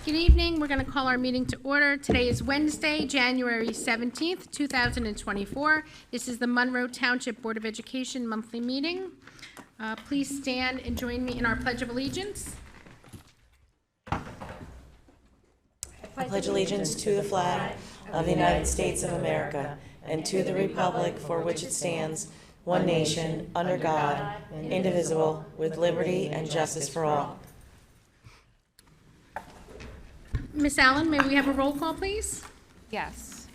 Good evening. We're going to call our meeting to order. Today is Wednesday, January 17th, 2024. This is the Monroe Township Board of Education monthly meeting. Please stand and join me in our Pledge of Allegiance. I pledge allegiance to the flag of the United States of America and to the republic for which it stands, one nation, under God, indivisible, with liberty and justice for all. Miss Allen, may we have a roll call, please? Yes.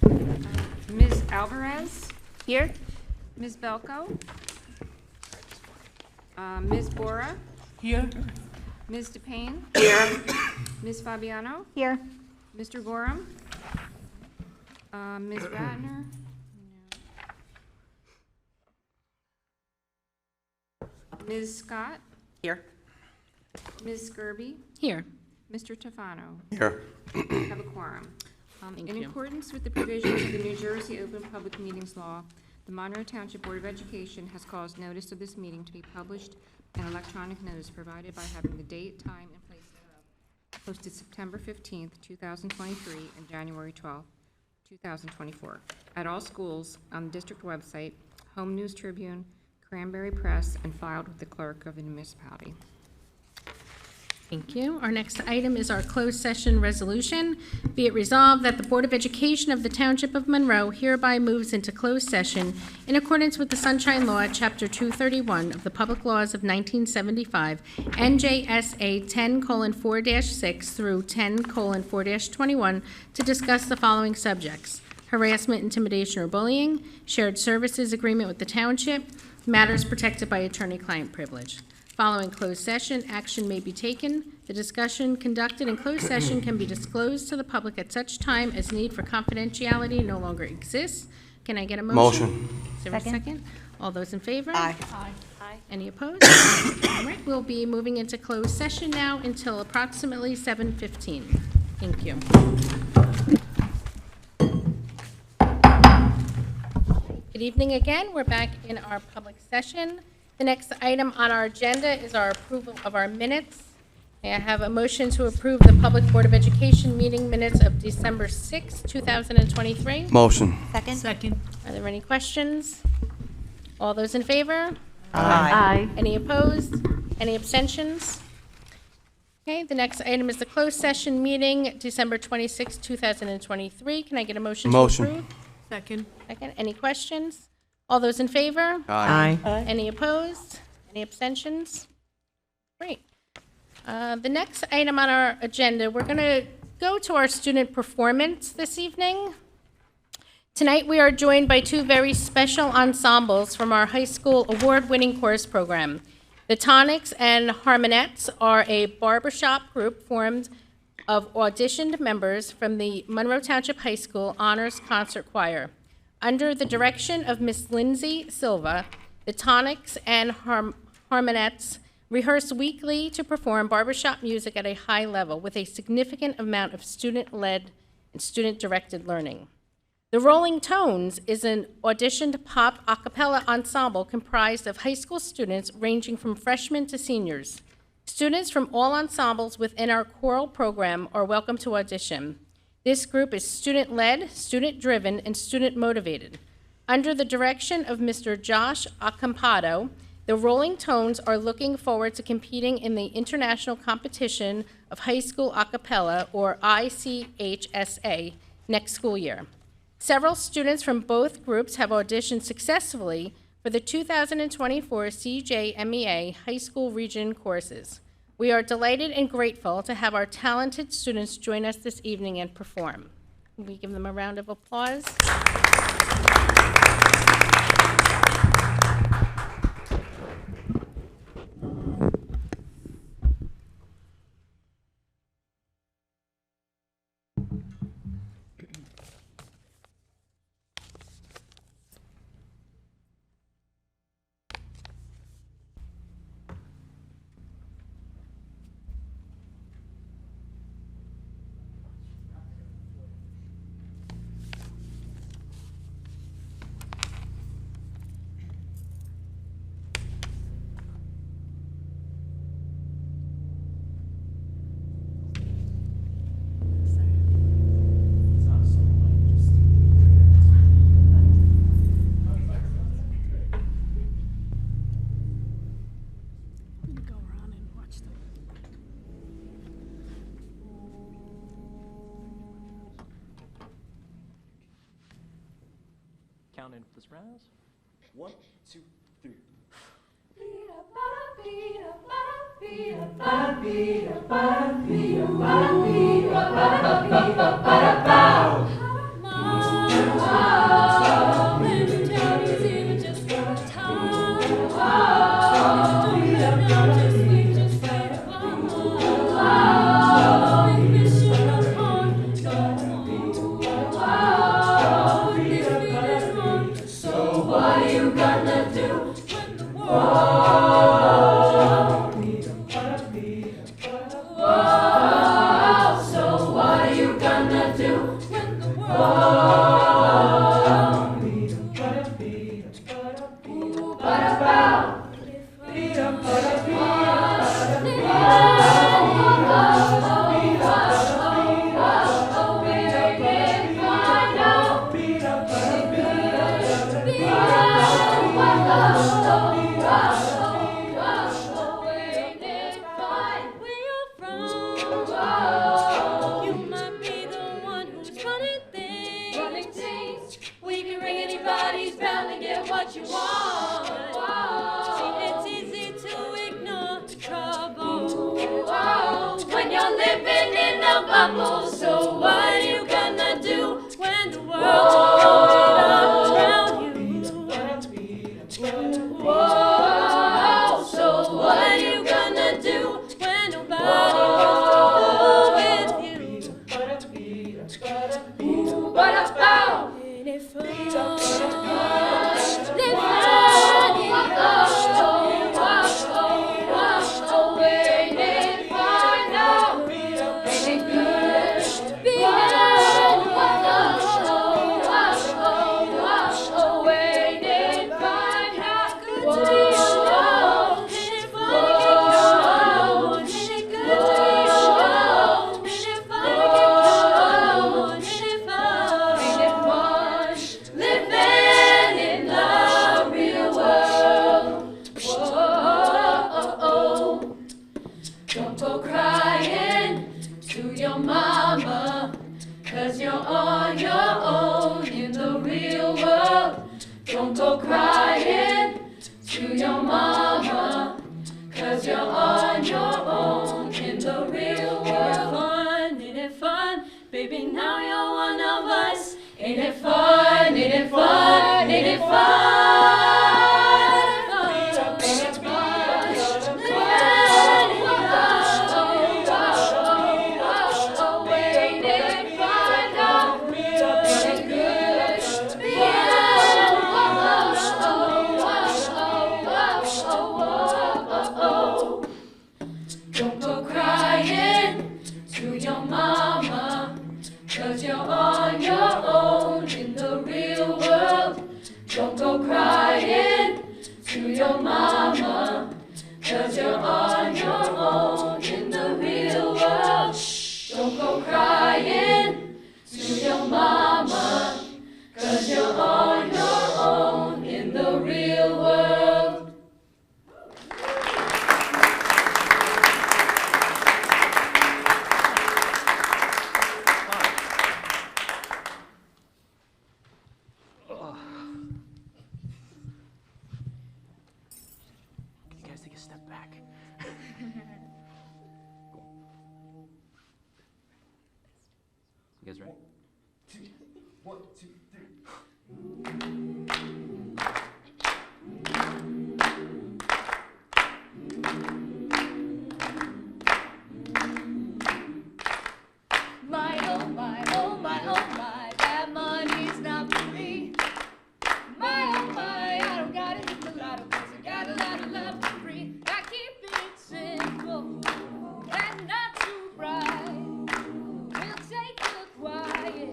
Ms. Alvarez? Here. Ms. Belko? Ms. Bora? Here. Ms. DePayne? Here. Ms. Fabiano? Here. Mr. Gorham? Ms. Ratner? Ms. Scott? Here. Ms. Skirby? Here. Mr. Tofano? Here. Have a quorum. Thank In you. accordance with the provisions of the New Jersey Open Public Meetings Law, the Monroe Township Board of Education has caused notice of this meeting to be published and electronic notice provided by having the date, time, and place thereof posted September 15th, 2023, and January 12th, 2024, at all schools, on the district website, Home News Tribune, Cranberry Press, and filed with the clerk of the municipality. Thank you. Our next item is our closed session resolution. Be it resolved that the Board of Education of the Township of Monroe hereby moves into closed session in accordance with the Sunshine Law, Chapter 231 of the Public Laws of 1975, NJSA 10:4-6 through 10:4-21, to discuss the following subjects: harassment, intimidation, or bullying, shared services agreement with the township, matters protected by attorney-client privilege. Following closed session, action may be taken. The discussion conducted in closed session can be disclosed to the public at such time as need for confidentiality no longer exists. Can I get a motion? Motion. Is there a second? All those in favor? Aye. Any opposed? All right, we'll be moving into closed session now until approximately 7:15. Thank you. Good evening again. We're back in our public session. The next item on our agenda is our approval of our minutes. May I have a motion to approve the Public Board of Education meeting minutes of December 6, 2023? Motion. Second. Are there any questions? All those in favor? Aye. Any opposed? Any abstentions? Okay, the next item is the closed session meeting, December 26, 2023. Can I get a motion to Motion. approve? Second. Second. Any questions? All those in favor? Aye. Any opposed? Any abstentions? Great. The next item on our agenda, we're going to go to our student performance this evening. Tonight, we are joined by two very special ensembles from our high school award-winning chorus program. The Tonics and Harmonettes are a barbershop group formed of auditioned members from the Monroe Township High School Honors Concert Choir. Under the direction of Miss Lindsay Silva, the Tonics and Harmonettes rehearse weekly to perform barbershop music at a high level with a significant amount of student-led and student-directed learning. The Rolling Tones is an auditioned pop a cappella ensemble comprised of high school students ranging from freshmen to seniors. Students from all ensembles within our choral program are welcome to audition. This group is student-led, student-driven, and student-motivated. Under the direction of Mr. Josh Acampado, the Rolling Tones are looking forward to competing in the International Competition of High School A Cappella, or ICHSA, next school year. Several students from both groups have auditioned successfully for the 2024 CJMEA High School Region courses. We are delighted and grateful to have our talented students join us this evening and perform. Can we give them a round of applause? count in this round. 1, 2, 3. You guys take a step back. You guys ready? 1, 2, 3. My, oh my, oh my, oh my, that money's not for me. My, oh my, I don't gotta hit the lotto, 'cause I got a lot of love for free. I keep it simple and not too bright. We'll take the quiet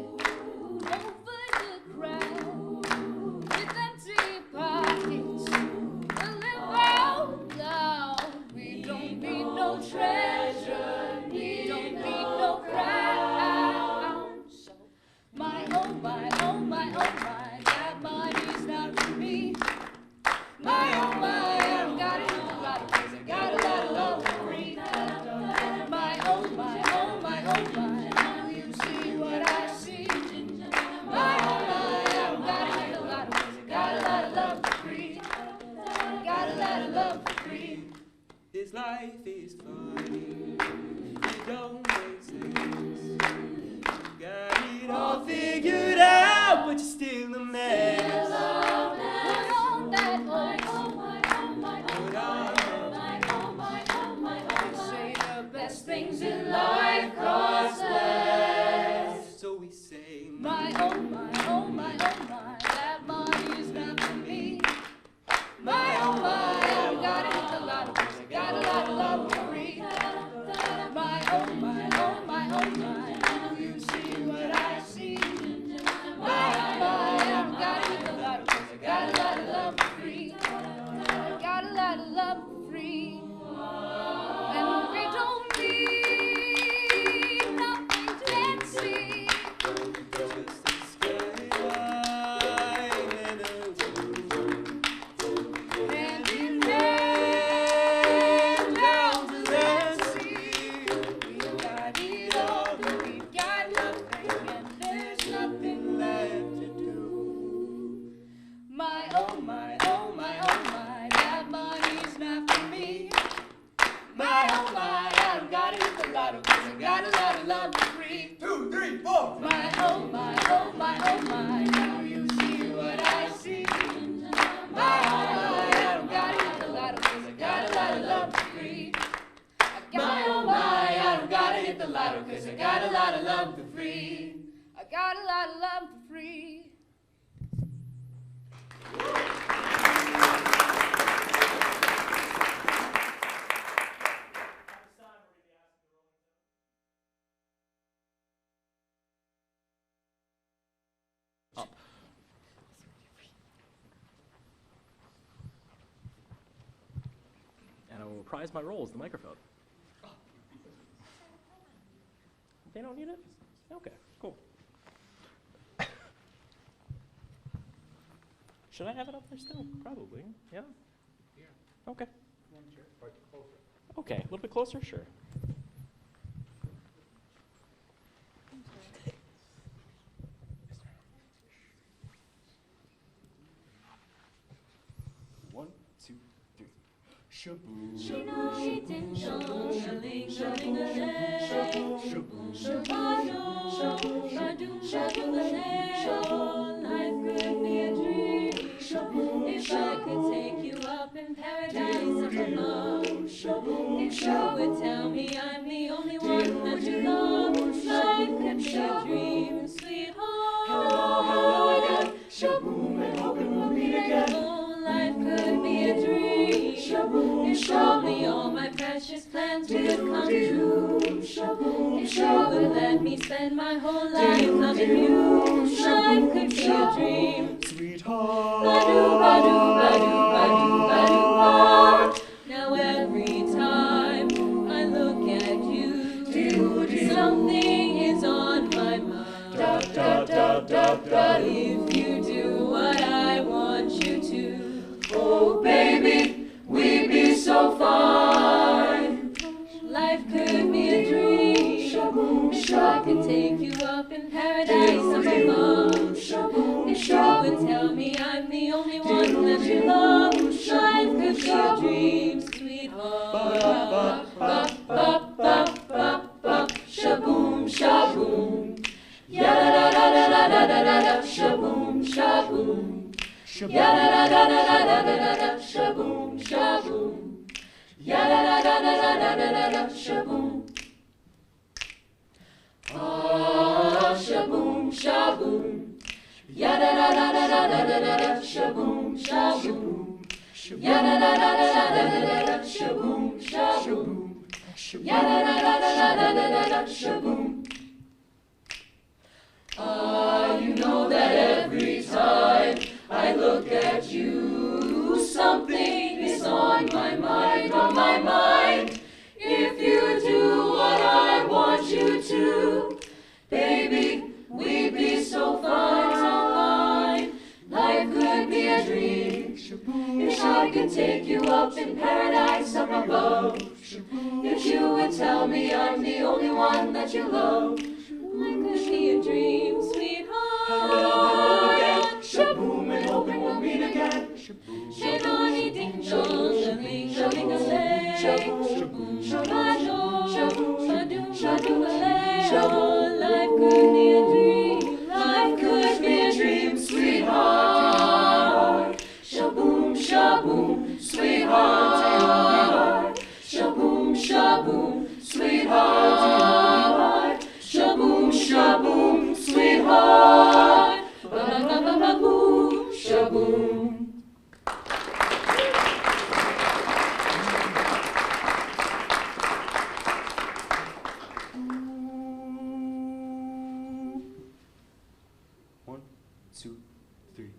over things in life cost less. So we say, My, oh my, oh my, oh my, that money's not for me. My, oh my, I've got it a lot of things, I got a lot of love for free. My, oh my, oh my, oh my, do you see what I see? My, oh my, I've got it a lot of things, I got a lot of love for free. I got a lot of love for free. And we don't need nothing fancy. just the sky wide and a And in there, down to that sea, we've got it all, but we've got nothing, and there's nothing left to do. My, oh my, oh my, oh my, that money's not for me. My, oh my, I've got it a lot of things, I got a lot of love for free. 2, 3, 4. My, oh my, oh my, oh my, do you see what I see? My, oh my, I've got it a lot of things, I got a lot of love for free. My, oh my, I've got to hit the lotto, 'cause I got a lot of love for free. I got a lot of love for free. And I will reprise my role as the microphone. They don't need it? Okay, cool. Should I have it up there still? Probably, yeah? Okay. Okay, a little bit closer, sure. One, two, three. Shaboo. Life could be a dream if I could take you up in paradise up above. If you would tell me I'm the only one that you love, life could be a dream, sweetheart. Hello again. Shaboom, and hoping we'll meet again. Oh, life could be a dream if only all my precious plans would come true. If you would let me spend my whole life loving you, life could be a dream. Sweetheart. Ba-doo, ba-doo, ba-doo, ba-doo, ba-doo, ba. Now every time I look at you, something is on my mind. If you do what I want you to, oh baby, we'd be so fine. Life could be a dream if I could take you up in paradise up above. If you would tell me I'm the only one that you love, life could be a dream, sweetheart. Shaboom, shaboom. Ya-da-da-da-da-da-da-da-da, shaboom, shaboom. Ya-da-da-da-da-da-da-da-da, shaboom, shaboom. Ya-da-da-da-da-da-da-da-da, shaboom. Ah, shaboom, shaboom. Ya-da-da-da-da-da-da-da-da, shaboom, shaboom. Ya-da-da-da-da-da-da-da, shaboom, shaboom. Ya-da-da-da-da-da-da-da, shaboom. Ah, you know that every time I look at you, something is on my mind, on my mind. If you do what I want you to, baby, we'd be so fine, so fine. Life could be a dream if I could take you up in paradise up above. If you would tell me I'm the only one that you love, life could be a dream, sweetheart. Hello again. Shaboom, and hoping we'll meet again. Shanani ding dong, shaling, shaling a lay. Shaboom, shabado, shaboom, shadoo a lay. Life could be a dream, life could be a dream, sweetheart. Shaboom, shaboom, sweetheart. Shaboom, shaboom, sweetheart. sweetheart. Shaboom, shaboom, sweetheart. Ba-ba-ba-ba-boom, shaboom. One, two, three.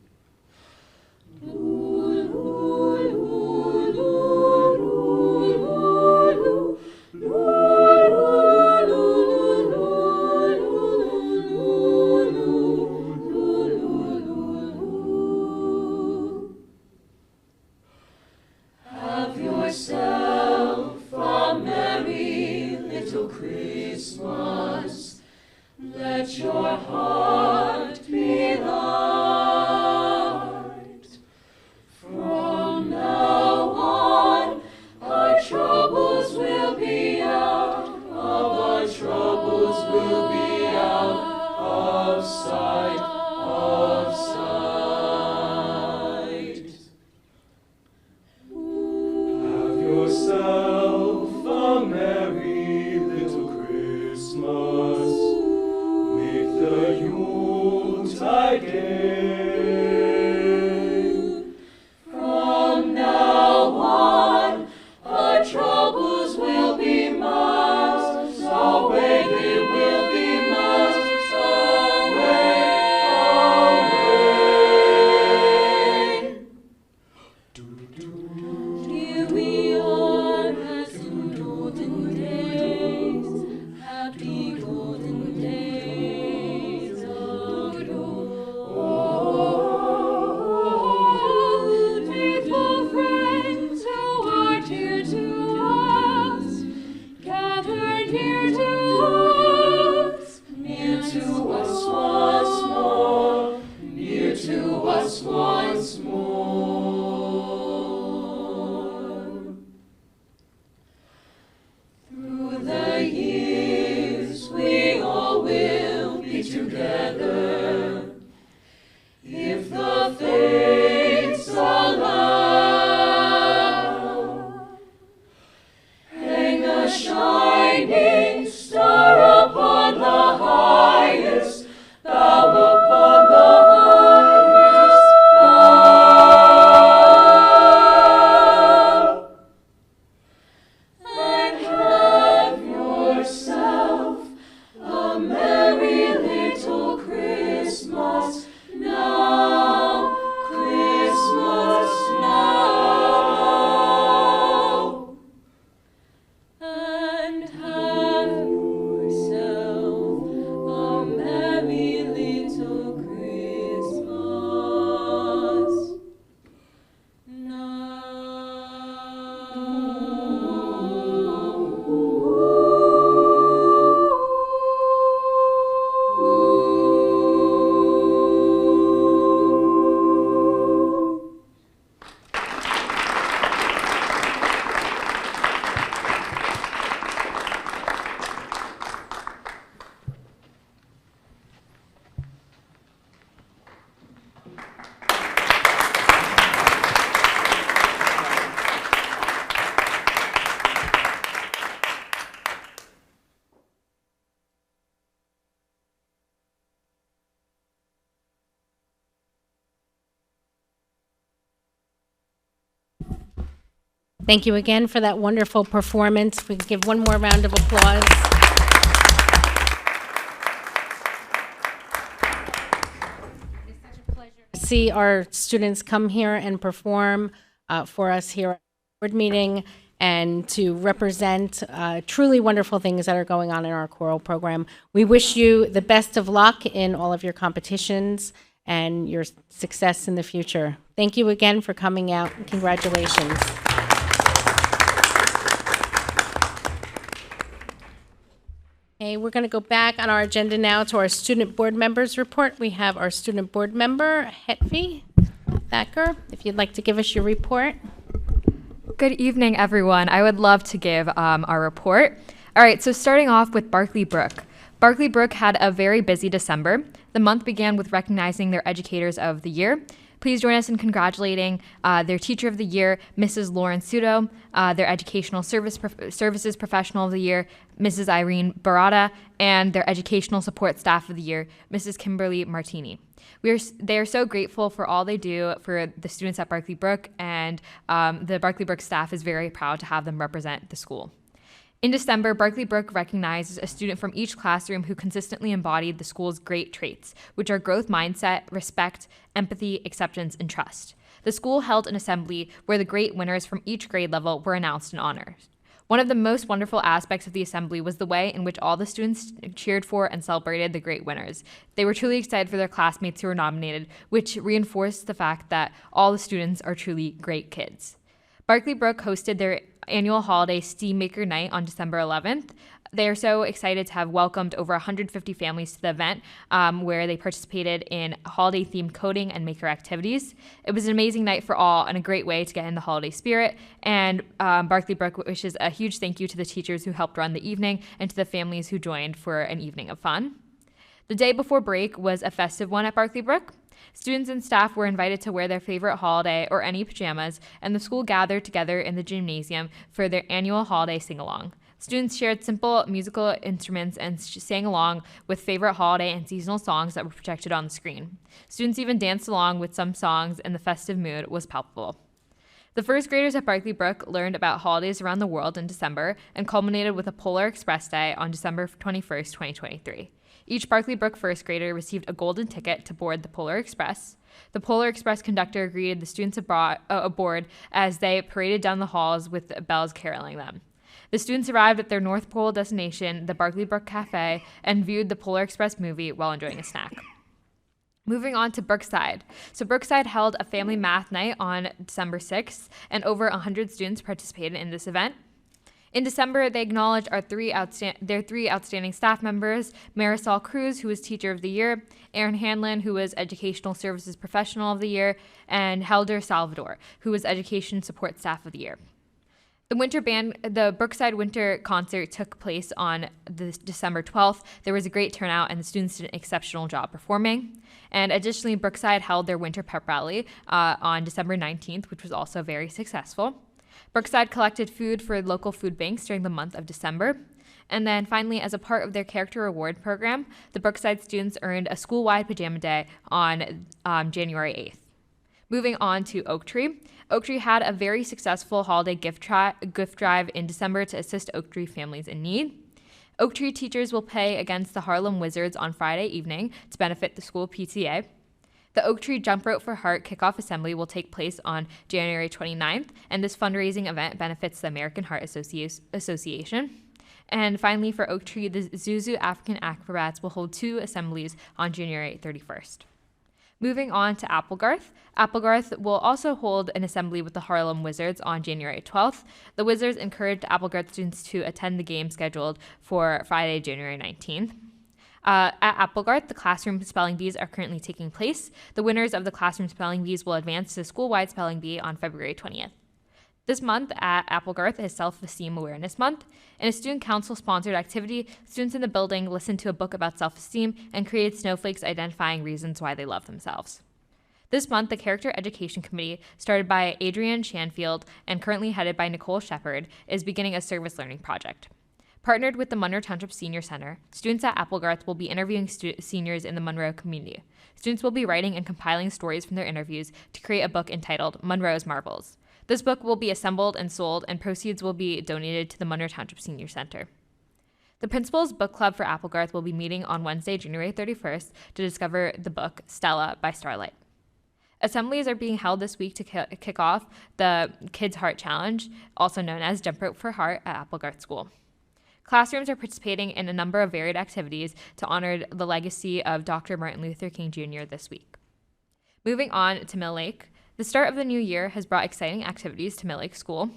Have yourself a merry little Christmas. Let your heart be light. From now on, our troubles will be out. Our troubles will be out of sight, of sight. Have yourself a merry little Christmas. Make the Yuletide gay. From now on, our troubles will be miles away. They will be miles away, away. Here we are as in olden days, happy golden days of old. Faithful friends who are dear to us, gathered near to us, near to us once more, near to us once more. Through the years we all will be together, if the fates allow. Hang a shining star upon the highest, thou upon the highest bough. And have yourself a merry little Christmas now, Christmas now. And have yourself a merry little Christmas now. Thank you again for that wonderful performance. We can give one more round of applause. It's such a pleasure to see our students come here and perform for us here at the board meeting and to represent truly wonderful things that are going on in our choral program. We wish you the best of luck in all of your competitions and your success in the future. Thank you again for coming out. Congratulations. Okay, we're going to go back on our agenda now to our student board members report. We have our student board member, Hetvi Thacker. If you'd like to give us your report. Good evening, everyone. I would love to give our report. All right, so starting off with Barclay Brook. Barclay Brook had a very busy December. The month began with recognizing their Educators of the Year. Please join us in congratulating their Teacher of the Year, Mrs. Lauren Sudo, their Educational Services Professional of the Year, Mrs. Irene Barada, and their Educational Support Staff of the Year, Mrs. Kimberly Martini. They are so grateful for all they do for the students at Barclay Brook, and the Barclay Brook staff is very proud to have them represent the school. In December, Barclay Brook recognizes a student from each classroom who consistently embodied the school's great traits, which are growth mindset, respect, empathy, acceptance, and trust. The school held an assembly where the great winners from each grade level were announced and honored. One of the most wonderful aspects of the assembly was the way in which all the students cheered for and celebrated the great winners. They were truly excited for their classmates who were nominated, which reinforced the fact that all the students are truly great kids. Barclay Brook hosted their annual holiday Steam Maker Night on December 11th. They are so excited to have welcomed over 150 families to the event, where they participated in holiday-themed coding and maker activities. It was an amazing night for all and a great way to get in the holiday spirit. And Barclay Brook wishes a huge thank you to the teachers who helped run the evening and to the families who joined for an evening of fun. The day before break was a festive one at Barclay Brook. Students and staff were invited to wear their favorite holiday or any pajamas, and the school gathered together in the gymnasium for their annual holiday sing-along. Students shared simple musical instruments and sang along with favorite holiday and seasonal songs that were projected on the screen. Students even danced along with some songs, and the festive mood was palpable. The first graders at Barclay Brook learned about holidays around the world in December and culminated with a Polar Express Day on December 21st, 2023. Each Barclay Brook first grader received a golden ticket to board the Polar Express. The Polar Express conductor greeted the students aboard as they paraded down the halls with bells caroling them. The students arrived at their North Pole destination, the Barclay Brook Cafe, and viewed the Polar Express movie while enjoying a snack. Moving on to Brookside. So Brookside held a family math night on December 6th, and over 100 students participated in this event. In December, they acknowledged their three outstanding staff members, Marisol Cruz, who was Teacher of the Year, Aaron Hanlon, who was Educational Services Professional of the Year, and Helder Salvador, who was Education Support Staff of the Year. The Brookside Winter Concert took place on December 12th. There was a great turnout, and the students did an exceptional job performing. And additionally, Brookside held their Winter Pep Rally on December 19th, which was also very successful. Brookside collected food for local food banks during the month of December. And then finally, as a part of their character reward program, the Brookside students earned a school-wide pajama day on January 8th. Moving on to Oak Tree. Oak Tree had a very successful holiday gift drive in December to assist Oak Tree families in need. Oak Tree teachers will play against the Harlem Wizards on Friday evening to benefit the school PTA. The Oak Tree Jump Rope for Heart kickoff assembly will take place on January 29th, and this fundraising event benefits the American Heart Association. And finally, for Oak Tree, the Zuzu African Acrobats will hold 2 assemblies on January 31st. Moving on to Applegarth. Applegarth will also hold an assembly with the Harlem Wizards on January 12th. The Wizards encouraged Applegarth students to attend the game scheduled for Friday, January 19th. At Applegarth, the Classroom Spelling Bees are currently taking place. The winners of the Classroom Spelling Bees will advance to the school-wide Spelling Bee on February 20th. This month at Applegarth is Self-Esteem Awareness Month. In a student council-sponsored activity, students in the building listened to a book about self-esteem and created snowflakes identifying reasons why they love themselves. This month, the Character Education Committee, started by Adrienne Shanfield and currently headed by Nicole Shepard, is beginning a service learning project. Partnered with the Monroe Township Senior Center, students at Applegarth will be interviewing seniors in the Monroe community. Students will be writing and compiling stories from their interviews to create a book entitled Monroe's Marvels. This book will be assembled and sold, and proceeds will be donated to the Monroe Township Senior Center. The Principal's Book Club for Applegarth will be meeting on Wednesday, January 31st to discover the book Stella by Starlight. Assemblies are being held this week to kick off the Kids Heart Challenge, also known as Jump Rope for Heart at Applegarth School. Classrooms are participating in a number of varied activities to honor the legacy of Dr. Martin Luther King Jr. this week. Moving on to Mill Lake. The start of the new year has brought exciting activities to Mill Lake School.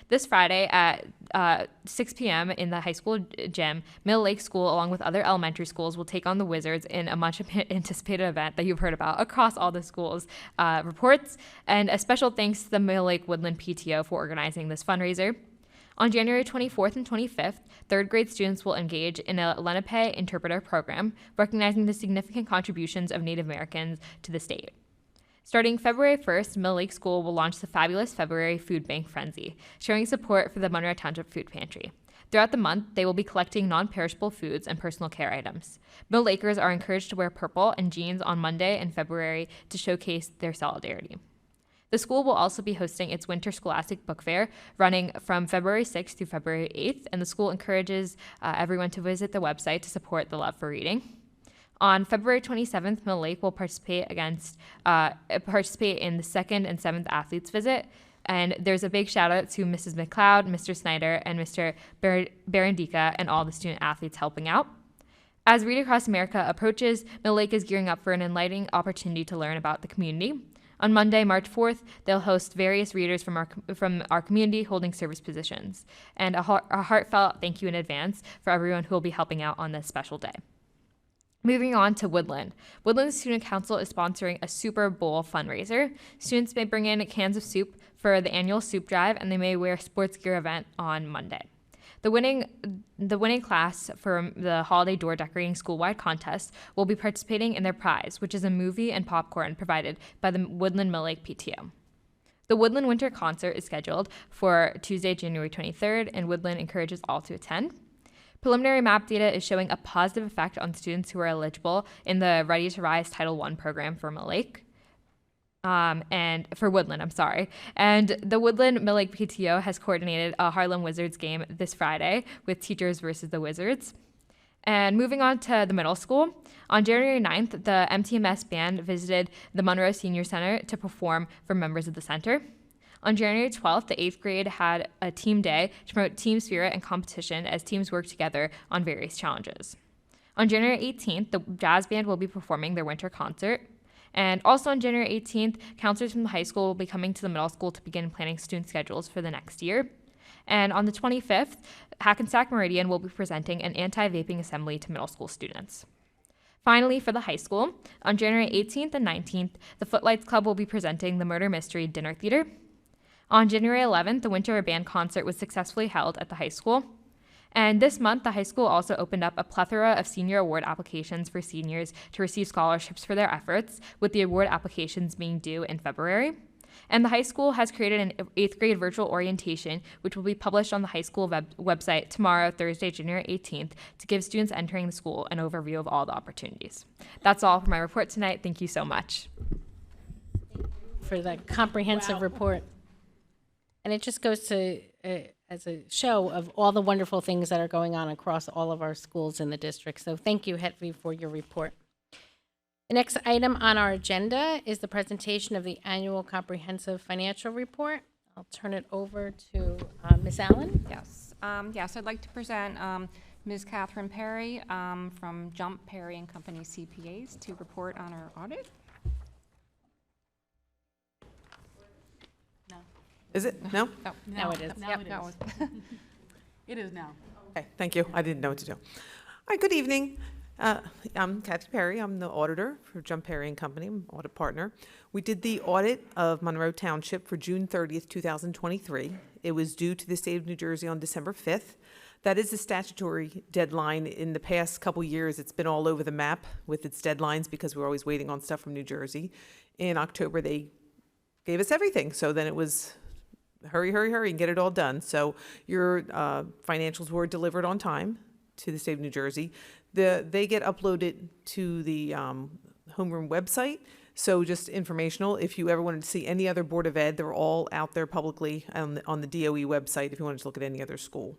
This Friday at 6 p.m. in the high school gym, Mill Lake School, along with other elementary schools, will take on the Wizards in a much anticipated event that you've heard about across all the schools' reports. And a special thanks to the Mill Lake Woodland PTO for organizing this fundraiser. On January 24th and 25th, third grade students will engage in a Lenape interpreter program, recognizing the significant contributions of Native Americans to the state. Starting February 1st, Mill Lake School will launch the fabulous February Food Bank Frenzy, showing support for the Monroe Township Food Pantry. Throughout the month, they will be collecting non-perishable foods and personal care items. Mill Lakers are encouraged to wear purple and jeans on Monday in February to showcase their solidarity. The school will also be hosting its Winter Scholastic Book Fair, running from February 6th through February 8th, and the school encourages everyone to visit the website to support the love for reading. On February 27th, Mill Lake will participate in the 2nd and 7th athletes visit. And there's a big shout out to Mrs. McLeod, Mr. Snyder, and Mr. Barandika and all the student athletes helping out. As Read Across America approaches, Mill Lake is gearing up for an enlightening opportunity to learn about the community. On Monday, March 4th, they'll host various readers from our community holding service positions. And a heartfelt thank you in advance for everyone who will be helping out on this special day. Moving on to Woodland. Woodland Student Council is sponsoring a Super Bowl fundraiser. Students may bring in cans of soup for the annual soup drive, and they may wear sports gear event on Monday. The winning class for the holiday door decorating school-wide contest will be participating in their prize, which is a movie and popcorn provided by the Woodland Mill Lake PTO. The Woodland Winter Concert is scheduled for Tuesday, January 23rd, and Woodland encourages all to attend. Preliminary map data is showing a positive effect on students who are eligible in the Ready to Rise Title I program for Mill Lake. And for Woodland, I'm sorry. And the Woodland Mill Lake PTO has coordinated a Harlem Wizards game this Friday with teachers versus the Wizards. And moving on to the middle school, on January 9th, the MTMS band visited the Monroe Senior Center to perform for members of the center. On January 12th, the 8th grade had a team day to promote team spirit and competition as teams work together on various challenges. On January 18th, the jazz band will be performing their winter concert. And also on January 18th, counselors from the high school will be coming to the middle school to begin planning student schedules for the next year. And on the 25th, Hackensack Meridian will be presenting an anti-vaping assembly to middle school students. Finally, for the high school, on January 18th and 19th, the Footlights Club will be presenting the Murder Mystery Dinner Theater. On January 11th, the winter band concert was successfully held at the high school. And this month, the high school also opened up a plethora of senior award applications for seniors to receive scholarships for their efforts, with the award applications being due in February. And the high school has created an 8th grade virtual orientation, which will be published on the high school website tomorrow, Thursday, January 18th, to give students entering the school an overview of all the opportunities. That's all for my report tonight. Thank you so much. For the comprehensive report. And it just goes to as a show of all the wonderful things that are going on across all of our schools in the district. So thank you, Hetvi, for your report. The next item on our agenda is the presentation of the annual comprehensive financial report. I'll turn it over to Ms. Allen. Yes, I'd like to present Ms. Catherine Perry from Jump Perry and Company CPAs to report on our audit. Is it? No? Oh, Now it is. Now Yep. it no, is. It is now. Okay, thank you. I didn't know what to do. Hi, good evening. I'm Kathy Perry. I'm the auditor for Jump Perry and Company, I'm audit partner. We did the audit of Monroe Township for June 30th, 2023. It was due to the state of New Jersey on December 5th. That is the statutory deadline. In the past couple years, it's been all over the map with its deadlines because we're always waiting on stuff from New Jersey. In October, they gave us everything. So then it was hurry, hurry, hurry, and get it all done. So your financials were delivered on time to the state of New Jersey. They get uploaded to the homeroom website. So just informational, if you ever wanted to see any other Board of Ed, they're all out there publicly on the DOE website if you wanted to look at any other school.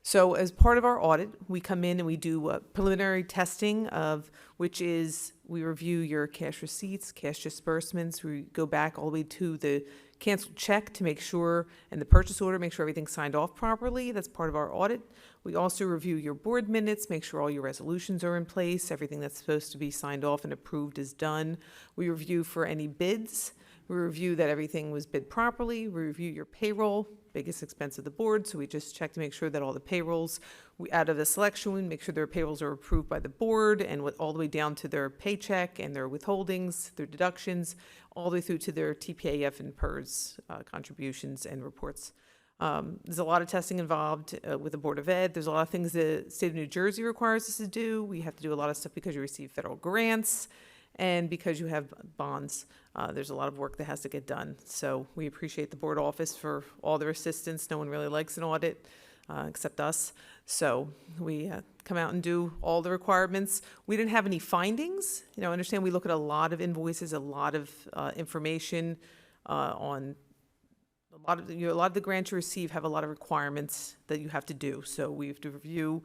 So as part of our audit, we come in and we do preliminary testing of which is we review your cash receipts, cash disbursements. We go back all the way to the canceled check to make sure, and the purchase order, make sure everything's signed off properly. That's part of our audit. We also review your board minutes, make sure all your resolutions are in place, everything that's supposed to be signed off and approved is done. We review for any bids. We review that everything was bid properly. We review your payroll, biggest expense of the board, so we just check to make sure that all the payrolls, out of the selection, we make sure their payrolls are approved by the board and all the way down to their paycheck and their withholdings, their deductions, all the way through to their TPAF and PERS contributions and reports. There's a lot of testing involved with the Board of Ed. There's a lot of things the state of New Jersey requires us to do. We have to do a lot of stuff because you receive federal grants. And because you have bonds, there's a lot of work that has to get done. So we appreciate the board office for all their assistance. No one really likes an audit except us. So we come out and do all the requirements. We didn't have any findings. You know, understand we look at a lot of invoices, a lot of information on a lot of the grants you receive have a lot of requirements that you have to do. So we have to review,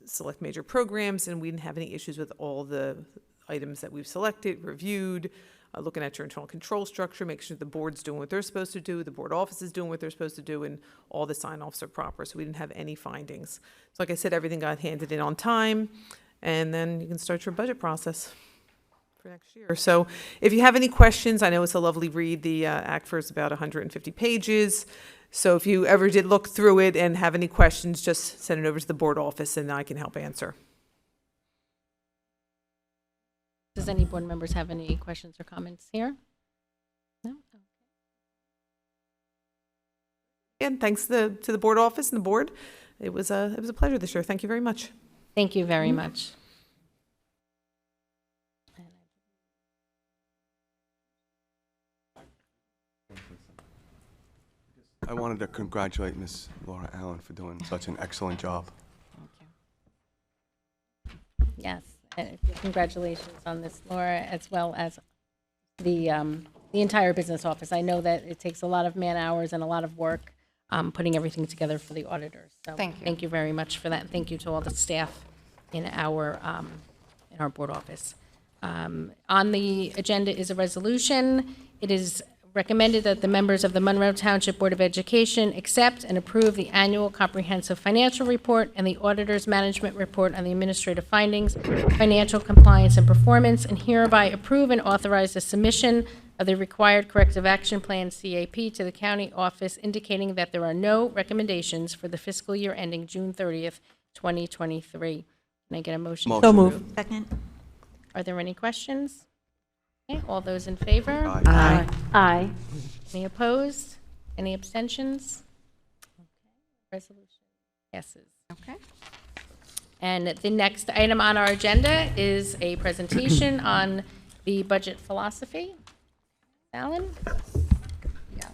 select major programs, and we didn't have any issues with all the items that we've selected, reviewed, looking at your internal control structure, make sure the board's doing what they're supposed to do, the board office is doing what they're supposed to do, and all the sign-offs are proper. So we didn't have any findings. So like I said, everything got handed in on time, and then you can start your budget process for next year. So if you have any questions, I know it's a lovely read. The ACFR is about 150 pages. So if you ever did look through it and have any questions, just send it over to the board office and I can help answer. Does any board members have any questions or comments here? No? And thanks to the board office and the board. It was a pleasure this year. Thank you very much. Thank you very much. I wanted to congratulate Ms. Laura Allen for doing such an excellent job. Yes, congratulations on this, Laura, as well as the entire business office. I know that it takes a lot of man-hours and a lot of work putting everything together for the auditors. So Thank you. very much for that. Thank you to all the staff in our board office. On the agenda is a resolution. It is recommended that the members of the Monroe Township Board of Education accept and approve the annual comprehensive financial report and the auditor's management report on the administrative findings, financial compliance and performance, and hereby approve and authorize the submission of the required corrective action plan, CAP, to the county office, indicating that there are no recommendations for the fiscal year ending June 30th, 2023. Can I get a motion? Motion. So moved. Second. Are there any questions? Okay, all those in favor? Aye. Aye. Any opposed? Any abstentions? Okay, resolution passes. Okay. And the next item on our agenda is a presentation on the budget philosophy. Alan? Yes.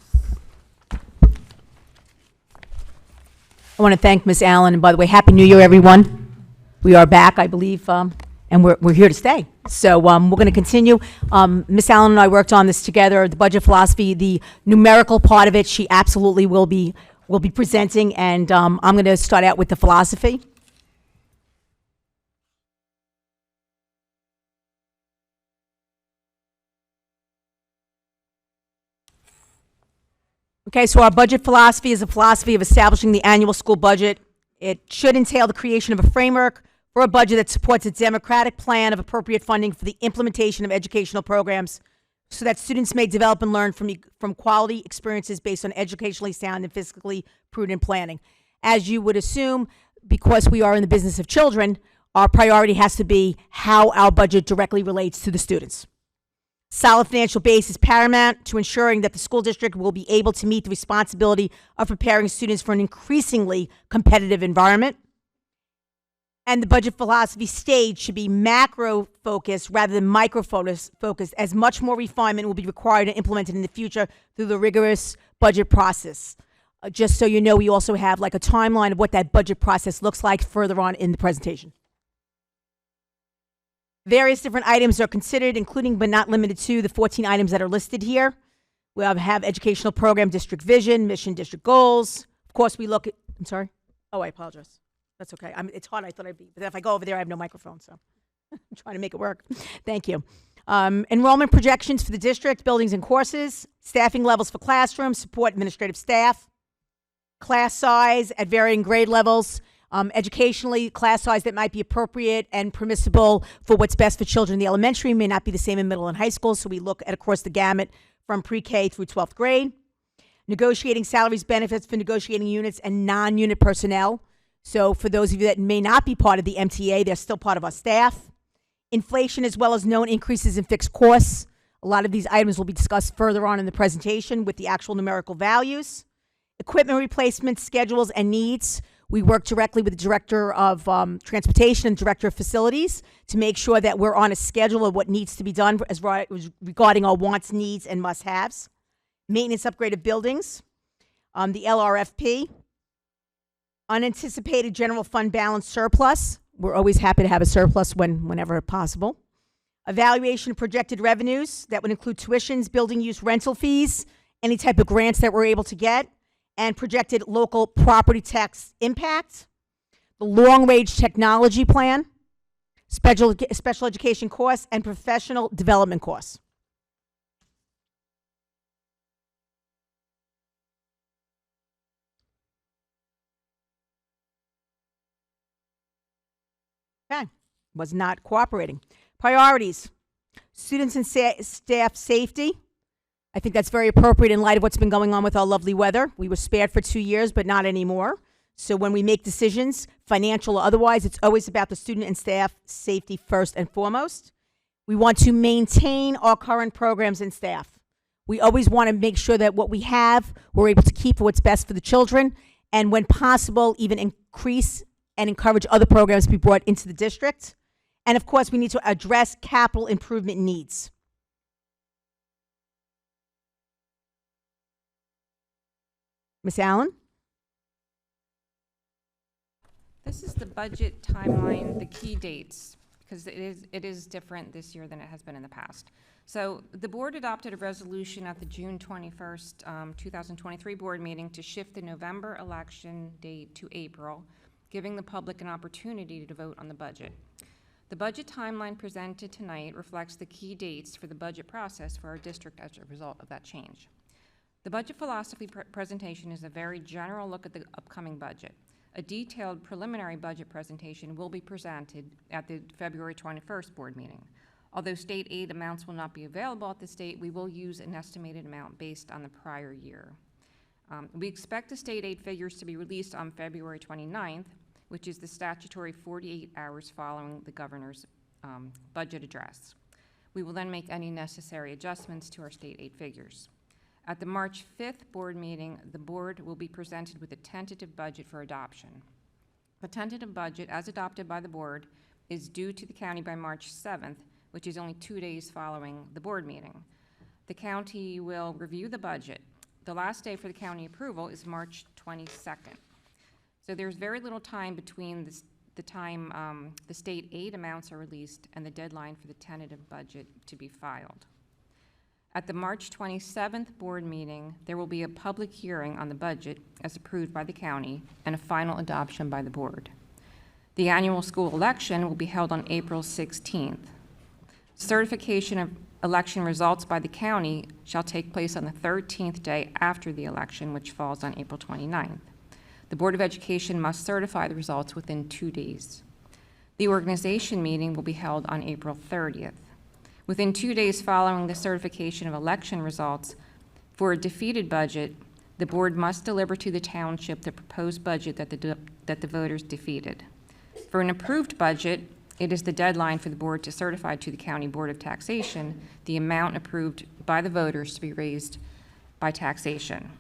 I want to thank Ms. Allen, and by the way, Happy New Year, everyone. We are back, I believe, and we're here to stay. So we're going to continue. Ms. Allen and I worked on this together, the budget philosophy, the numerical part of it, she absolutely will be presenting, and I'm going to start out with the philosophy. Okay, so our budget philosophy is a philosophy of establishing the annual school budget. It should entail the creation of a framework for a budget that supports a democratic plan of appropriate funding for the implementation of educational programs so that students may develop and learn from quality experiences based on educationally sound and fiscally prudent planning. As you would assume, because we are in the business of children, our priority has to be how our budget directly relates to the students. Solid financial base is paramount to ensuring that the school district will be able to meet the responsibility of preparing students for an increasingly competitive environment. And the budget philosophy stage should be macro-focused rather than micro-focused, as much more refinement will be required and implemented in the future through the rigorous budget process. Just so you know, we also have like a timeline of what that budget process looks like further on in the presentation. Various different items are considered, including but not limited to the 14 items that are listed here. We have educational program district vision, mission district goals. Of course, we look at, I'm sorry. Oh, I apologize. That's okay. It's hot. I thought I'd be, but if I go over there, I have no microphone, so I'm trying to make it work. Thank you. Enrollment projections for the district, buildings and courses, staffing levels for classrooms, support administrative staff, class size at varying grade levels, educationally, class size that might be appropriate and permissible for what's best for children in the elementary may not be the same in middle and high school, so we look at across the gamut from pre-K through 12th grade. Negotiating salaries, benefits for negotiating units and non-unit personnel. So for those of you that may not be part of the MTA, they're still part of our staff. Inflation as well as known increases in fixed costs. A lot of these items will be discussed further on in the presentation with the actual numerical values. Equipment replacement schedules and needs. We work directly with the Director of Transportation and Director of Facilities to make sure that we're on a schedule of what needs to be done regarding our wants, needs, and must-haves. Maintenance upgrade of buildings, the LRFP, unanticipated general fund balance surplus. We're always happy to have a surplus whenever possible. Evaluation of projected revenues. That would include tuitions, building use rental fees, any type of grants that we're able to get, and projected local property tax impact. The long-range technology plan, special education costs, and professional development costs. Okay, was not cooperating. Priorities, students and staff safety. I think that's very appropriate in light of what's been going on with our lovely weather. We were spared for 2 years, but not anymore. So when we make decisions, financial or otherwise, it's always about the student and staff safety first and foremost. We want to maintain our current programs and staff. We always want to make sure that what we have, we're able to keep for what's best for the children, and when possible, even increase and encourage other programs to be brought into the district. And of course, we need to address capital improvement needs. Ms. Allen? This is the budget timeline, the key dates, because it is different this year than it has been in the past. So the board adopted a resolution at the June 21st, 2023 board meeting to shift the November election date to April, giving the public an opportunity to vote on the budget. The budget timeline presented tonight reflects the key dates for the budget process for our district as a result of that change. The budget philosophy presentation is a very general look at the upcoming budget. A detailed preliminary budget presentation will be presented at the February 21st board meeting. Although state aid amounts will not be available at this date, we will use an estimated amount based on the prior year. We expect the state aid figures to be released on February 29th, which is the statutory 48 hours following the governor's budget address. We will then make any necessary adjustments to our state aid figures. At the March 5th board meeting, the board will be presented with a tentative budget for adoption. The tentative budget, as adopted by the board, is due to the county by March 7th, which is only 2 days following the board meeting. The county will review the budget. The last day for the county approval is March 22nd. So there's very little time between the time the state aid amounts are released and the deadline for the tentative budget to be filed. At the March 27th board meeting, there will be a public hearing on the budget as approved by the county and a final adoption by the board. The annual school election will be held on April 16th. Certification of election results by the county shall take place on the 13th day after the election, which falls on April 29th. The Board of Education must certify the results within 2 days. The organization meeting will be held on April 30th. Within 2 days following the certification of election results, for a defeated budget, the board must deliver to the township the proposed budget that the voters defeated. For an approved budget, it is the deadline for the board to certify to the County Board of Taxation the amount approved by the voters to be raised by taxation.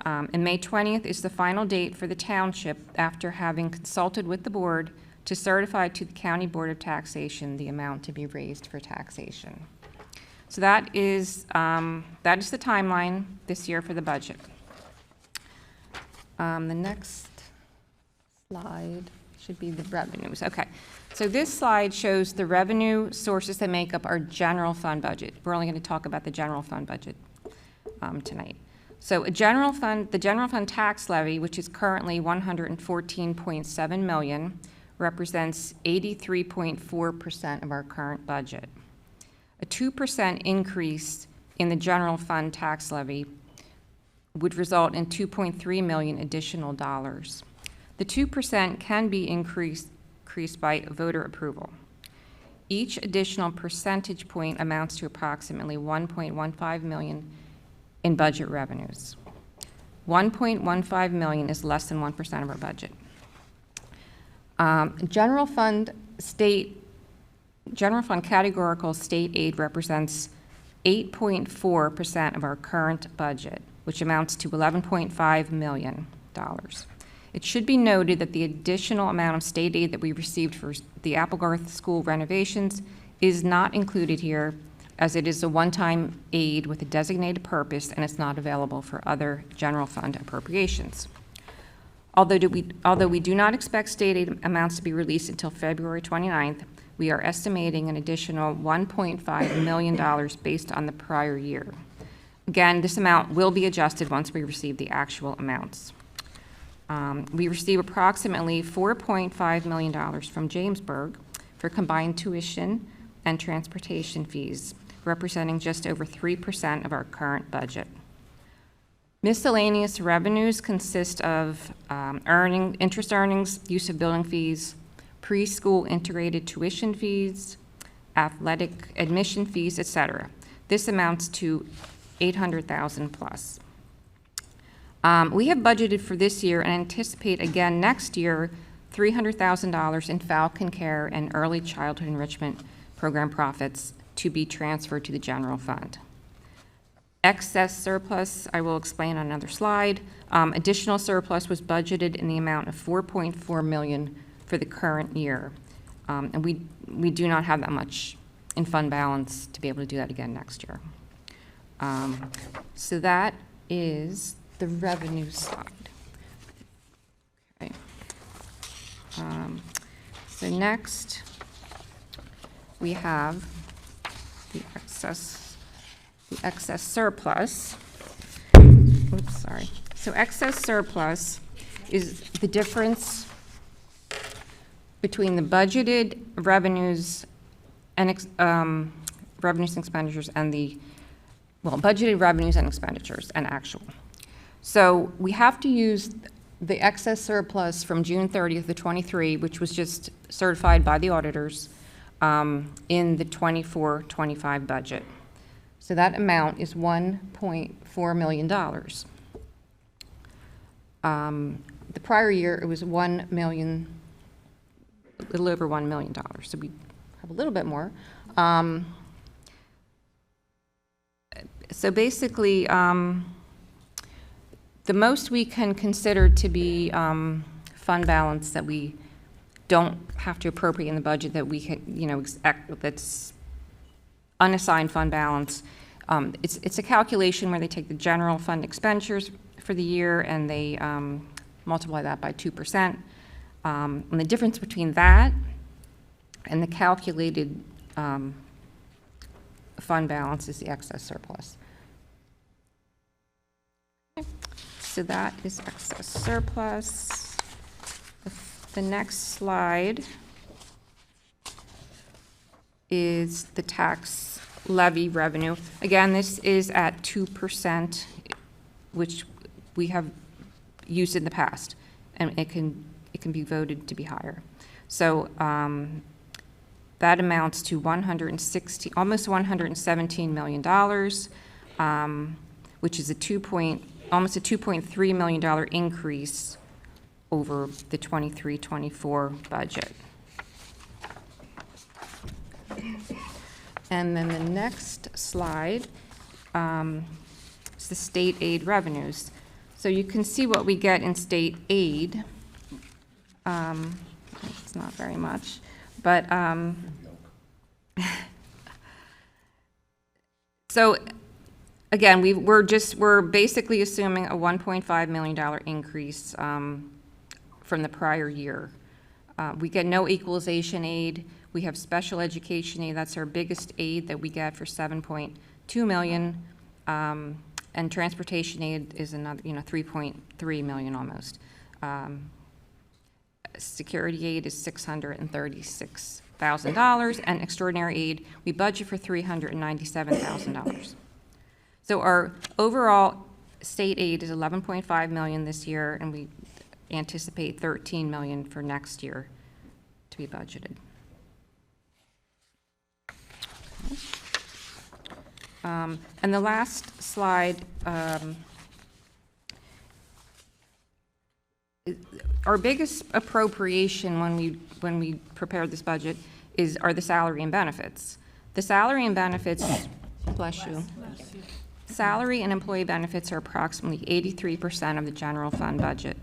And May 20th is the final date for the township, after having consulted with the board, to certify to the County Board of Taxation the amount to be raised for taxation. So that is the timeline this year for the budget. The next slide should be the revenues. Okay, so this slide shows the revenue sources that make up our general fund budget. We're only going to talk about the general fund budget tonight. So the general fund tax levy, which is currently $114.7 million, represents 83.4% of our current budget. A 2% increase in the general fund tax levy would result in $2.3 million additional dollars. The 2% can be increased by voter approval. Each additional percentage point amounts to approximately $1.15 million in budget revenues. $1.15 million is less than 1% of our budget. General fund categorical state aid represents 8.4% of our current budget, which amounts to $11.5 million. It should be noted that the additional amount of state aid that we received for the Applegarth School renovations is not included here, as it is a one-time aid with a designated purpose, and it's not available for other general fund appropriations. Although we do not expect state aid amounts to be released until February 29th, we are estimating an additional $1.5 million based on the prior year. Again, this amount will be adjusted once we receive the actual amounts. We receive approximately $4.5 million from Jamesburg for combined tuition and transportation fees, representing just over 3% of our current budget. Miscellaneous revenues consist of interest earnings, use of building fees, preschool integrated tuition fees, athletic admission fees, etc. This amounts to $800,000 plus. We have budgeted for this year and anticipate again next year $300,000 in Falcon Care and early childhood enrichment program profits to be transferred to the general fund. Excess surplus, I will explain on another slide. Additional surplus was budgeted in the amount of $4.4 million for the current year. And we do not have that much in fund balance to be able to do that again next year. So that is the revenue side. Okay. So next, we have the excess surplus. Oops, sorry. So excess surplus is the difference between the budgeted revenues and revenues and expenditures and budgeted revenues and expenditures and actual. So we have to use the excess surplus from June 30th of 23, which was just certified by the auditors in the 24-25 budget. So that amount is $1.4 million. The prior year, it was $1 million, a little over $1 million. So we have a little bit more. So basically, the most we can consider to be fund balance that we don't have to appropriate in the budget that we can, that's unassigned fund balance. It's a calculation where they take the general fund expenditures for the year and they multiply that by 2%. And the difference between that and the calculated fund balance is the excess surplus. Okay. So that is excess surplus. The next slide is the tax levy revenue. Again, this is at 2%, which we have used in the past, and it can be voted to be higher. So that amounts to almost $117 million, which is almost a $2.3 million increase over the 23-24 budget. And then the next slide is the state aid revenues. So you can see what we get in state aid. It's not very much, but so again, we're basically assuming a $1.5 million increase from the prior year. We get no equalization aid. We have special education aid. That's our biggest aid that we get for $7.2 million. And transportation aid is another, $3.3 million almost. Security aid is $636,000, and extraordinary aid, we budget for $397,000. So our overall state aid is $11.5 million this year, and we anticipate $13 million for next year to be budgeted. And the last slide, our biggest appropriation when we prepared this budget are the salary and benefits. The salary and benefits, bless you. Salary and employee benefits are approximately 83% of the general fund budget.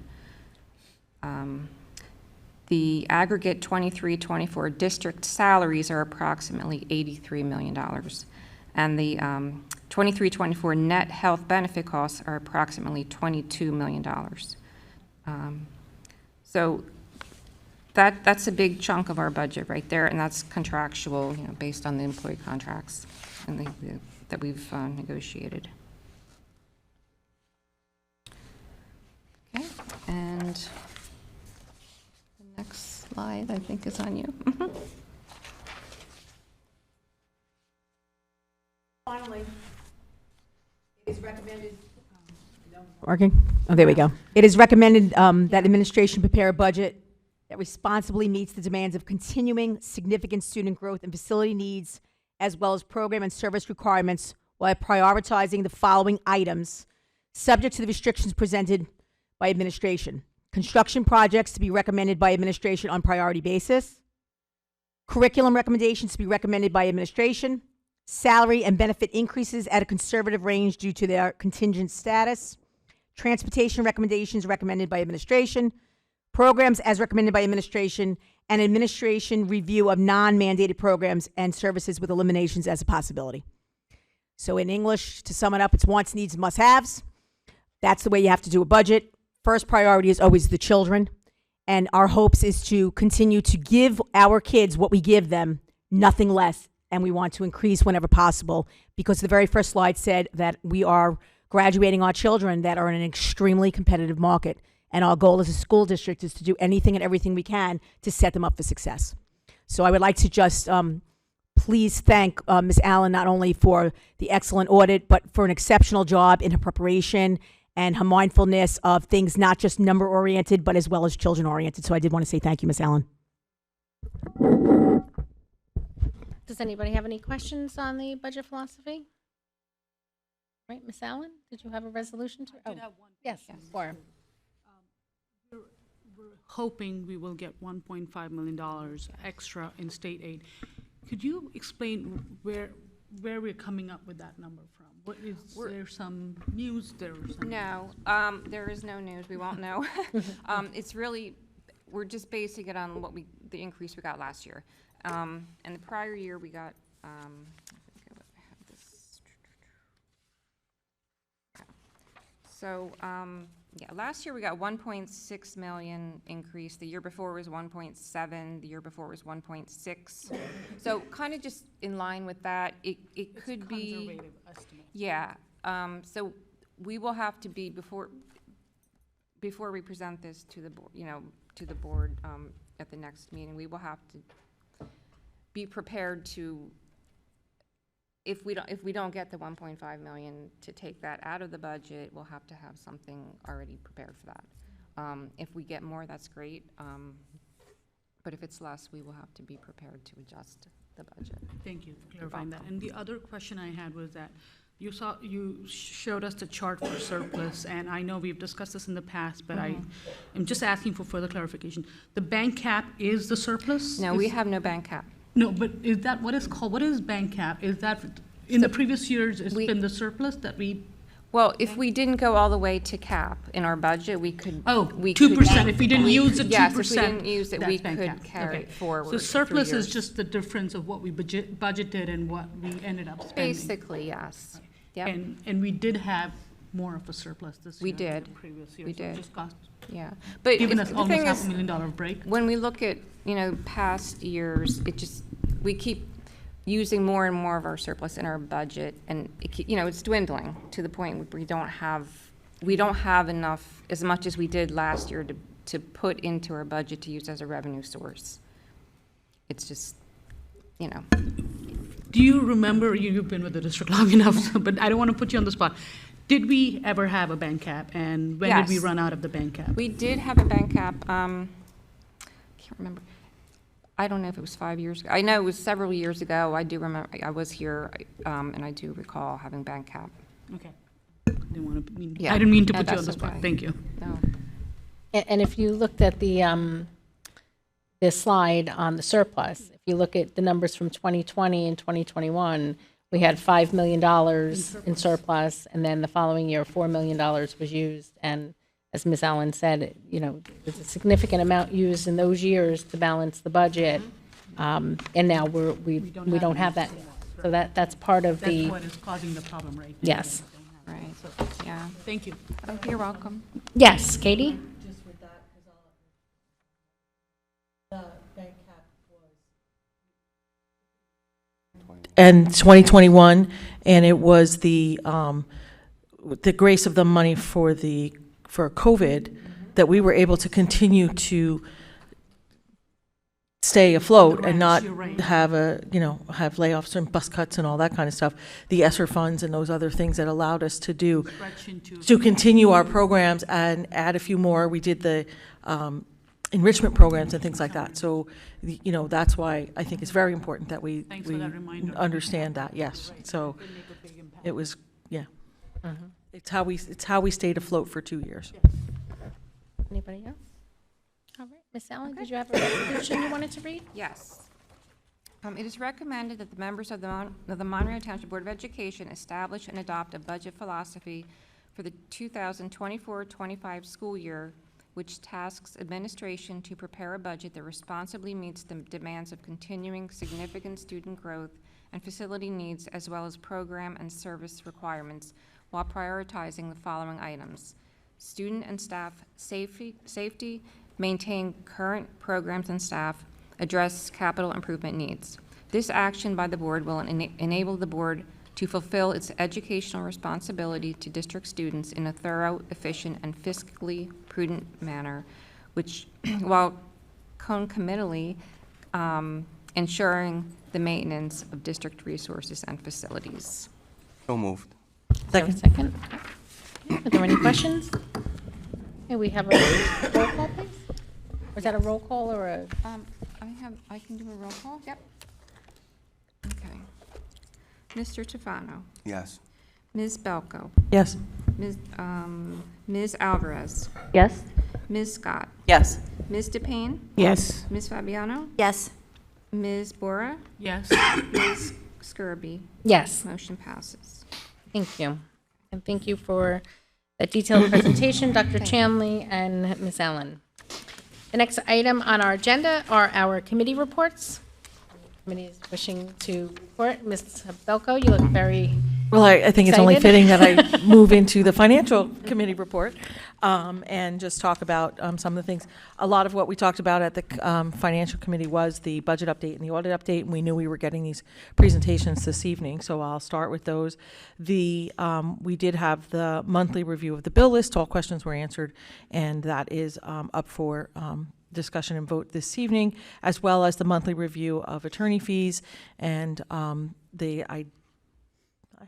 The aggregate 23-24 district salaries are approximately $83 million. And the 23-24 net health benefit costs are approximately $22 million. So that's a big chunk of our budget right there, and that's contractual, based on the employee contracts and that we've negotiated. Okay, and the next slide, I think, is on you. Finally, it is recommended. Working? Oh, there we go. It is recommended that administration prepare a budget that responsibly meets the demands of continuing significant student growth and facility needs, as well as program and service requirements, while prioritizing the following items, subject to the restrictions presented by administration. Construction projects to be recommended by administration on priority basis. Curriculum recommendations to be recommended by administration. Salary and benefit increases at a conservative range due to their contingent status. Transportation recommendations recommended by administration. Programs as recommended by administration, and administration review of non-mandated programs and services with eliminations as a possibility. So in English, to sum it up, it's wants, needs, must-haves. That's the way you have to do a budget. First priority is always the children, and our hopes is to continue to give our kids what we give them, nothing less, and we want to increase whenever possible, because the very first slide said that we are graduating our children that are in an extremely competitive market, and our goal as a school district is to do anything and everything we can to set them up for success. So I would like to just please thank Ms. Allen not only for the excellent audit, but for an exceptional job in her preparation and her mindfulness of things not just number-oriented, but as well as children-oriented. So I did want to say thank you, Ms. Allen. Does anybody have any questions on the budget philosophy? Right, Ms. Allen, did you have a resolution to? I did have one. Yes, for. We're hoping we will get $1.5 million extra in state aid. Could you explain where we're coming up with that number from? What is there some news there? Or something? No, there is no news. We won't know. It's really, we're just basing it on the increase we got last year. And the prior year we got, I think I have this. So, yeah, last year we got 1.6 million increase. The year before was 1.7. The year before was 1.6. So kind of just in line with that. It could be Conservative estimate. Yeah. So we will have to be before we present this to the board, to the board at the next meeting. We will have to be prepared to. If we don't get the 1.5 million to take that out of the budget, we'll have to have something already prepared for that. If we get more, that's great. But if it's less, we will have to be prepared to adjust the budget. Thank you for clarifying that. And the other question I had was that you showed us the chart for surplus, and I know we've discussed this in the past, but I am just asking for further clarification. The bank cap is the surplus? No, we have no bank cap. No, but is that what is called? What is bank cap? Is that in the previous years? It's been the surplus that we. Well, if we didn't go all the way to cap in our budget, we could. Oh, 2%. If we didn't use the 2%. Yes, if we didn't use it, we that's bank could cap. carry it forward. So surplus 3 is years. just the difference of what we budgeted and what we ended up spending. Basically, yes. Yep. And we did have more of a surplus this We year than did. the previous year. We so it did. just cost, Yeah, but giving us the almost thing is, $500,000 break. when we look at, past years, we keep using more and more of our surplus in our budget, and it's dwindling to the point where we don't have enough, as much as we did last year, to put into our budget to use as a revenue source. It's just, Do you remember, you've been with the district long enough, but I don't want to put you on the spot. Did we ever have a bank cap, and when did we Yes. run out of the bank cap? We did have a bank cap, can't remember. I don't know if it was 5 years ago. I know it was several years ago. I do remember, I was here, and I do recall having bank cap. Okay. I didn't Yeah. mean to No, put you on that's the spot. okay. Thank you. No. And if you looked at the slide on the surplus, if you look at the numbers from 2020 and 2021, we had $5 million in surplus, and then the following year, $4 million was used, and as Ms. Allen said, you know, there's a significant amount used in those years to balance the budget. And now we don't have that. So that's part of That's the, what is causing the problem right now. yes. Right, yeah. Thank you. Oh, you're welcome. Yes, Katie? And 2021, and it was the grace of the money for COVID that we were able to continue to stay afloat and not You're right. have have layoffs and bus cuts and all that kind of stuff. The ESSER funds and those other things that allowed us to Stretch into- to continue our programs and add a few more. We did the enrichment programs and things like that. So, that's why I think it's very important that we Thanks for that reminder. understand that, yes. So it was, it's how we stayed afloat for 2 years. Anybody else? All right, Ms. Allen, did you have a resolution you wanted to read? Yes. It is recommended that the members of the Monroe Township Board of Education establish and adopt a budget philosophy for the 2024-25 school year, which tasks administration to prepare a budget that responsibly meets the demands of continuing significant student growth and facility needs, as well as program and service requirements, while prioritizing the following items: student and staff safety, maintain current programs and staff, address capital improvement needs. This action by the board will enable the board to fulfill its educational responsibility to district students in a thorough, efficient, and fiscally prudent manner, which, while concomitantly ensuring the maintenance of district resources and facilities. So moved. Second. Are there any questions? Okay, we have a roll call, please? Or is that a roll call or a? I can do a roll call? Yep. Okay. Mr. Tufano, Yes. Ms. Belko, Yes. Ms. Alvarez, Yes. Ms. Scott, Yes. Ms. DePayne, Yes. Ms. Fabiano, Yes. Ms. Bora, Yes. Ms. Skirby. Yes, Motion passes. thank you. And thank you for that detailed presentation, Dr. Chanley and Ms. Allen. The next item on our agenda are our committee reports. Committee is wishing to report. Ms. Belko, you look very, Well, I think it's only Excited? fitting that I move into the financial committee report and just talk about some of the things. A lot of what we talked about at the financial committee was the budget update and the audit update, and we knew we were getting these presentations this evening, so I'll start with those. We did have the monthly review of the bill list. All questions were answered, and that is up for discussion and vote this evening, as well as the monthly review of attorney fees and I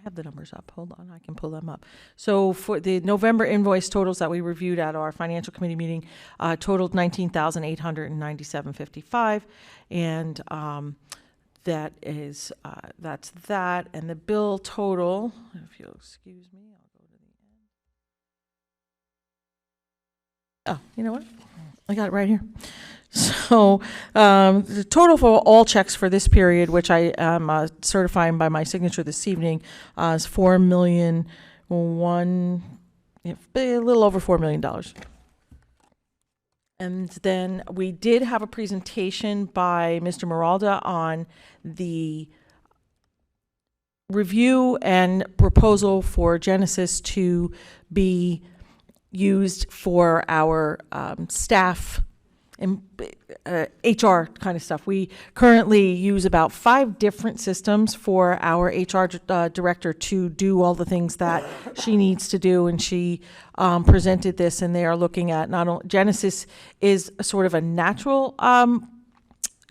have the numbers up. Hold on, I can pull them up. So for the November invoice totals that we reviewed at our financial committee meeting, totaled $19,897.55, and that is that's that. And the bill total, if you'll excuse me, I'll go to the end. Oh, you know what? I got it right here. So the total for all checks for this period, which I am certifying by my signature this evening, is a little over $4 million. And then we did have a presentation by Mr. Miralda on the review and proposal for Genesis to be used for our staff and HR kind of stuff. We currently use about 5 different systems for our HR director to do all the things that she needs to do, and she presented this, and they are looking at not only, Genesis is a sort of a natural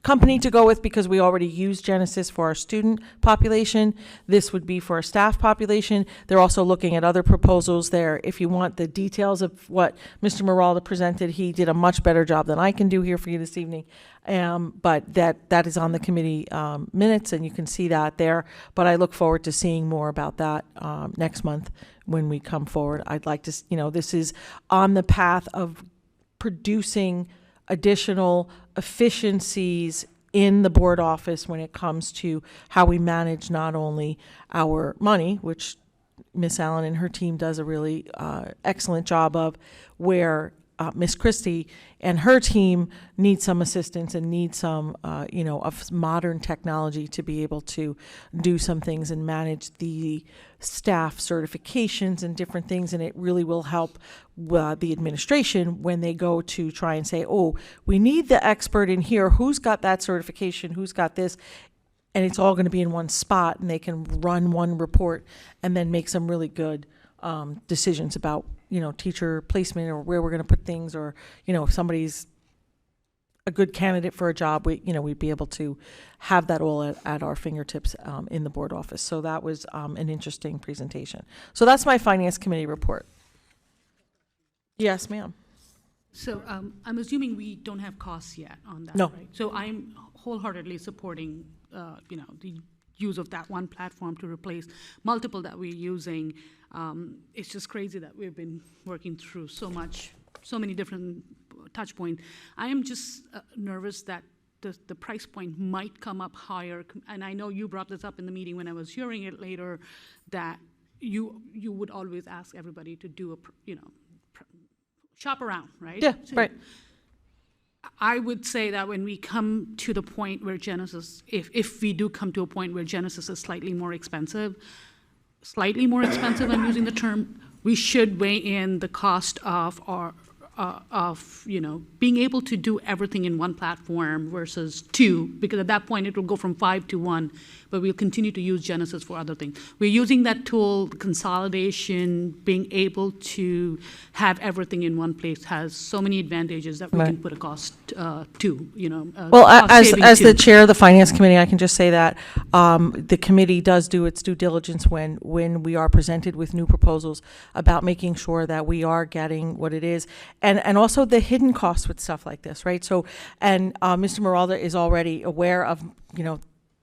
company to go with because we already use Genesis for our student population. This would be for our staff population. They're also looking at other proposals there. If you want the details of what Mr. Miralda presented, he did a much better job than I can do here for you this evening. But that is on the committee minutes, and you can see that there. But I look forward to seeing more about that next month when we come forward. I'd like to, this is on the path of producing additional efficiencies in the board office when it comes to how we manage not only our money, which Miss Allen and her team does a really excellent job of, where Miss Christie and her team need some assistance and need some, of modern technology to be able to do some things and manage the staff certifications and different things. And it really will help the administration when they go to try and say, oh, we need the expert in here. Who's got that certification? Who's got this? And it's all going to be in one spot, and they can run one report and then make some really good decisions about, teacher placement, or where we're going to put things, or, if somebody's a good candidate for a job, we'd be able to have that all at our fingertips in the board office. So that was an interesting presentation. So that's my finance committee report. Yes, ma'am. So I'm assuming we don't have costs yet on that, No. right? So I'm wholeheartedly supporting, the use of that one platform to replace multiple that we're using. It's just crazy that we've been working through so many different touch points. I am just nervous that the price point might come up higher. And I know you brought this up in the meeting when I was hearing it later, that you would always ask everybody to do shop around, right? Yeah, right. I would say that when we come to the point where Genesis, if we do come to a point where Genesis is slightly more expensive, I'm using the term, we should weigh in the cost of being able to do everything in one platform versus two, because at that point it will go from 5 to 1, but we'll continue to use Genesis for other things. We're using that tool, consolidation, being able to have everything in one place has so many advantages that we can put a cost to, Well, as cost-saving the to. chair of the finance committee, I can just say that the committee does do its due diligence when we are presented with new proposals about making sure that we are getting what it is, and also the hidden costs with stuff like this, right? So, and Mr. Meralda is already aware of,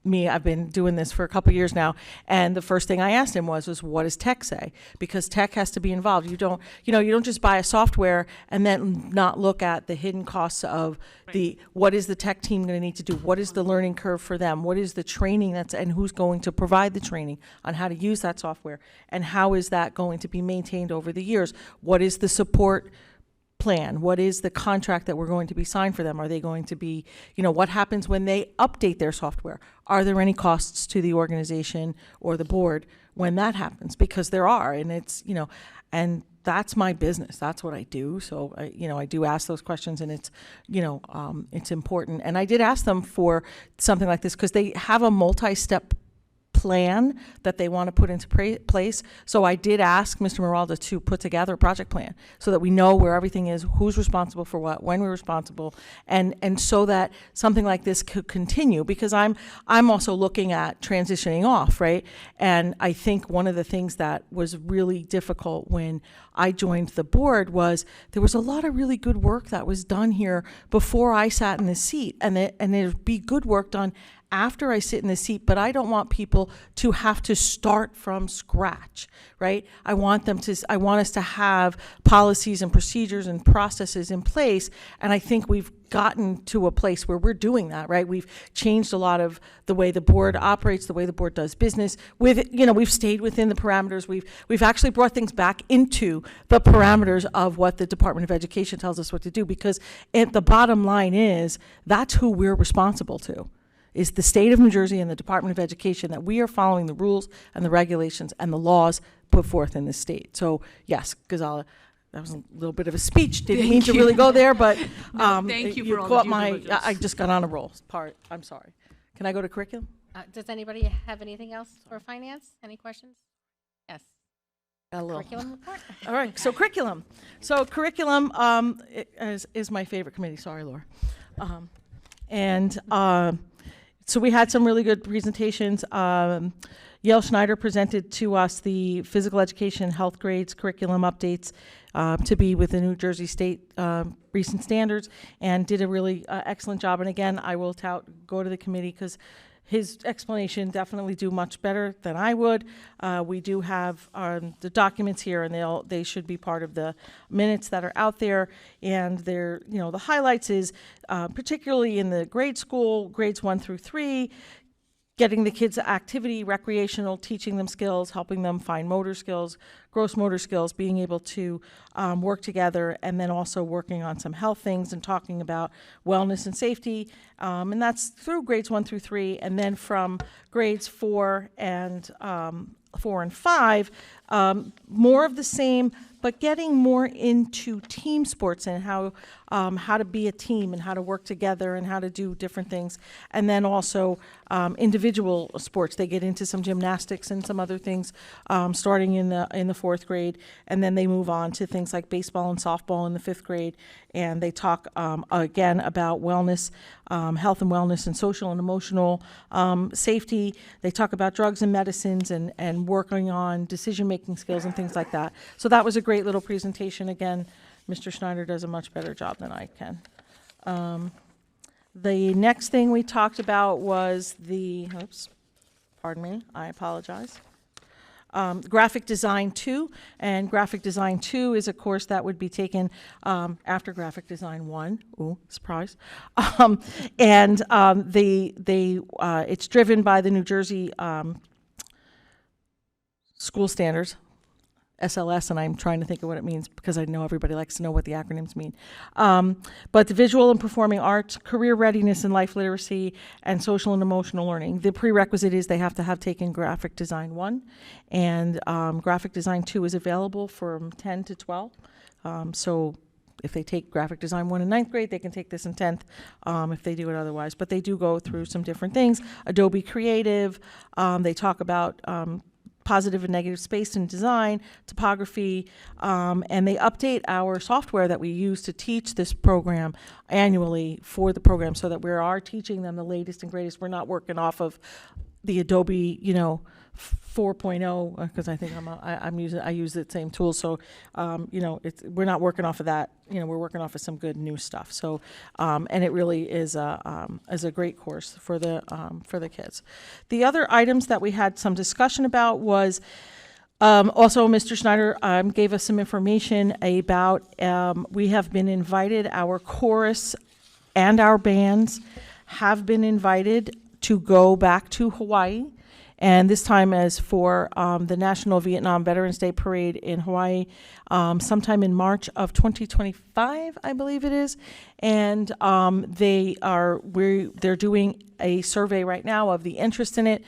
me. I've been doing this for a couple years now, and the first thing I asked him was what does tech say? Because tech has to be involved. You don't just buy a software and then not look at the hidden costs of what is the tech team going to need to do? What is the learning curve for them? What is the training and who's going to provide the training on how to use that software? And how is that going to be maintained over the years? What is the support plan? What is the contract that we're going to be signed for them? Are they going to be, what happens when they update their software? Are there any costs to the organization or the board when that happens? Because there are, and it's, and that's my business. That's what I do. So I do ask those questions, and it's, it's important. And I did ask them for something like this because they have a multi-step plan that they want to put into place. So I did ask Mr. Meralda to put together a project plan so that we know where everything is, who's responsible for what, when we're responsible, and so that something like this could continue, because I'm also looking at transitioning off, right? And I think one of the things that was really difficult when I joined the board was there was a lot of really good work that was done here before I sat in the seat, and there'd be good work done after I sit in the seat, but I don't want people to have to start from scratch, right? I want us to have policies and procedures and processes in place, and I think we've gotten to a place where we're doing that, right? We've changed a lot of the way the board operates, the way the board does business. We've stayed within the parameters. We've actually brought things back into the parameters of what the Department of Education tells us what to do, because the bottom line is that's who we're responsible to. Is the state of New Jersey and the Department of Education, that we are following the rules and the regulations and the laws put forth in the state. So yes, Gonzala, that was a little bit of a speech. Didn't mean to really go there, but thank you for all the caught due my. diligence. I just got on a roll. I'm sorry. Can I go to curriculum? Does anybody have anything else for finance? Any questions? Yes. A little. Curriculum report? All right. So curriculum. Is my favorite committee. Sorry, Laura. So we had some really good presentations. Yael Schneider presented to us the physical education, health grades, curriculum updates to be with the New Jersey State recent standards, and did a really excellent job. And again, I will go to the committee because his explanation definitely do much better than I would. We do have the documents here, and they should be part of the minutes that are out there. And they're, the highlights is particularly in the grade school, grades 1 through 3, getting the kids activity, recreational, teaching them skills, helping them find motor skills, gross motor skills, being able to work together, and then also working on some health things and talking about wellness and safety. And that's through grades 1 through 3, and then from grades 4 and 5, more of the same, but getting more into team sports and how to be a team and how to work together and how to do different things. And then also individual sports. They get into some gymnastics and some other things starting in the 4th grade, and then they move on to things like baseball and softball in the 5th grade. And they talk again about wellness, health and wellness, and social and emotional safety. They talk about drugs and medicines and working on decision-making skills and things like that. So that was a great little presentation. Again, Mr. Schneider does a much better job than I can. The next thing we talked about was pardon me, I apologize. Graphic Design 2, and Graphic Design 2 is a course that would be taken after Graphic Design 1. Ooh, surprise. It's driven by the New Jersey school standards, SLS, and I'm trying to think of what it means because I know everybody likes to know what the acronyms mean. But the visual and performing arts, career readiness and life literacy, and social and emotional learning. The prerequisite is they have to have taken Graphic Design 1, and Graphic Design 2 is available from 10 to 12. So if they take Graphic Design 1 in 9th grade, they can take this in 10th if they do it otherwise. But they do go through some different things. Adobe Creative, they talk about positive and negative space and design, topography, and they update our software that we use to teach this program annually for the program so that we are teaching them the latest and greatest. We're not working off of the Adobe, 4.0, because I think I use the same tool. So, we're not working off of that. We're working off of some good new stuff. So, and it really is a great course for the kids. The other items that we had some discussion about was also Mr. Schneider gave us some information about we have been invited, our chorus and our bands have been invited to go back to Hawaii. And this time as for the National Vietnam Veterans Day Parade in Hawaii, sometime in March of 2025, I believe it is. And they're doing a survey right now of the interest in it.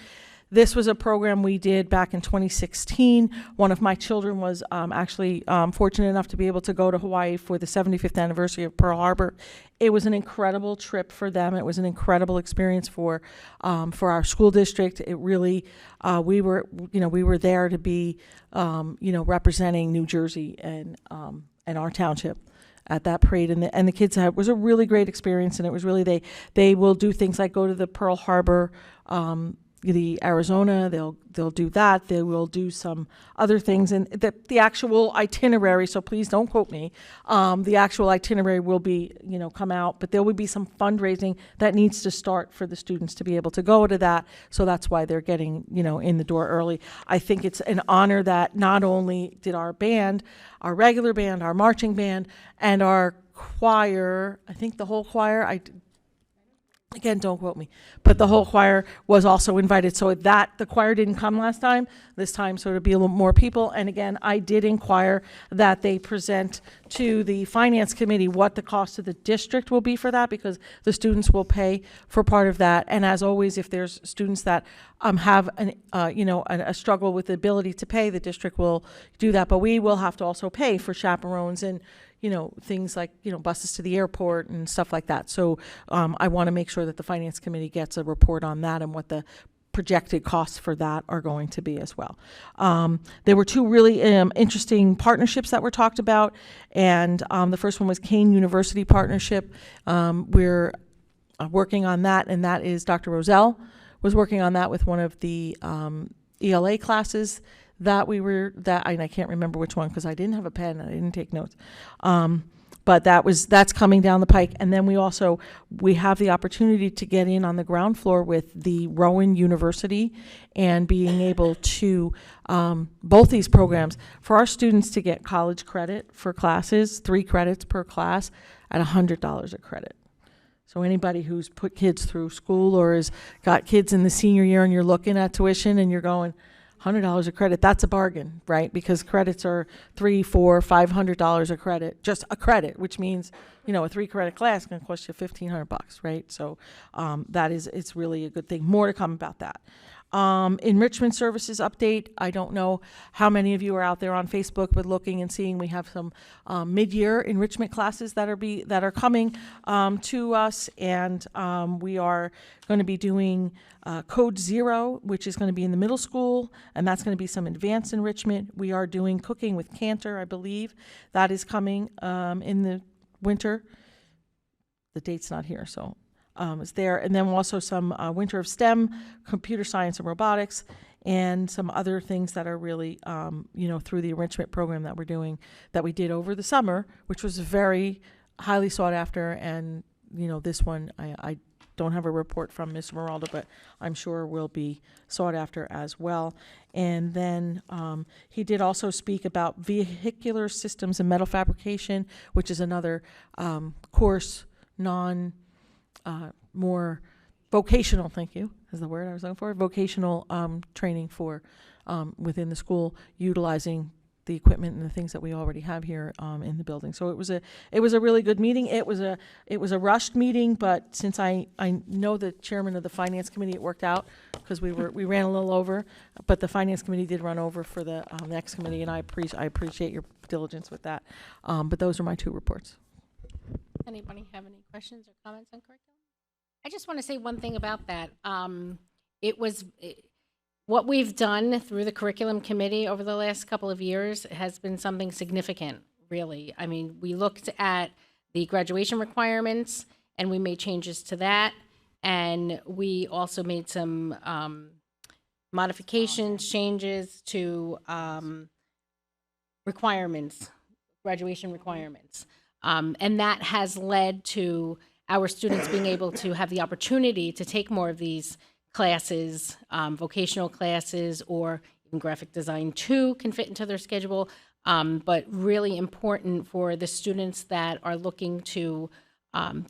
This was a program we did back in 2016. One of my children was actually fortunate enough to be able to go to Hawaii for the 75th anniversary of Pearl Harbor. It was an incredible trip for them. It was an incredible experience for our school district. It really, we were there to be, representing New Jersey and our township at that parade, and the kids had, it was a really great experience, and it was really, they will do things like go to the Pearl Harbor, the Arizona, they'll do that. They will do some other things, and the actual itinerary, so please don't quote me, the actual itinerary will be, come out, but there will be some fundraising that needs to start for the students to be able to go to that, so that's why they're getting, in the door early. I think it's an honor that not only did our band, our regular band, our marching band, and our choir, I think the whole choir, again, don't quote me, but the whole choir was also invited. So the choir didn't come last time, this time, so it'll be a little more people. And again, I did inquire that they present to the finance committee what the cost of the district will be for that, because the students will pay for part of that. And as always, if there's students that have a struggle with the ability to pay, the district will do that. But we will have to also pay for chaperones and things like, buses to the airport and stuff like that. So I want to make sure that the finance committee gets a report on that and what the projected costs for that are going to be as well. There were two really interesting partnerships that were talked about, and the first one was Kane University partnership. We're working on that, and that is Dr. Roselle was working on that with one of the ELA classes that and I can't remember which one because I didn't have a pen and I didn't take notes. But that's coming down the pike. And then we have the opportunity to get in on the ground floor with the Rowan University and being able to, both these programs, for our students to get college credit for classes, 3 credits per class at $100 a credit. So anybody who's put kids through school or has got kids in the senior year and you're looking at tuition and you're going, $100 a credit, that's a bargain, right? Because credits are $300, $400, $500 a credit, just a credit, which means, a 3-credit class can cost you $1,500, right? So it's really a good thing. More to come about that. Enrichment services update. I don't know how many of you are out there on Facebook, but looking and seeing we have some mid-year enrichment classes that are coming to us, and we are going to be doing Code Zero, which is going to be in the middle school, and that's going to be some advanced enrichment. We are doing Cooking with Cantor, I believe. That is coming in the winter. The date's not here, so is there. And then also some Winter of STEM, computer science and robotics, and some other things that are really, through the enrichment program that we're doing, that we did over the summer, which was very highly sought after. And, this one, I don't have a report from Ms. Meralda, but I'm sure will be sought after as well. And then he did also speak about vehicular systems and metal fabrication, which is another course, more vocational, thank you, is the word I was looking for, vocational training for within the school, utilizing the equipment and the things that we already have here in the building. So it was a really good meeting. It was a rushed meeting, but since I know the chairman of the finance committee, it worked out because we ran a little over, but the finance committee did run over for the next committee, and I appreciate your diligence with that. But those are my 2 reports. Anybody have any questions or comments on curriculum? I just want to say one thing about that. What we've done through the curriculum committee over the last couple of years has been something significant, really. I mean, we looked at the graduation requirements and we made changes to that. And we also made some modifications, changes to requirements, graduation requirements. And that has led to our students being able to have the opportunity to take more of these classes, vocational classes, or even graphic design too can fit into their schedule. But really important for the students that are looking to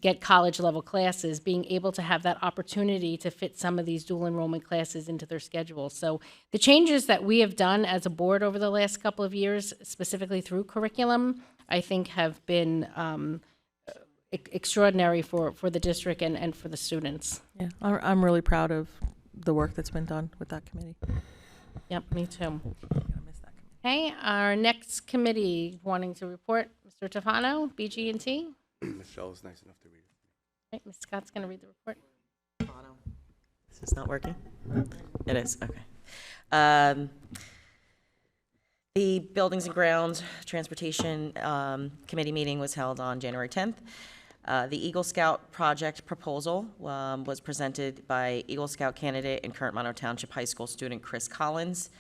get college level classes, being able to have that opportunity to fit some of these dual enrollment classes into their schedule. So the changes that we have done as a board over the last couple of years, specifically through curriculum, I think have been extraordinary for the district and for the students. Yeah, I'm really proud of the work that's been done with that committee. Yep, me too. Okay, our next committee wanting to report, Mr. Tofano, BG&T. Michelle is nice enough to read it. Okay, Ms. Scott's going to read the report. Is this not working? It is, okay. The Buildings and Grounds Transportation Committee meeting was held on January 10th. The Eagle Scout project proposal was presented by Eagle Scout candidate and current Monroe Township High School student Chris Collins.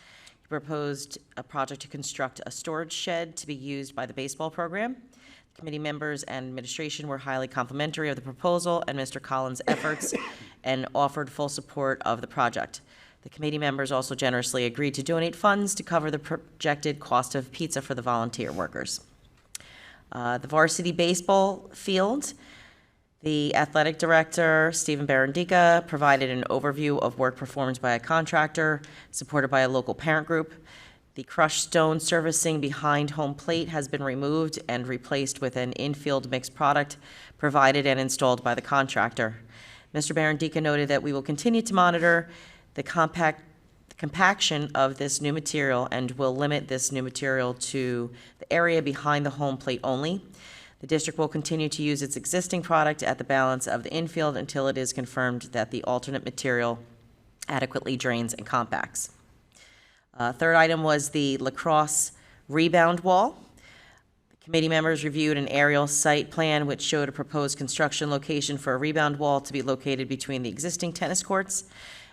He proposed a project to construct a storage shed to be used by the baseball program. Committee members and administration were highly complimentary of the proposal and Mr. Collins' efforts and offered full support of the project. The committee members also generously agreed to donate funds to cover the projected cost of pizza for the volunteer workers. The varsity baseball field, the athletic director, Stephen Barandica, provided an overview of work performed by a contractor supported by a local parent group. The crushed stone surfacing behind home plate has been removed and replaced with an infield mixed product provided and installed by the contractor. Mr. Barandica noted that we will continue to monitor the compaction of this new material and will limit this new material to the area behind the home plate only. The district will continue to use its existing product at the balance of the infield until it is confirmed that the alternate material adequately drains and compacts. Third item was the lacrosse rebound wall. The committee members reviewed an aerial site plan which showed a proposed construction location for a rebound wall to be located between the existing tennis courts.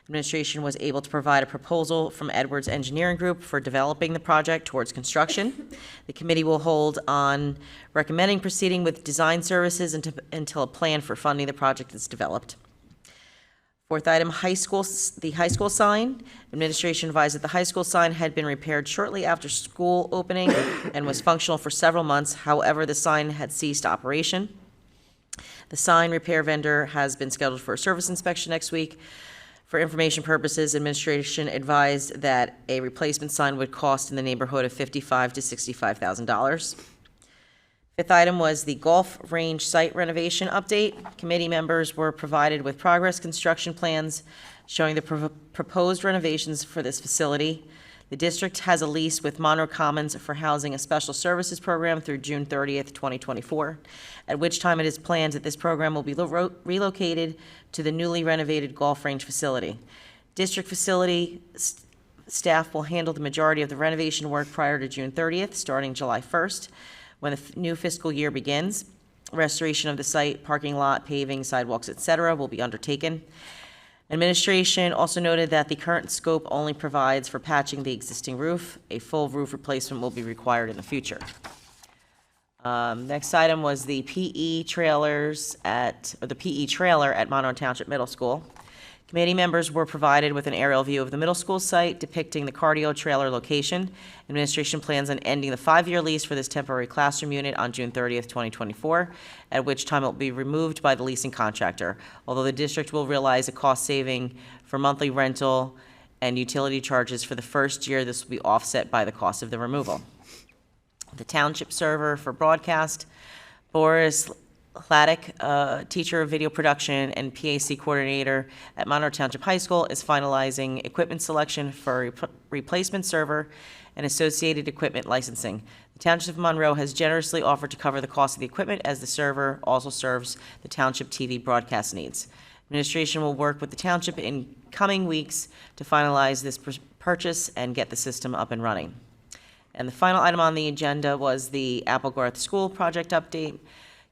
Administration was able to provide a proposal from Edwards Engineering Group for developing the project towards construction. The committee will hold on recommending proceeding with design services until a plan for funding the project is developed. Fourth item, the high school sign. Administration advised that the high school sign had been repaired shortly after school opening and was functional for several months. However, the sign had ceased operation. The sign repair vendor has been scheduled for a service inspection next week. For information purposes, administration advised that a replacement sign would cost in the neighborhood of $55,000 to $65,000. Fifth item was the golf range site renovation update. Committee members were provided with progress construction plans showing the proposed renovations for this facility. The district has a lease with Monroe Commons for housing a special services program through June 30th, 2024, at which time it is planned that this program will be relocated to the newly renovated golf range facility. District facility staff will handle the majority of the renovation work prior to June 30th, starting July 1st, when the new fiscal year begins. Restoration of the site, parking lot, paving, sidewalks, etc. will be undertaken. Administration also noted that the current scope only provides for patching the existing roof. A full roof replacement will be required in the future. Next item was the PE trailer at Monroe Township Middle School. Committee members were provided with an aerial view of the middle school site depicting the cardio trailer location. Administration plans on ending the 5-year lease for this temporary classroom unit on June 30th, 2024, at which time it will be removed by the leasing contractor. Although the district will realize a cost saving for monthly rental and utility charges for the first year, this will be offset by the cost of the removal. The township server for broadcast, Boris Hladek, teacher of video production and PAC coordinator at Monroe Township High School, is finalizing equipment selection for a replacement server and associated equipment licensing. The Township of Monroe has generously offered to cover the cost of the equipment, as the server also serves the township TV broadcast needs. Administration will work with the township in coming weeks to finalize this purchase and get the system up and running. And the final item on the agenda was the Applegarth School project update.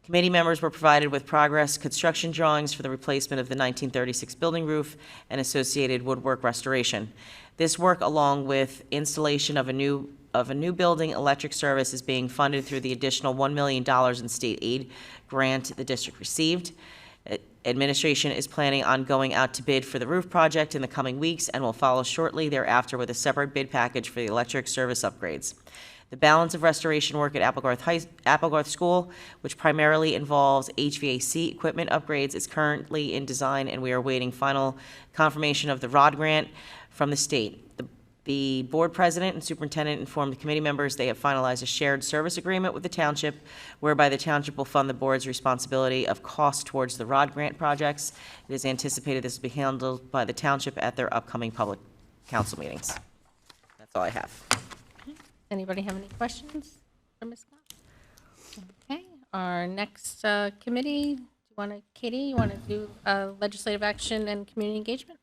Committee members were provided with progress construction drawings for the replacement of the 1936 building roof and associated woodwork restoration. This work, along with installation of a new building electric service, is being funded through the additional $1 million in state aid grant the district received. Administration is planning on going out to bid for the roof project in the coming weeks and will follow shortly thereafter with a separate bid package for the electric service upgrades. The balance of restoration work at Applegarth School, which primarily involves HVAC equipment upgrades, is currently in design, and we are waiting final confirmation of the ROD grant from the state. The board president and superintendent informed the committee members they have finalized a shared service agreement with the township, whereby the township will fund the board's responsibility of costs towards the ROD grant projects. It is anticipated this will be handled by the township at their upcoming public council meetings. That's all I have. Anybody have any questions for Ms. Scott? Okay, our next committee, Katie, you want to do legislative action and community engagement?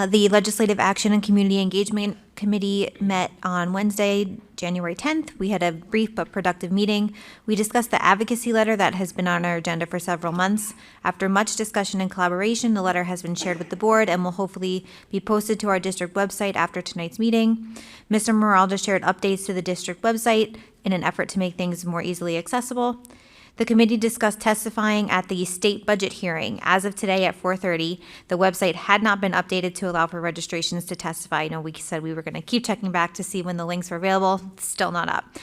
The Legislative Action and Community Engagement Committee met on Wednesday, January 10th. We had a brief but productive meeting. We discussed the advocacy letter that has been on our agenda for several months. After much discussion and collaboration, the letter has been shared with the board and will hopefully be posted to our district website after tonight's meeting. Mr. Morrell just shared updates to the district website in an effort to make things more easily accessible. The committee discussed testifying at the state budget hearing. As of today at 4:30, the website had not been updated to allow for registrations to testify. I know we said we were going to keep checking back to see when the links were available. It's still not up.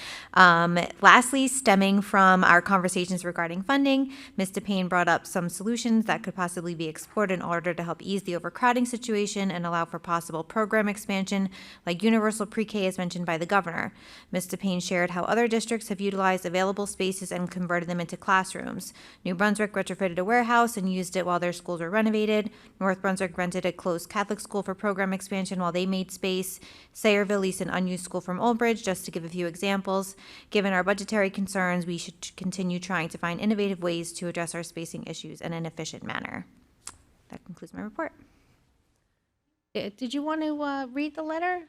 Lastly, stemming from our conversations regarding funding, Ms. DePayne brought up some solutions that could possibly be explored in order to help ease the overcrowding situation and allow for possible program expansion, like universal pre-K as mentioned by the governor. Ms. DePayne shared how other districts have utilized available spaces and converted them into classrooms. New Brunswick retrofitted a warehouse and used it while their schools were renovated. North Brunswick rented a closed Catholic school for program expansion while they made space. Sayreville leased an unused school from Old Bridge, just to give a few examples. Given our budgetary concerns, we should continue trying to find innovative ways to address our spacing issues in an efficient manner. That concludes my report. Did you want to read the letter?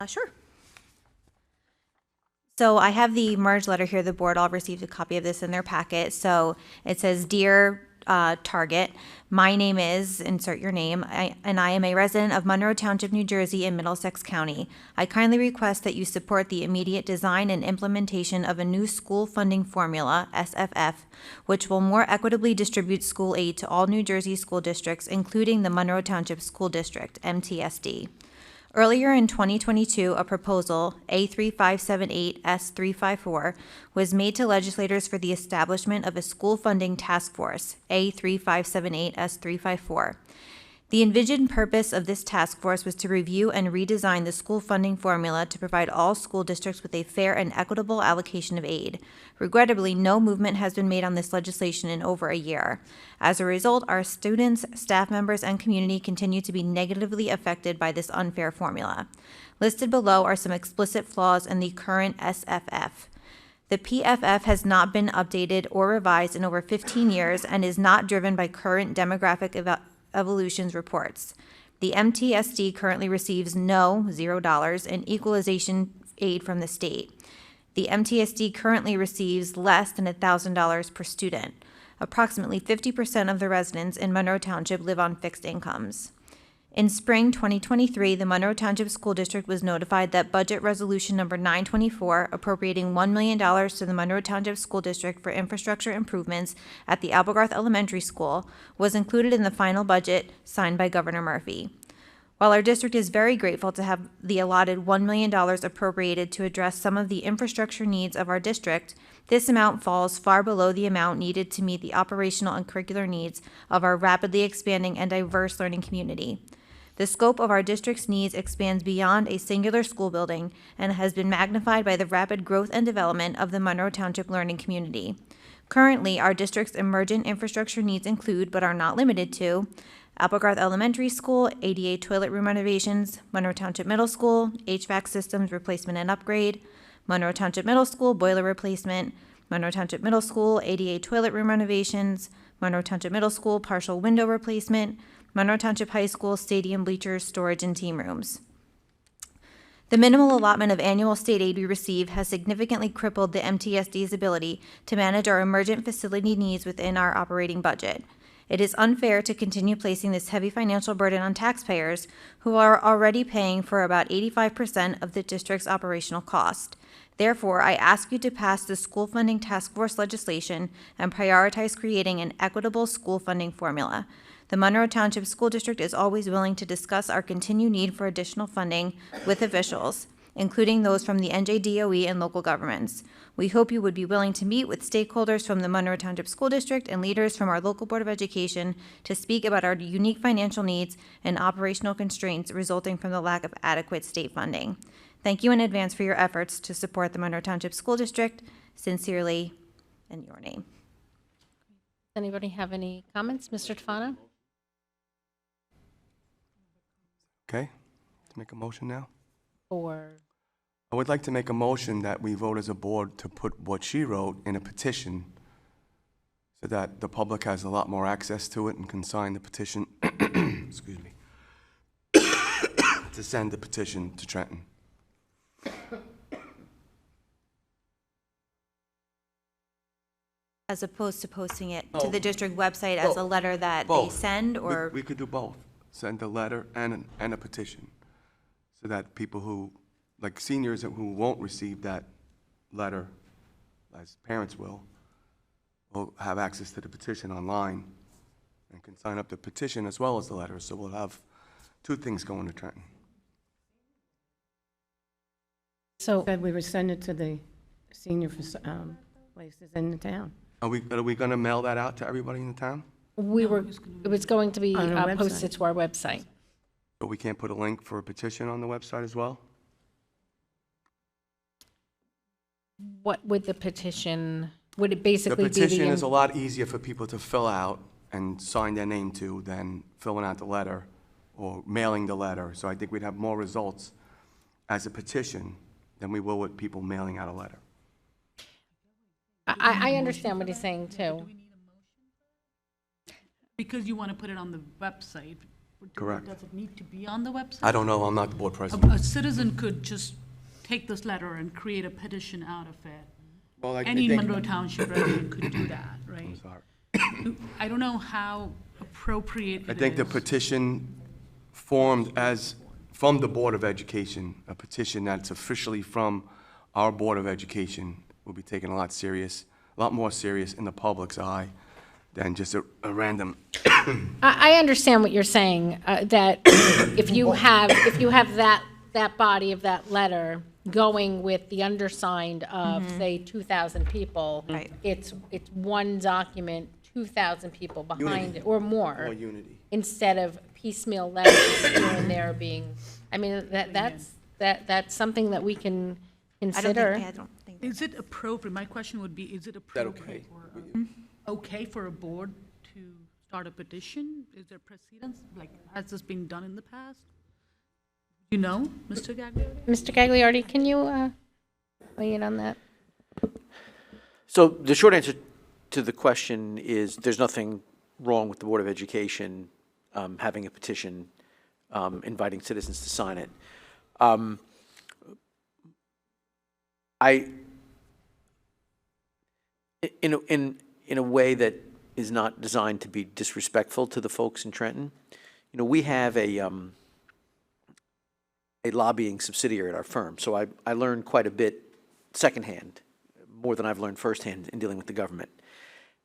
Sure. So I have the merge letter here. The board all received a copy of this in their packet. So it says, Dear Target, my name is, insert your name, and I am a resident of Monroe Township, New Jersey in Middlesex County. I kindly request that you support the immediate design and implementation of a new school funding formula, SFF, which will more equitably distribute school aid to all New Jersey school districts, including the Monroe Township School District, MTSD. Earlier in 2022, a proposal, A3578S354, was made to legislators for the establishment of a school funding task force, A3578S354. The envisioned purpose of this task force was to review and redesign the school funding formula to provide all school districts with a fair and equitable allocation of aid. Regrettably, no movement has been made on this legislation in over a year. As a result, our students, staff members, and community continue to be negatively affected by this unfair formula. Listed below are some explicit flaws in the current SFF. The PFF has not been updated or revised in over 15 years and is not driven by current demographic evolutions reports. The MTSD currently receives $0 in equalization aid from the state. The MTSD currently receives less than $1,000 per student. Approximately 50% of the residents in Monroe Township live on fixed incomes. In spring 2023, the Monroe Township School District was notified that Budget Resolution Number 924, appropriating $1 million to the Monroe Township School District for infrastructure improvements at the Applegarth Elementary School, was included in the final budget signed by Governor Murphy. While our district is very grateful to have the allotted $1 million appropriated to address some of the infrastructure needs of our district, this amount falls far below the amount needed to meet the operational and curricular needs of our rapidly expanding and diverse learning community. The scope of our district's needs expands beyond a singular school building and has been magnified by the rapid growth and development of the Monroe Township learning community. Currently, our district's emergent infrastructure needs include, but are not limited to, Applegarth Elementary School, ADA toilet room renovations, Monroe Township Middle School, HVAC systems replacement and upgrade, Monroe Township Middle School boiler replacement, Monroe Township Middle School ADA toilet room renovations, Monroe Township Middle School partial window replacement, Monroe Township High School stadium bleachers, storage, and team rooms. The minimal allotment of annual state aid we receive has significantly crippled the MTSD's ability to manage our emergent facility needs within our operating budget. It is unfair to continue placing this heavy financial burden on taxpayers who are already paying for about 85% of the district's operational cost. Therefore, I ask you to pass the school funding task force legislation and prioritize creating an equitable school funding formula. The Monroe Township School District is always willing to discuss our continued need for additional funding with officials, including those from the NJDOE and local governments. We hope you would be willing to meet with stakeholders from the Monroe Township School District and leaders from our local Board of Education to speak about our unique financial needs and operational constraints resulting from the lack of adequate state funding. Thank you in advance for your efforts to support the Monroe Township School District. Sincerely, in your name. Anybody have any comments? Mr. Tufano? Okay, to make a motion now? Or I would like to make a motion that we vote as a board to put what she wrote in a petition so that the public has a lot more access to it and can sign the petition, excuse me, to send the petition to Trenton. As opposed to posting it to the district website as a letter that they Both. send, or? We could do both, send a letter and a petition, so that people who, like seniors who won't receive that letter, as parents will have access to the petition online and can sign up the petition as well as the letter, so we'll have two things going to Trenton. so, Said we would send it to the senior places in the town. Are we gonna mail that out to everybody in the town? it was going to be On our posted website. to our website. But we can't put a link for a petition on the website as well? What would the petition, would it basically The be petition is a lot easier for people to fill out and sign their name to than filling out the letter or mailing the letter. So I think we'd have more results as a petition than we will with people mailing out a letter. I understand what he's saying too. Because you want to put it on the website. Correct. Does it need to be on the website? I don't know, I'm not the board president. A citizen could just take this letter and create a petition out of it. Well, I Any think- Monroe Township resident could do that, right? I'm sorry. I don't know how appropriate I it think the is. petition formed from the Board of Education, a petition that's officially from our Board of Education will be taken a lot more serious in the public's eye than just a random. I understand what you're saying, that if you have that body of that letter going with the undersigned of, say, 2,000 people, it's one document, 2,000 people behind it, or more. More unity. Instead of piecemeal letters here and there being, I mean, that's something that we can consider. I don't think. Is it appropriate, my question would be, is it appropriate okay for a board to start a petition? Is there precedence? Like, has this been done in the past? You know, Mr. Gagliardi? Mr. Gagliardi, can you weigh in on that? So the short answer to the question is there's nothing wrong with the Board of Education having a petition inviting citizens to sign it. In a way that is not designed to be disrespectful to the folks in Trenton, you know, we have a lobbying subsidiary at our firm, so I learned quite a bit secondhand, more than I've learned firsthand in dealing with the government.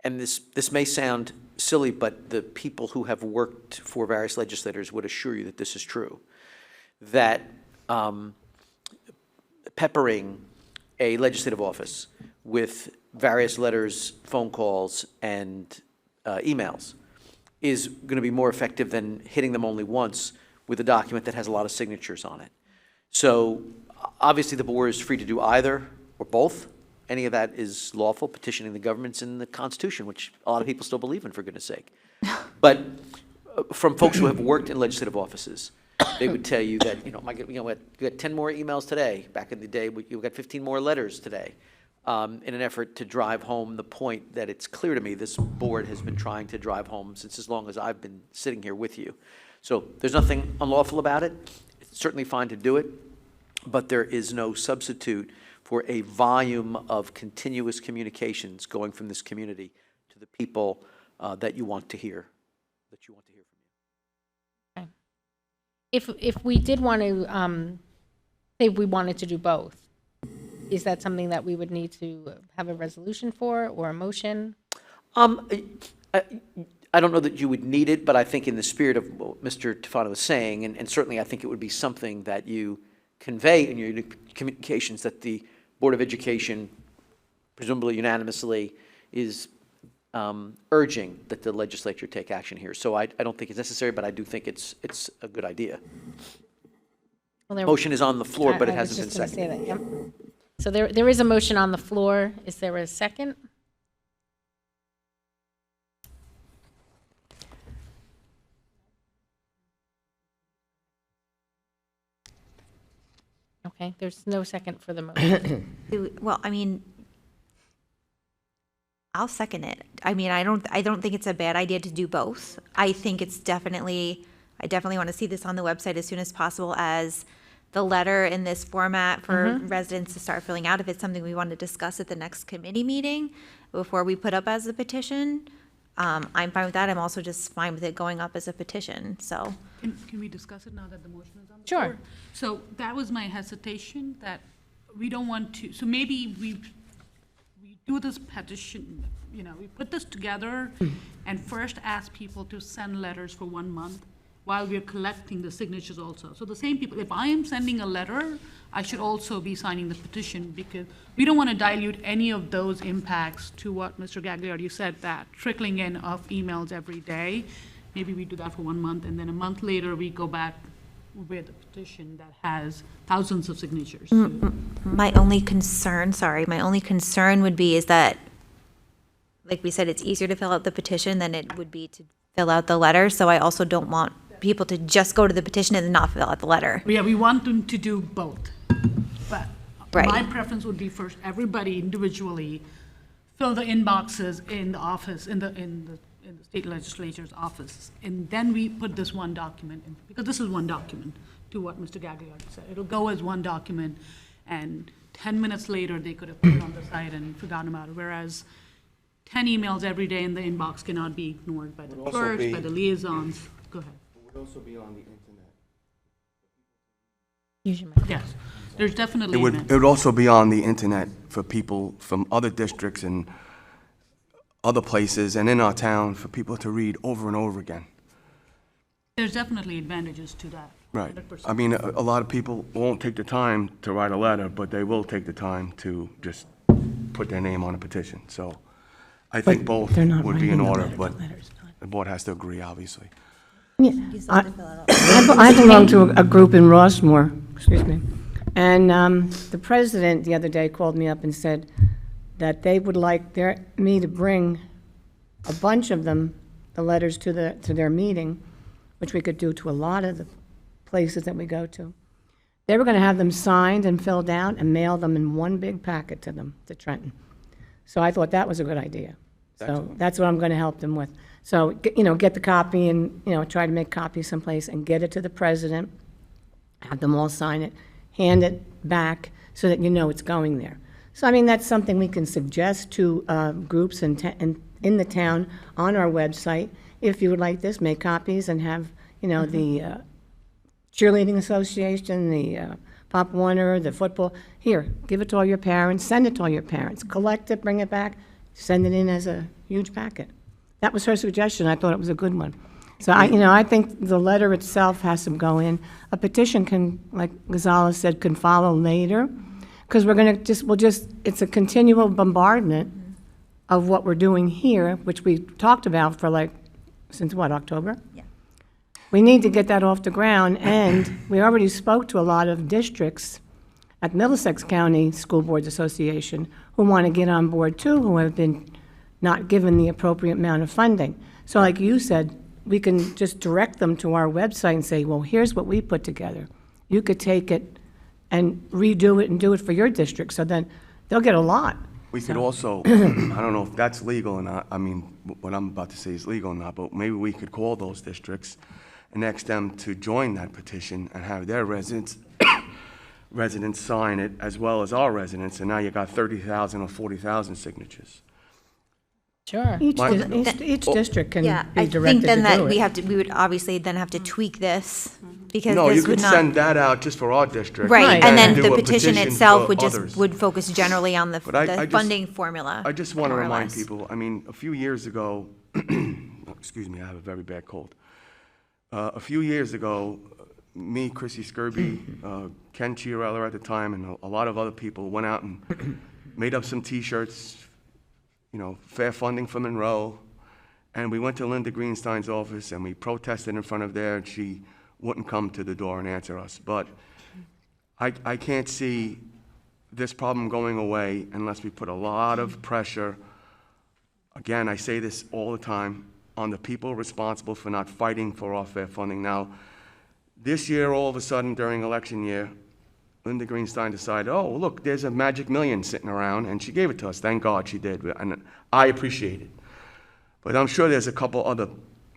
And this may sound silly, but the people who have worked for various legislators would assure you that this is true, that peppering a legislative office with various letters, phone calls, and emails is going to be more effective than hitting them only once with a document that has a lot of signatures on it. So obviously the board is free to do either or both. Any of that is lawful. Petitioning the government's in the Constitution, which a lot of people still believe in, for goodness sake. But from folks who have worked in legislative offices, they would tell you that, we got 10 more emails today. Back in the day, we got 15 more letters today. In an effort to drive home the point that it's clear to me this board has been trying to drive home since as long as I've been sitting here with you. So there's nothing unlawful about it. It's certainly fine to do it, but there is no substitute for a volume of continuous communications going from this community to the people that you want to hear, from you. Okay. If we did want to, say we wanted to do both, is that something that we would need to have a resolution for or a motion? I don't know that you would need it, but I think in the spirit of what Mr. Tufano was saying, and certainly I think it would be something that you convey in your communications that the Board of Education, presumably unanimously, is urging that the legislature take action here. So I don't think it's necessary, but I do think it's a good idea. Well, Motion is on the floor, but it hasn't been I was just gonna seconded. say that, yep. So there is a motion on the floor. Is there a second? Okay, there's no second for the motion. Well, I mean, I'll second it. I mean, I don't think it's a bad idea to do both. I think I definitely want to see this on the website as soon as possible as the letter in this format for residents to start filling out. If it's something we want to discuss at the next committee meeting before we put up as a petition, I'm fine with that. I'm also just fine with it going up as a petition, so. Can we discuss it now that the motion is on the Sure. floor? So that was my hesitation, that we don't want to, so maybe we do this petition, we put this together and first ask people to send letters for 1 month while we're collecting the signatures also. So the same people, if I am sending a letter, I should also be signing the petition, because we don't want to dilute any of those impacts to what Mr. Gagliardi said, that trickling in of emails every day. Maybe we do that for 1 month, and then a month later, we go back with a petition that has thousands of signatures. My only concern would be is that, like we said, it's easier to fill out the petition than it would be to fill out the letter. So I also don't want people to just go to the petition and not fill out the letter. Yeah, we want them to do both. But Right. my preference would be first, everybody individually fill the inboxes in the office, in the state legislature's office. And then we put this one document in, because this is one document, to what Mr. Gagliardi said. It'll go as one document, and 10 minutes later, they could have put it on the site and forgotten about it. Whereas 10 emails every day in the inbox cannot be ignored by the Would also clerks, be- by the liaisons. Go ahead. It would also be on the internet. Use your microphone. Yes, there's definitely. It would also be on the internet for people from other districts and other places and in our town for people to read over and over again. There's definitely advantages to that. Right. 100%. I mean, a lot of people won't take the time to write a letter, but they will take the time to just put their name on a petition. So I think both they're not would be in writing the order, letter, the but letter's done. the board has to agree, obviously. Yeah, I belong to a group in Rossmore, excuse me, and the president the other day called me up and said that they would like me to bring a bunch of them, the letters to their meeting, which we could do to a lot of the places that we go to. They were going to have them signed and filled out and mail them in one big packet to them, to Trenton. So I thought that was a good idea. So Excellent. that's what I'm going to help them with. So, get the copy and, try to make copies someplace and get it to the president, have them all sign it, hand it back so that you know it's going there. So, I mean, that's something we can suggest to groups in the town on our website. If you would like this, make copies and have, the cheerleading association, the Pop Warner, the football. Here, give it to all your parents, send it to all your parents, collect it, bring it back, send it in as a huge packet. That was her suggestion. I thought it was a good one. So I think the letter itself has to go in. A petition can, like Gonzalez said, can follow later, because it's a continual bombardment of what we're doing here, which we talked about for since what, October? Yeah. We need to get that off the ground, and we already spoke to a lot of districts at Middlesex County School Boards Association who want to get on board too, who have been not given the appropriate amount of funding. So like you said, we can just direct them to our website and say, well, here's what we put together. You could take it and redo it and do it for your district, so then they'll get a lot. We could also, I don't know if that's legal or not, I mean, what I'm about to say is legal or not, but maybe we could call those districts and ask them to join that petition and have their residents sign it as well as our residents, and now you got 30,000 or 40,000 signatures. Sure. Each district can be directed to do it. I think then that we would obviously then have to tweak this, because No, you this could would not. send that out just for our district. Right, and then do the a petition for itself others. would focus generally on the But I just- funding formula. I just want to more or remind less. people, I mean, a few years ago, excuse me, I have a very bad cold. A few years ago, me, Chrissy Skirby, Ken Chiarella at the time, and a lot of other people went out and made up some T-shirts, fair funding for Monroe, and we went to Linda Greenstein's office and we protested in front of there, and she wouldn't come to the door and answer us. But I can't see this problem going away unless we put a lot of pressure, again, I say this all the time, on the people responsible for not fighting for our fair funding. Now, this year, all of a sudden, during election year, Linda Greenstein decided, oh, look, there's a magic million sitting around, and she gave it to us. Thank God she did, and I appreciate it. But I'm sure there's a couple other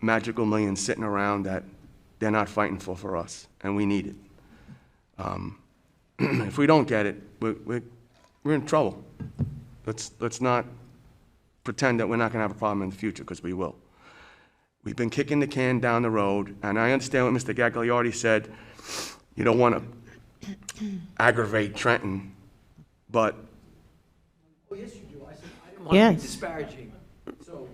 magical millions sitting around that they're not fighting for us, and we need it. If we don't get it, we're in trouble. Let's not pretend that we're not going to have a problem in the future, because we will. We've been kicking the can down the road, and I understand what Mr. Gagliardi said. You don't want to aggravate Trenton, but Oh, yes, you do. I said, I didn't want to be Yes. disparaging. So.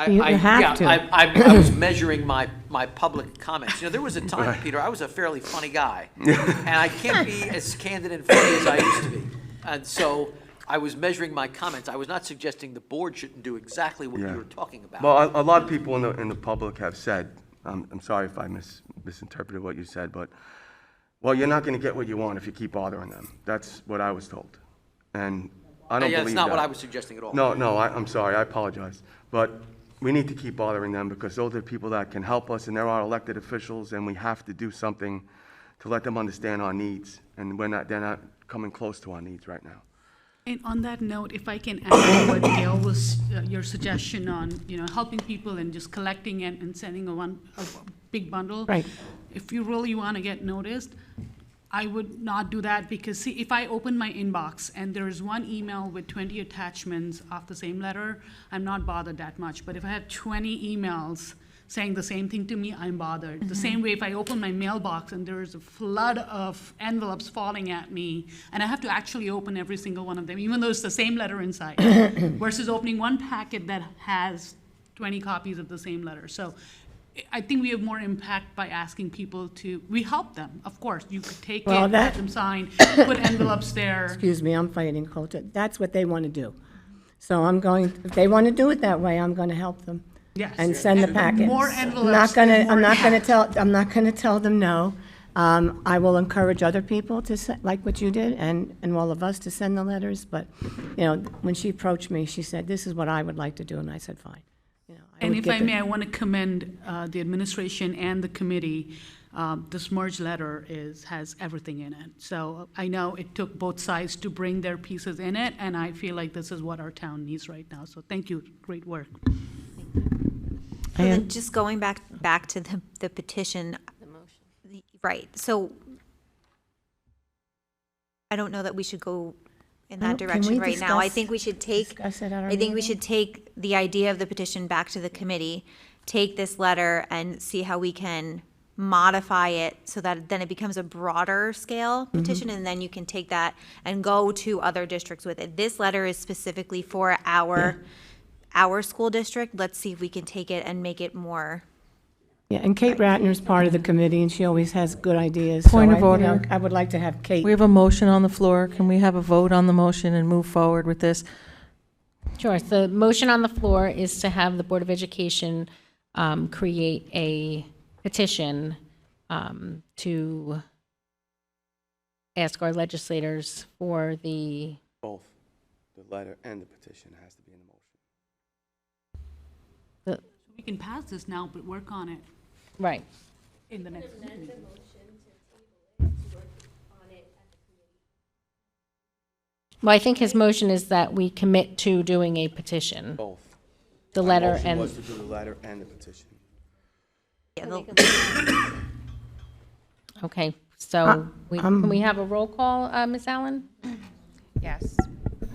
You have to. I was measuring my public comments. There was a time, Peter, I was a fairly funny guy. And I can't be as candid and funny as I used to be. And so I was measuring my comments. I was not suggesting the board shouldn't do exactly what you were talking about. Well, a lot of people in the public have said, I'm sorry if I misinterpreted what you said, but, well, you're not going to get what you want if you keep bothering them. That's what I was told. And I don't believe that. That's not what I was suggesting at all. No, I'm sorry, I apologize. But we need to keep bothering them, because those are the people that can help us, and they're our elected officials, and we have to do something to let them understand our needs. And they're not coming close to our needs right now. And on that note, if I can add what Gail was, your suggestion on, helping people and just collecting and sending a big bundle. Right. If you really want to get noticed, I would not do that, because see, if I open my inbox and there's one email with 20 attachments of the same letter, I'm not bothered that much. But if I have 20 emails saying the same thing to me, I'm bothered. The same way if I open my mailbox and there's a flood of envelopes falling at me, and I have to actually open every single one of them, even though it's the same letter inside, versus opening one packet that has 20 copies of the same letter. So I think we have more impact by asking people to, we help them, of course. You could take Well, it, that- have them sign, put envelopes there. Excuse me, I'm fighting culture. That's what they want to do. So if they want to do it that way, I'm going to help them. Yes. And send the And packet. more I'm envelopes not is more I'm not going to tell them no. I will encourage other people to, like what you did, and all of us to send the letters, but, when she approached me, she said, this is what I would like to do, and I said, fine. And if I may, I want to commend the administration and the committee. This merge letter has everything in it. So I know it took both sides to bring their pieces in it, and I feel like this is what our town needs right now. So thank you, great work. So then just going back to the petition. Right, so I don't know that we should go in that Can direction we right now. I discuss- think we should take, discuss it at our I think we meeting? should take the idea of the petition back to the committee, take this letter and see how we can modify it so that then it becomes a broader scale Mm-hmm. petition, and then you can take that and go to other districts with it. This letter is specifically for our school district. Let's see if we can take it and make it more. Yeah, and Kate Ratner's part of the committee, and she always has good ideas. So Point of I order. I would like to have Kate. We have a motion on the floor. Can we have a vote on the motion and move forward with this? Sure. The motion on the floor is to have the Board of Education create a petition to ask our legislators for the, Both the letter and the petition has to be in the motion. We can pass this now, but work on it right. in the next meeting. Well, I think his motion is that we commit to doing a petition, Both. the My letter motion and, was to do the letter and the petition. okay. So can we have a roll call, Ms. Allen? Yes.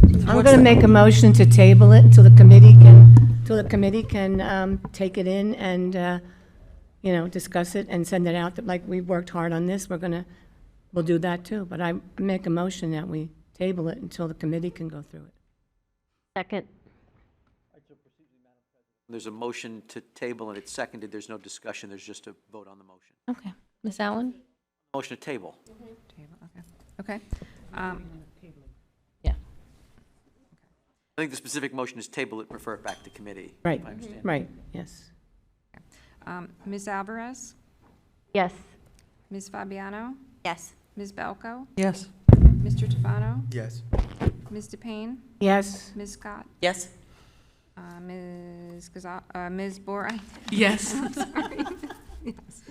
I'm going to make a motion to table it until the committee can take it in and, discuss it and send it out. Like, we've worked hard on this, we'll do that too. But I make a motion that we table it until the committee can go through it. Second. There's a motion to table and it's seconded. There's no discussion. There's just a vote on the motion. Okay. Ms. Allen? Motion to table. Okay. Yeah. I think the specific motion is table it, refer it back to committee. Right, if I understand. right, yes. Ms. Alvarez? Yes. Ms. Fabiano? Yes. Ms. Belko? Yes. Mr. Tefano? Yes. Ms. DePayne? Yes, Ms. Scott? Yes? Ms. Borai? Yes. Yes.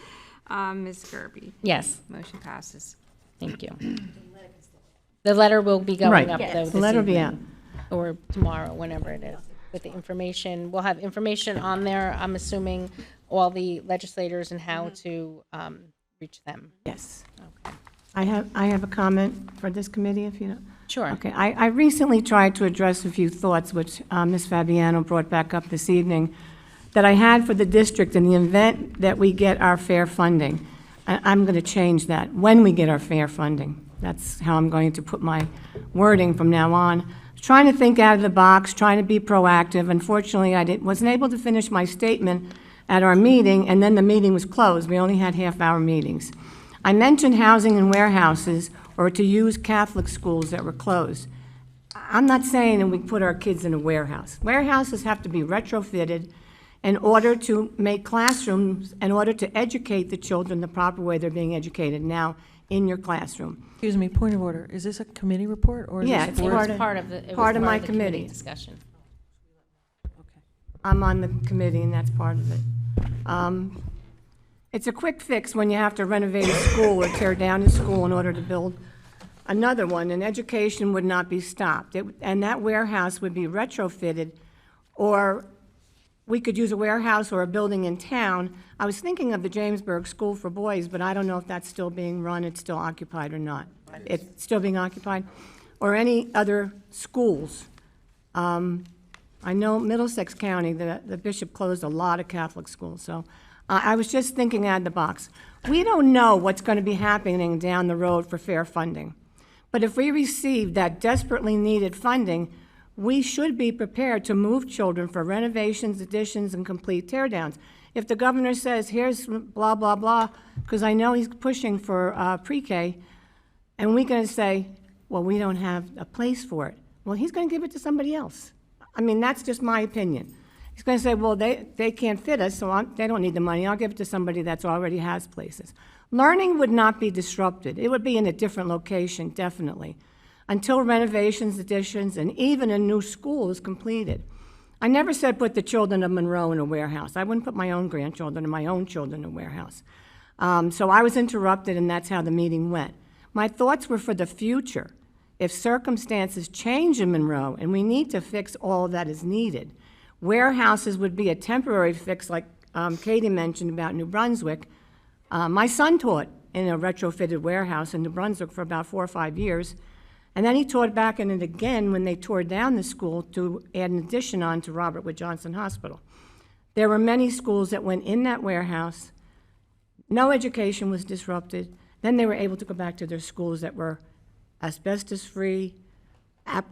Ms. Gerby? Yes. Motion passes. Thank you. The letter will be going Right. up, Yes. though, The this letter will be evening, or tomorrow, whenever it is, with the information. We'll have information on there, I'm assuming, all the legislators and how to reach them. yes. Okay. I have a comment for this committee, if you don't. Sure. Okay, I recently tried to address a few thoughts which Ms. Fabiano brought back up this evening that I had for the district in the event that we get our fair funding. I'm going to change that, when we get our fair funding. That's how I'm going to put my wording from now on. Trying to think out of the box, trying to be proactive. Unfortunately, I wasn't able to finish my statement at our meeting, and then the meeting was closed. We only had half-hour meetings. I mentioned housing and warehouses, or to use Catholic schools that were closed. I'm not saying that we put our kids in a warehouse. Warehouses have to be retrofitted in order to make classrooms, in order to educate the children the proper way they're being educated now in your classroom. Excuse me, point of order. Is this a committee report or is Yeah, this it's board? part of- It was part of my the committee committee. discussion. I'm on the committee, and that's part of it. It's a quick fix when you have to renovate a school or tear down a school in order to build another one, and education would not be stopped. And that warehouse would be retrofitted, or we could use a warehouse or a building in town. I was thinking of the Jamesburg School for Boys, but I don't know if that's still being run, it's still occupied or not. It's still being occupied? Or any other schools. I know Middlesex County, the bishop closed a lot of Catholic schools, so I was just thinking out of the box. We don't know what's going to be happening down the road for fair funding. But if we receive that desperately needed funding, we should be prepared to move children for renovations, additions, and complete teardowns. If the governor says, here's blah, blah, blah, because I know he's pushing for pre-K, and we're going to say, well, we don't have a place for it. Well, he's going to give it to somebody else. I mean, that's just my opinion. He's going to say, well, they can't fit us, so they don't need the money. I'll give it to somebody that's already has places. Learning would not be disrupted. It would be in a different location, definitely, until renovations, additions, and even a new school is completed. I never said put the children of Monroe in a warehouse. I wouldn't put my own grandchildren and my own children in a warehouse. So I was interrupted, and that's how the meeting went. My thoughts were for the future. If circumstances change in Monroe and we need to fix all that is needed, warehouses would be a temporary fix, like Katie mentioned about New Brunswick. My son taught in a retrofitted warehouse in New Brunswick for about 4 or 5 years, and then he taught back in it again when they tore down the school to add an addition on to Robert Wood Johnson Hospital. There were many schools that went in that warehouse. No education was disrupted. Then they were able to go back to their schools that were asbestos-free,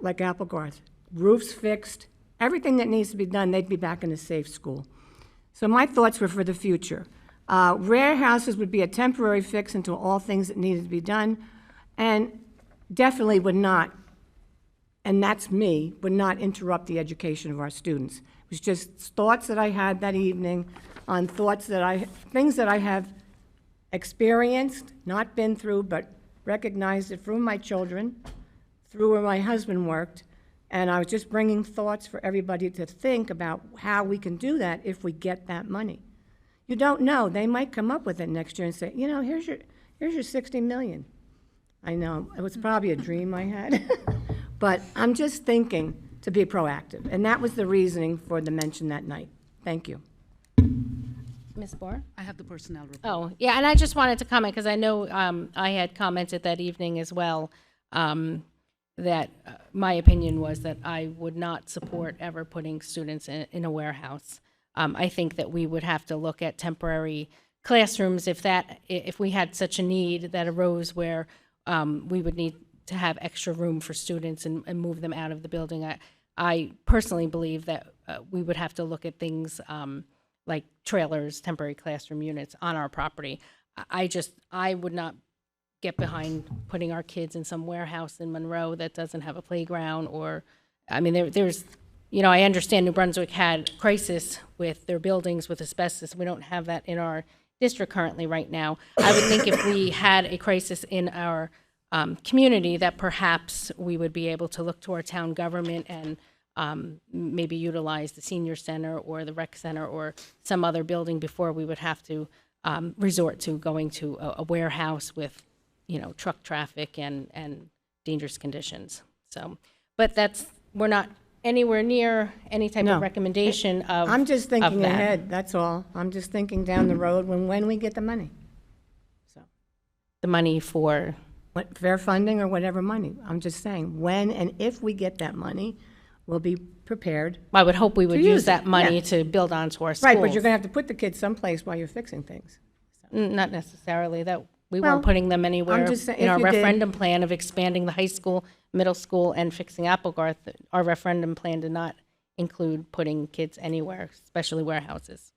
like Applegarth, roofs fixed, everything that needs to be done, they'd be back in a safe school. So my thoughts were for the future. Warehouses would be a temporary fix until all things that needed to be done, and definitely would not, and that's me, would not interrupt the education of our students. It was just thoughts that I had that evening on things that I have experienced, not been through, but recognized it through my children, through where my husband worked, and I was just bringing thoughts for everybody to think about how we can do that if we get that money. You don't know. They might come up with it next year and say, you know, here's your 60 million. I know, it was probably a dream I had, but I'm just thinking to be proactive, and that was the reasoning for the mention that night. Thank you. Ms. Moore? I have the personnel report. Oh, yeah, and I just wanted to comment, because I know I had commented that evening as well, that my opinion was that I would not support ever putting students in a warehouse. I think that we would have to look at temporary classrooms if we had such a need that arose where we would need to have extra room for students and move them out of the building. I personally believe that we would have to look at things like trailers, temporary classroom units on our property. I would not get behind putting our kids in some warehouse in Monroe that doesn't have a playground, or, I mean, there's, you know, I understand New Brunswick had crisis with their buildings with asbestos. We don't have that in our district currently right now. I would think if we had a crisis in our community, that perhaps we would be able to look to our town government and maybe utilize the senior center or the rec center or some other building before we would have to resort to going to a warehouse with, you know, truck traffic and dangerous conditions. So, but we're not anywhere near any type of recommendation of I'm just thinking that. ahead, that's all. I'm just thinking down the road when we get the money. So, the money for fair funding or whatever money. I'm just saying, when and if we get that money, we'll be prepared. I would hope we would use that money yeah. to build onto our schools. Right, but you're going to have to put the kids someplace while you're fixing things. Not necessarily. That we Well, weren't putting them anywhere. I'm just saying, In if our you did- referendum plan of expanding the high school, middle school, and fixing Applegarth, our referendum plan did not include putting kids anywhere, especially warehouses.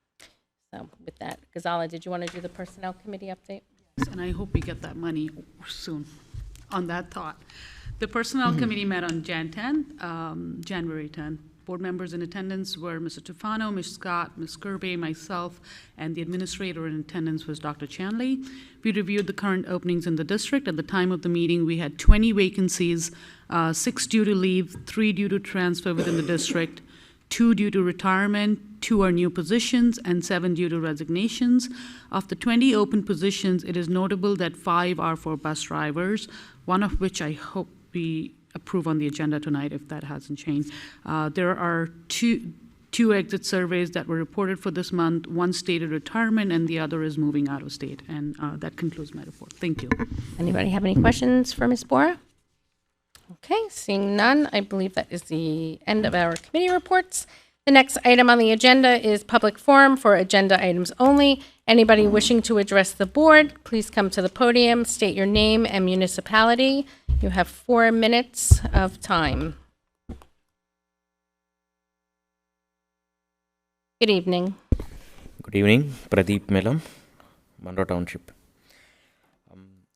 So with that, Ghazala, did you want to do the Personnel Committee update? And I hope we get that money soon. On that thought, the Personnel Committee met on January 10. Board members in attendance were Mr. Tufano, Ms. Scott, Ms. Kirby, myself, and the administrator in attendance was Dr. Chanley. We reviewed the current openings in the district. At the time of the meeting, we had 20 vacancies, 6 due to leave, 3 due to transfer within the district, 2 due to retirement, 2 are new positions, and 7 due to resignations. Of the 20 open positions, it is notable that 5 are for bus drivers, one of which I hope we approve on the agenda tonight if that hasn't changed. There are two exit surveys that were reported for this month. One stated retirement and the other is moving out of state. And that concludes my report. Thank you. Anybody have any questions for Ms. Bora? Okay, seeing none, I believe that is the end of our committee reports. The next item on the agenda is public forum for agenda items only. Anybody wishing to address the board, please come to the podium, state your name and municipality. You have 4 minutes of time. Good evening. Good evening, Pradeep Melam, Monroe Township.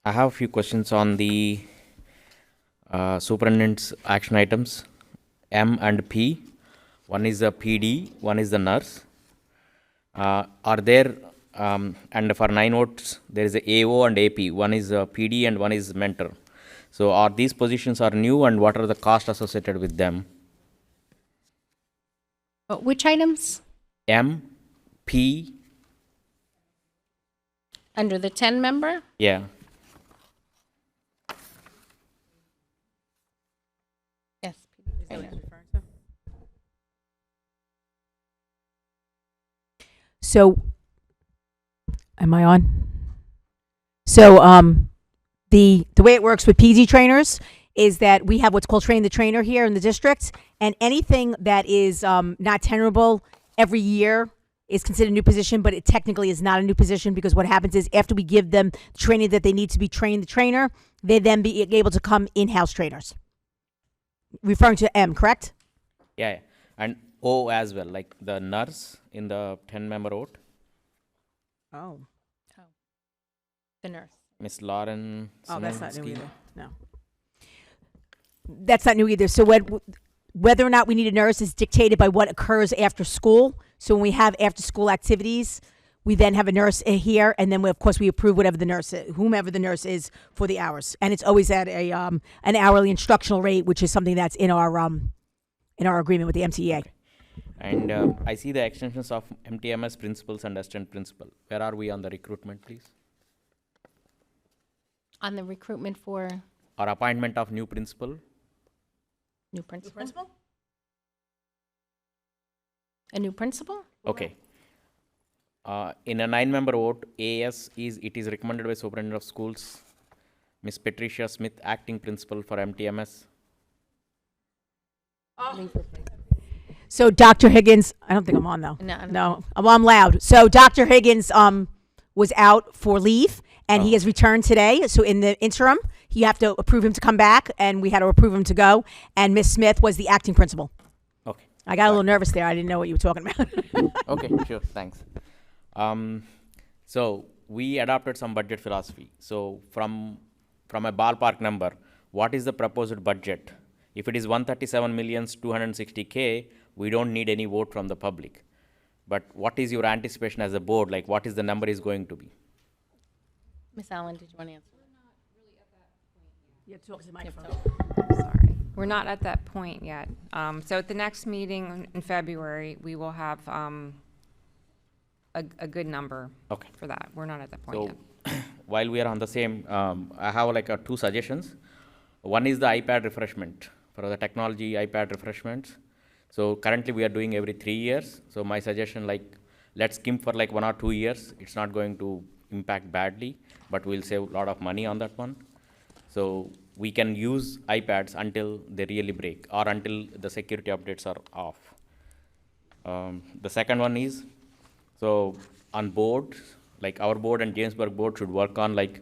I have a few questions on the superintendent's action items, M and P. One is the PD, one is the nurse. Are there, and for 9 votes, there is a AO and AP. One is PD and one is mentor. So are these positions are new, and what are the costs associated with them? Which items? M, P. Under the 10 member? Yeah. Yes. So, am I on? So, the way it works with PD trainers is that we have what's called train the trainer here in the district, and anything that is not tenurable every year is considered a new position, but it technically is not a new position, because what happens is after we give them the training that they need to be trained the trainer, they then be able to come in-house trainers. Referring to M, correct? Yeah, yeah. And O as well, like the nurse in the 10-member vote. Oh. The nurse. Miss Lauren. Oh, that's not new Simonsky. either. No. That's not new either. So whether or not we need a nurse is dictated by what occurs after school. So when we have after-school activities, we then have a nurse here, and then of course we approve whatever the nurse is, whomever the nurse is for the hours, and it's always at a an hourly instructional rate, which is something that's in our agreement with the MTEA. Okay. And I see the extensions of MTMS principals and assistant principal. Where are we on the recruitment, please? On the recruitment for Or appointment of new principal? new principal? A new principal? Okay. In a 9-member vote, AS it is recommended by Superintendent of Schools, Miss Patricia Smith, acting principal for MTMS. So Dr. Higgins, I don't think I'm on though. No, I'm loud. So Dr. Higgins was out for leave, and he has returned today. So in the interim, you have to approve him to come back, and we had to approve him to go. And Miss Smith was the acting principal. Okay. I got a little nervous there. I didn't know what you were talking about. Okay, sure, thanks. So we adopted some budget philosophy. So from a ballpark number, what is the proposed budget? If it is 137,260,000, we don't need any vote from the public. But what is your anticipation as a board? Like, what is the number is going to be? Miss Allen, did you want to answer? You have to talk to the microphone. Sorry. We're not at that point yet. So at the next meeting in February, we will have a good number for that. We're not at that point yet. While we are on the same, I have like 2 suggestions. One is the iPad refreshment, for the technology iPad refreshments. So currently we are doing every 3 years. So my suggestion, like, let's skimp for like 1 or 2 years. It's not going to impact badly, but we'll save a lot of money on that one. So we can use iPads until they really break, or until the security updates are off. The second one is, so on boards, like our board and Jamesburg board should work on, like,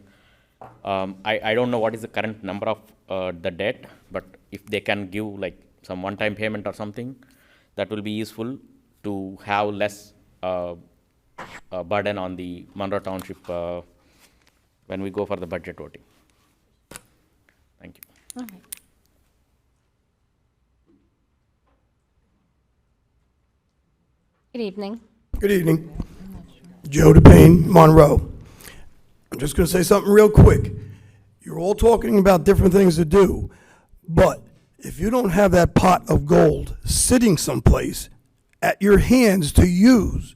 I don't know what is the current number of the debt, but if they can give like some one-time payment or something, that will be useful to have less burden on the Monroe Township when we go for the budget voting. Thank you. All right. Good evening. Good evening. Joe DePayne, Monroe. I'm just going to say something real quick. You're all talking about different things to do, but if you don't have that pot of gold sitting someplace at your hands to use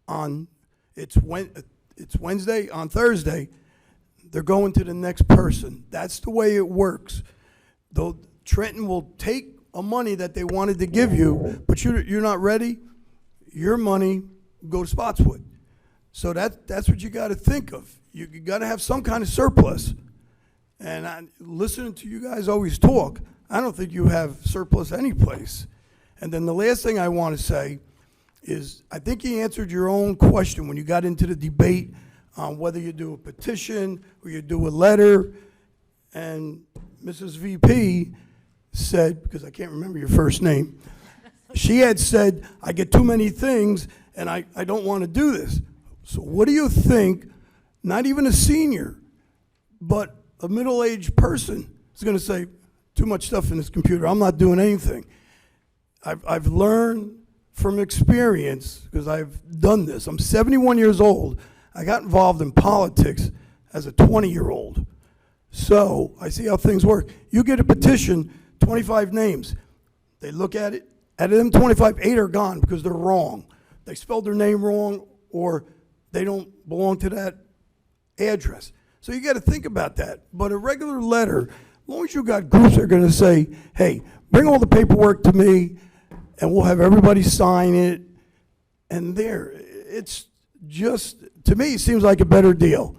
on, it's Wednesday, on Thursday, they're going to the next person. That's the way it works. Though Trenton will take a money that they wanted to give you, but you're not ready, your money go to Spotswood. So that's what you got to think of. You got to have some kind of surplus. And listening to you guys always talk, I don't think you have surplus any place. And then the last thing I want to say is, I think you answered your own question when you got into the debate on whether you do a petition or you do a letter. And Mrs. VP said, because I can't remember your first name, she had said, I get too many things and I don't want to do this. So what do you think, not even a senior, but a middle-aged person is going to say, too much stuff in this computer, I'm not doing anything. I've learned from experience, because I've done this. I'm 71 years old. I got involved in politics as a 20-year-old. So I see how things work. You get a petition, 25 names. They look at it. Out of them 25, 8 are gone because they're wrong. They spelled their name wrong, or they don't belong to that address. So you got to think about that. But a regular letter, as long as you got groups that are going to say, hey, bring all the paperwork to me, and we'll have everybody sign it, and there. It's just, to me, it seems like a better deal.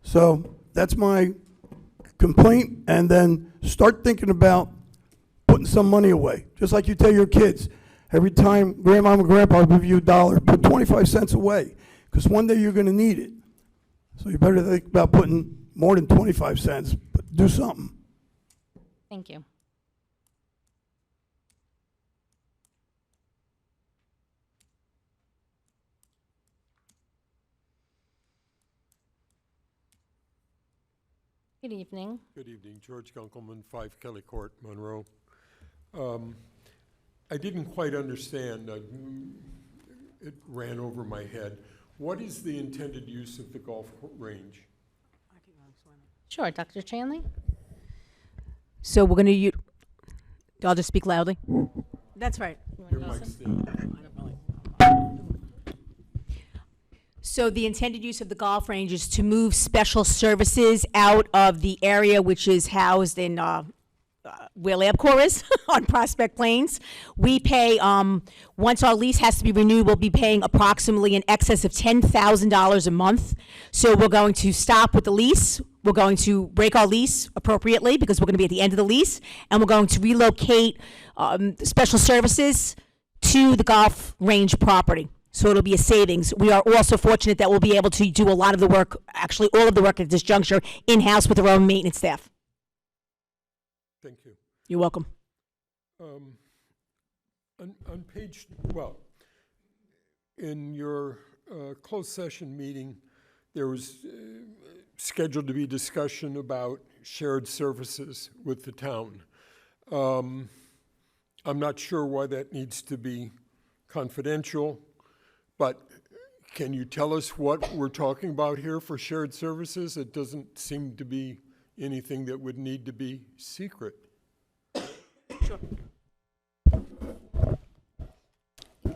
So that's my complaint, and then start thinking about putting some money away. Just like you tell your kids, every time Grandma and Grandpa give you $1, put 25 cents away, because one day you're going to need it. So you better think about putting more than 25 cents, but do something. Thank you. Good evening. Good evening. George Gunkelman, 5 Kelly Court, Monroe. I didn't quite understand. It ran over my head. What is the intended use of the golf range? Sure, Dr. Chanley? So we're going to I'll just speak loudly. That's right. Your mic's down. So the intended use of the golf range is to move special services out of the area which is housed in where LabCorp is on Prospect Plains. We pay, once our lease has to be renewed, we'll be paying approximately in excess of $10,000 a month. So we're going to stop with the lease. We're going to break our lease appropriately because we're going to be at the end of the lease, and we're going to relocate special services to the golf range property. So it'll be a savings. We are also fortunate that we'll be able to do a lot of the work, actually all of the work at this juncture, in-house with our own maintenance staff. Thank you. You're welcome. On page, well, in your closed session meeting, there was scheduled to be discussion about shared services with the town. I'm not sure why that needs to be confidential, but can you tell us what we're talking about here for shared services? It doesn't seem to be anything that would need to be secret. Sure.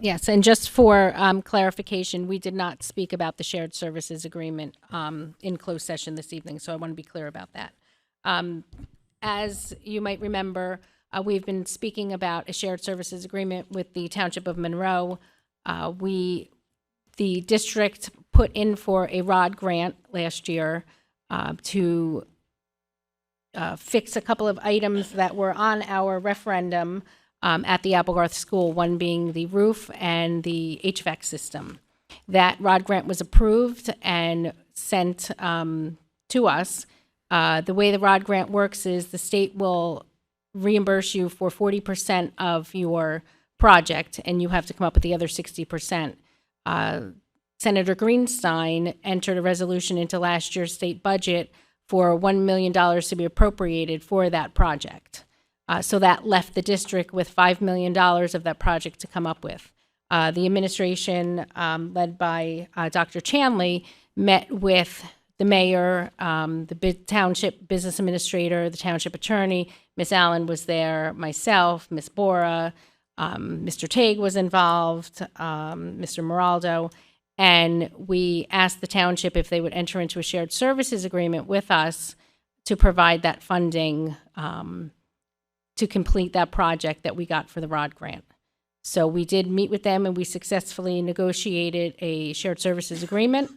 Yes, and just for clarification, we did not speak about the shared services agreement in closed session this evening, so I want to be clear about that. As you might remember, we've been speaking about a shared services agreement with the Township of Monroe. The district put in for a ROD grant last year to fix a couple of items that were on our referendum at the Applegarth School, one being the roof and the HVAC system. That ROD grant was approved and sent to us. The way the ROD grant works is the state will reimburse you for 40% of your project, and you have to come up with the other 60%. Senator Greenstein entered a resolution into last year's state budget for $1 million to be appropriated for that project. So that left the district with $5 million of that project to come up with. The administration, led by Dr. Chanley, met with the mayor, the township business administrator, the township attorney. Miss Allen was there, myself, Miss Bora, Mr. Tague was involved, Mr. Moraldo, and we asked the township if they would enter into a shared services agreement with us to provide that funding to complete that project that we got for the ROD grant. So we did meet with them and we successfully negotiated a shared services agreement.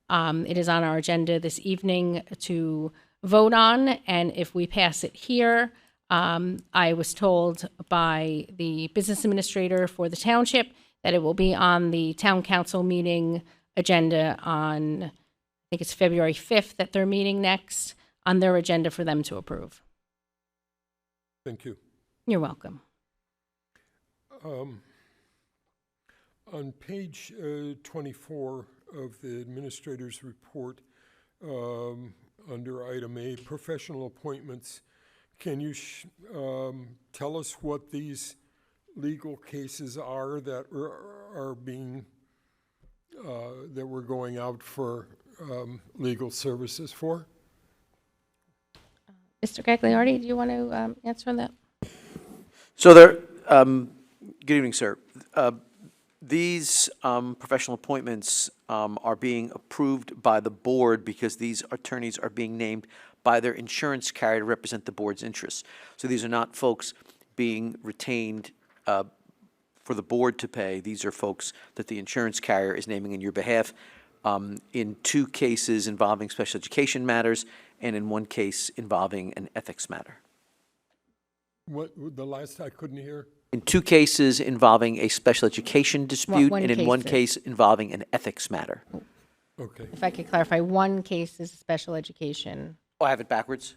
It is on our agenda this evening to vote on, and if we pass it here, I was told by the business administrator for the township that it will be on the town council meeting agenda on, I think it's February 5th that they're meeting next, on their agenda for them to approve. Thank you. You're welcome. On page 24 of the administrator's report, under item A, professional appointments, can you tell us what these legal cases are that are being, that we're going out for legal services for? Mr. Gagliardi, do you want to answer that? So there, good evening, sir. These professional appointments are being approved by the board because these attorneys are being named by their insurance carrier to represent the board's interests. So these are not folks being retained for the board to pay. These are folks that the insurance carrier is naming in your behalf in 2 cases involving special education matters and in 1 case involving an ethics matter. What, the last I couldn't hear? In 2 cases involving a special education dispute one and in case 1 is- case involving an ethics matter. Okay. If I could clarify, 1 case is special education. Oh, I have it backwards?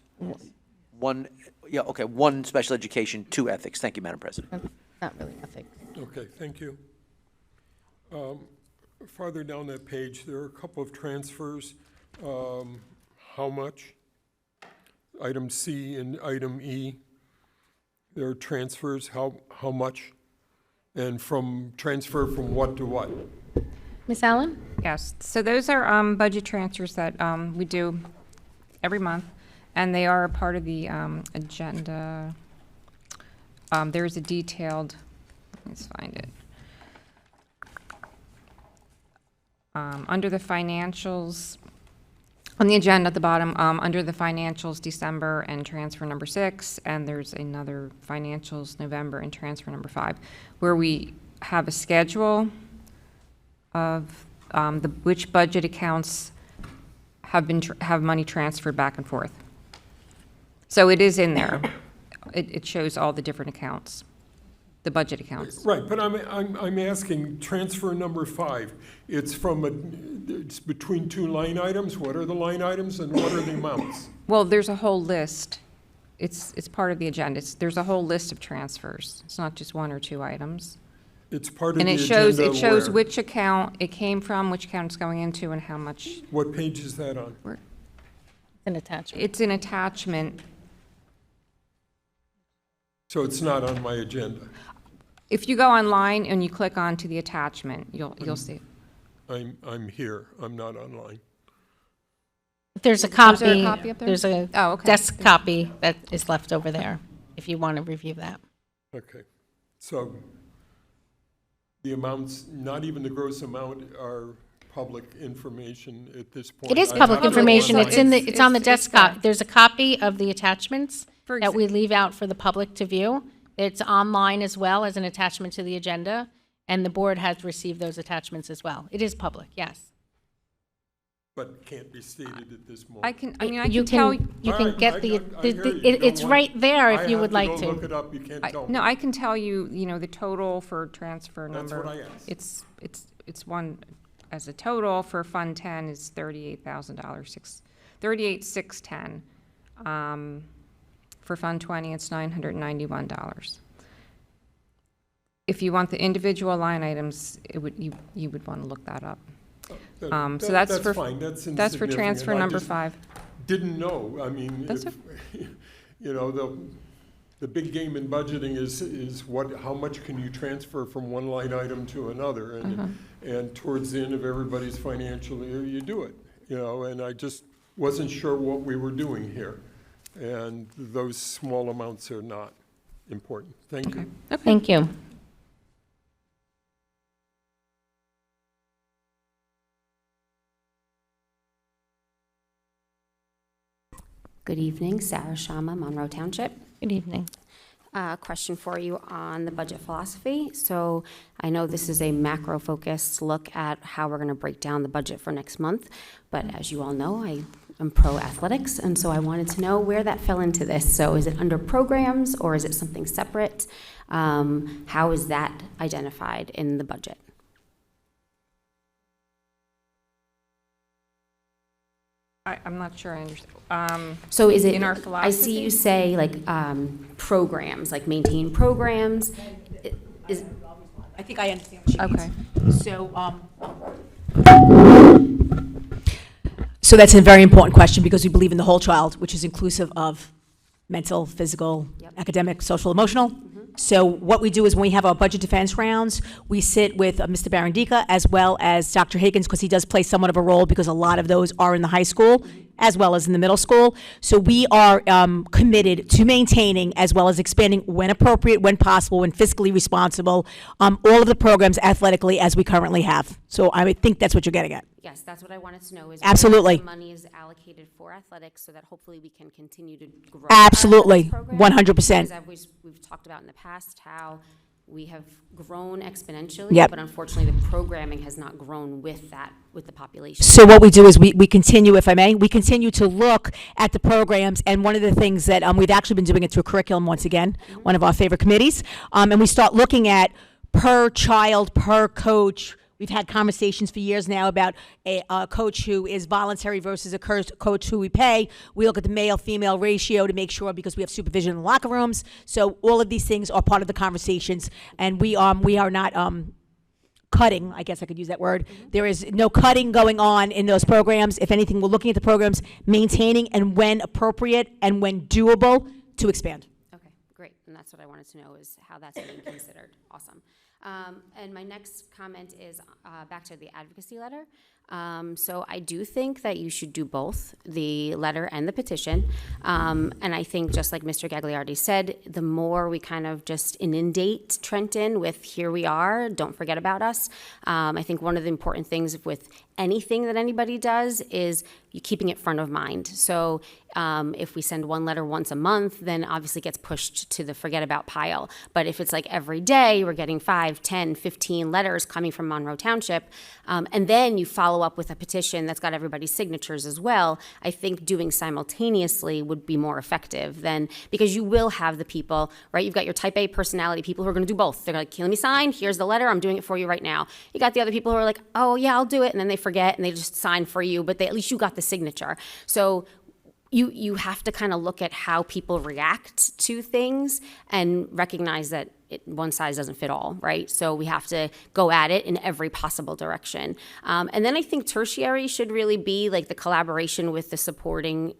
1, yeah, okay, 1 special education, 2 ethics. Thank you, Madam President. That's not really ethics. Okay, thank you. Farther down that page, there are a couple of transfers. How much? Item C and item E. There are transfers, how much? And transfer from what to what? Ms. Allen? Yes, so those are budget transfers that we do every month, and they are a part of the agenda. There's a detailed, let's find it. Under the financials, on the agenda at the bottom, under the financials, December and transfer number 6, and there's another financials, November and transfer number 5, where we have a schedule of which budget accounts have money transferred back and forth. So it is in there. It shows all the different accounts, the budget accounts. Right, but I'm asking transfer number 5. It's it's between 2 line items. What are the line items and what are the amounts? Well, there's a whole list. It's part of the agenda. There's a whole list of transfers. It's not just 1 or 2 items. It's part of And the it agenda shows where? which account it came from, which account it's going into, and how much. What page is that on? It's an attachment. It's an attachment. So it's not on my agenda. If you go online and you click onto the attachment, you'll see. I'm here. I'm not online. There's a Is copy. there a copy up there? There's a Oh, okay. desk copy that is left over there, if you want to review that. Okay. So the amounts, not even the gross amount, are public information at this point. It is I public have to go information. It's in online. the, it's on the it's desk. there. There's a copy of the attachments For that we leave out for the public to view. It's online as well as an attachment to the agenda, and the board has received those attachments as well. It is public, yes. But can't be stated at this moment. I You can tell. You All can right, get I the, hear you. You it's don't right want- there I if you would like have to go to. look it up. You can't tell me. No, I can tell you, the total for transfer That's number. what I asked. It's one, as a total for Fund 10 is $38,000, $38,610. For Fund 20, it's $991. If you want the individual line items, you would want to look that up. So that's for fine. That's for transfer insignificant. I number just 5. Didn't know. I mean, That's if, the big game in budgeting is how much can you transfer from one line item to another, and towards the end of everybody's financial year, you do it. And I just wasn't sure what we were doing here, and those small amounts are not important. Thank you. Thank you. Good evening, Sarah Shama, Monroe Township. Good evening. Question for you on the budget philosophy. So I know this is a macro-focused look at how we're going to break down the budget for next month, but as you all know, I I'm pro athletics, and so I wanted to know where that fell into this. So is it under programs or is it something separate? How is that identified in the budget? I'm not sure I understand. So is it, in our I philosophy? see you say like programs, like maintain programs. I think I understand what she Okay. means. So that's a very important question because we believe in the whole child, which is inclusive of mental, physical, academic, social, emotional. So what we do is when we have our budget defense rounds, we sit with Mr. Barandika as well as Dr. Higgins, because he does play somewhat of a role because a lot of those are in the high school as well as in the middle school. So we are committed to maintaining as well as expanding when appropriate, when possible, when fiscally responsible, all of the programs athletically as we currently have. So I would think that's what you're getting at. Yes, that's what I wanted to know is Absolutely. where the money is allocated for athletics so that hopefully we can continue to grow. Absolutely. our athletics program. 100%. Because we've talked about in the past how we have grown exponentially, Yep. but unfortunately the programming has not grown with that, with the population. So what we do is we continue, if I may, we continue to look at the programs, and one of the things that we've actually been doing it through curriculum once again, one of our favorite committees, and we start looking at per child, per coach. We've had conversations for years now about a coach who is voluntary versus a coach who we pay. We look at the male-female ratio to make sure, because we have supervision in the locker rooms. So all of these things are part of the conversations, and we are not cutting, I guess I could use that word. There is no cutting going on in those programs. If anything, we're looking at the programs, maintaining, and when appropriate and when doable, to expand. Okay, great. And that's what I wanted to know is how that's being considered. Awesome. And my next comment is back to the advocacy letter. So I do think that you should do both, the letter and the petition. And I think, just like Mr. Gagliardi said, the more we kind of just inundate Trenton with here we are, don't forget about us. I think one of the important things with anything that anybody does is you keeping it front of mind. So if we send one letter once a month, then obviously it gets pushed to the forget about pile. But if it's like every day, we're getting 5, 10, 15 letters coming from Monroe Township, and then you follow up with a petition that's got everybody's signatures as well, I think doing simultaneously would be more effective than, because you will have the people, right? You've got your type A personality people who are going to do both. They're like, let me sign, here's the letter, I'm doing it for you right now. You got the other people who are like, oh yeah, I'll do it, and then they forget and they just sign for you, but at least you got the signature. So you have to kind of look at how people react to things and recognize that one size doesn't fit all, right? So we have to go at it in every possible direction. And then I think tertiary should really be like the collaboration with the supporting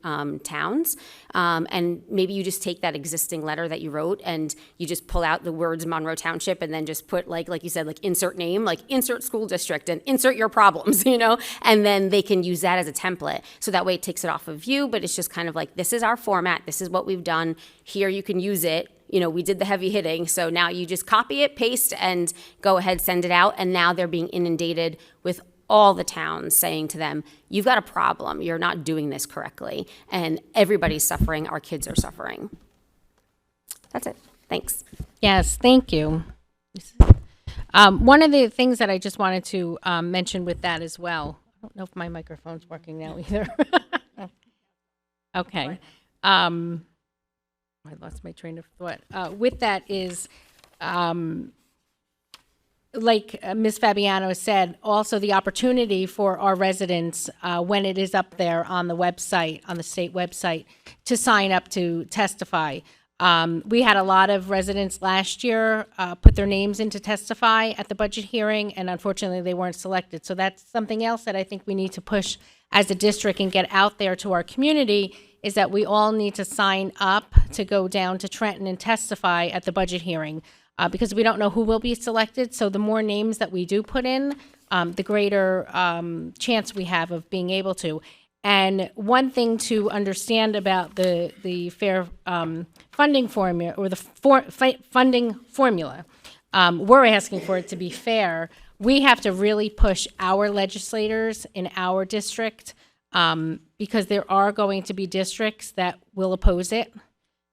towns. And maybe you just take that existing letter that you wrote and you just pull out the words Monroe Township and then just put like you said, like insert name, like insert school district and insert your problems, you know? And then they can use that as a template. So that way it takes it off of you, but it's just kind of like, this is our format, this is what we've done, here you can use it. You know, we did the heavy hitting, so now you just copy it, paste, and go ahead, send it out, and now they're being inundated with all the towns saying to them, you've got a problem, you're not doing this correctly, and everybody's suffering, our kids are suffering. That's it. Thanks. Yes, thank you. One of the things that I just wanted to mention with that as well, I don't know if my microphone's working now either. Okay. I lost my train of thought. With that is, like Ms. Fabiano said, also the opportunity for our residents, when it is up there on the website, on the state website, to sign up to testify. We had a lot of residents last year put their names in to testify at the budget hearing, and unfortunately they weren't selected. So that's something else that I think we need to push as a district and get out there to our community, is that we all need to sign up to go down to Trenton and testify at the budget hearing, because we don't know who will be selected. So the more names that we do put in, the greater chance we have of being able to. And one thing to understand about the fair funding formula, or the funding formula, we're asking for it to be fair. We have to really push our legislators in our district, because there are going to be districts that will oppose it,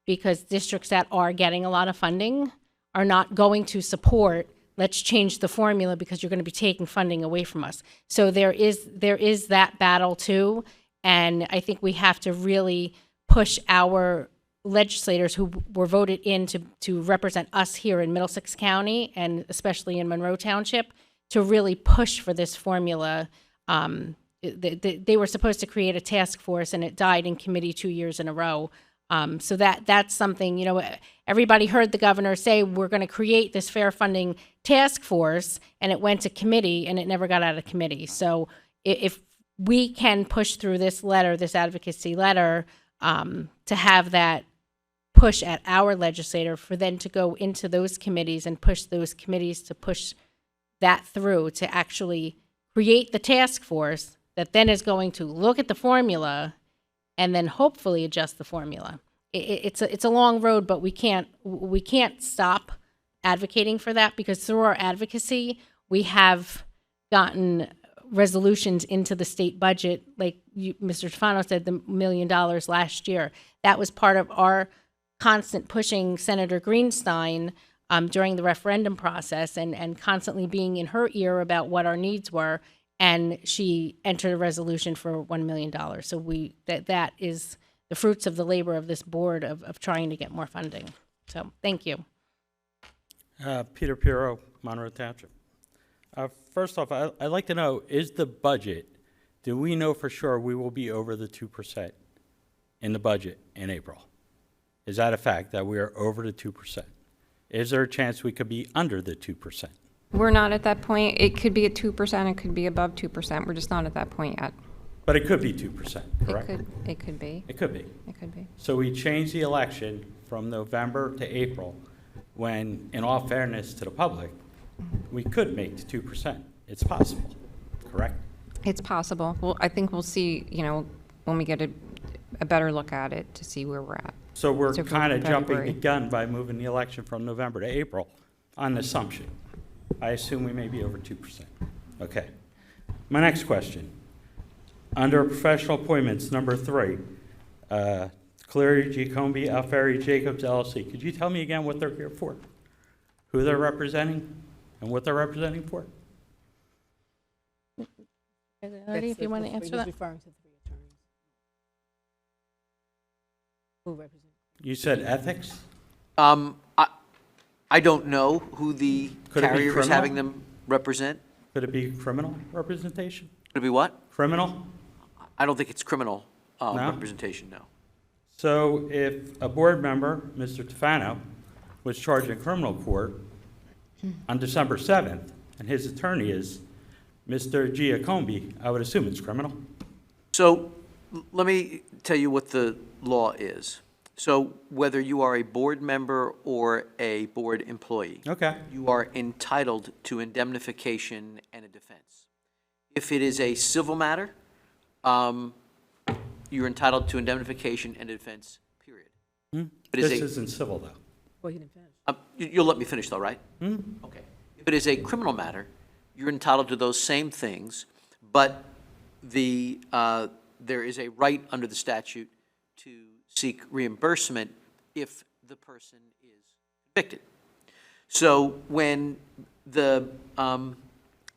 because districts that are getting a lot of funding are not going to support, let's change the formula because you're going to be taking funding away from us. So there is that battle too. And I think we have to really push our legislators who were voted in to represent us here in Middlesex County and especially in Monroe Township to really push for this formula. They were supposed to create a task force and it died in committee 2 years in a row. So that's something, you know, everybody heard the governor say, we're going to create this fair funding task force, and it went to committee and it never got out of committee. So if we can push through this letter, this advocacy letter, to have that push at our legislator for then to go into those committees and push those committees to push that through to actually create the task force that then is going to look at the formula and then hopefully adjust the formula. It's a long road, but we can't stop advocating for that, because through our advocacy, we have gotten resolutions into the state budget, like Mr. Stefano said, the $1 million last year. That was part of our constant pushing Senator Greenstein during the referendum process and constantly being in her ear about what our needs were. And she entered a resolution for $1 million. So that is the fruits of the labor of this board of trying to get more funding. So thank you. Peter Pirro, Monroe Township. First off, I'd like to know, is the budget, do we know for sure we will be over the 2% in the budget in April? Is that a fact, that we are over the 2%? Is there a chance we could be under the 2%? We're not at that point. It could be at 2%, it could be above 2%. We're just not at that point yet. But it could be 2%, correct? It could be. It could be. It could be. So we changed the election from November to April, when, in all fairness to the public, we could make the 2%. It's possible, correct? It's possible. Well, I think we'll see, you know, when we get a better look at it to see where we're at. So we're So kind of jumping February. the gun by moving the election from November to April on an assumption. I assume we may be over 2%. Okay. My next question. Under professional appointments, number 3, Cleary, Giacombi, Alfieri, Jacobs, LLC. Could you tell me again what they're here for? Who they're representing and what they're representing for? Artie, if you want to answer that. Referring to 3 attorneys. Who represent? You said ethics? I don't know who the Could it be carrier is criminal? having them represent. Could it be criminal representation? Could it be what? Criminal? I don't think it's criminal No? representation, no. So if a board member, Mr. Tefano, was charged in criminal court on December 7th, and his attorney is Mr. Giacombi, I would assume it's criminal. So let me tell you what the law is. So whether you are a board member or a board employee, Okay. you are entitled to indemnification and a defense. If it is a civil matter, you're entitled to indemnification and a defense, period. If it is This a- isn't civil, though. Well, he didn't finish. You'll let me finish, though, right? Okay. If it is a criminal matter, you're entitled to those same things, but there is a right under the statute to seek reimbursement if the person is convicted. So when the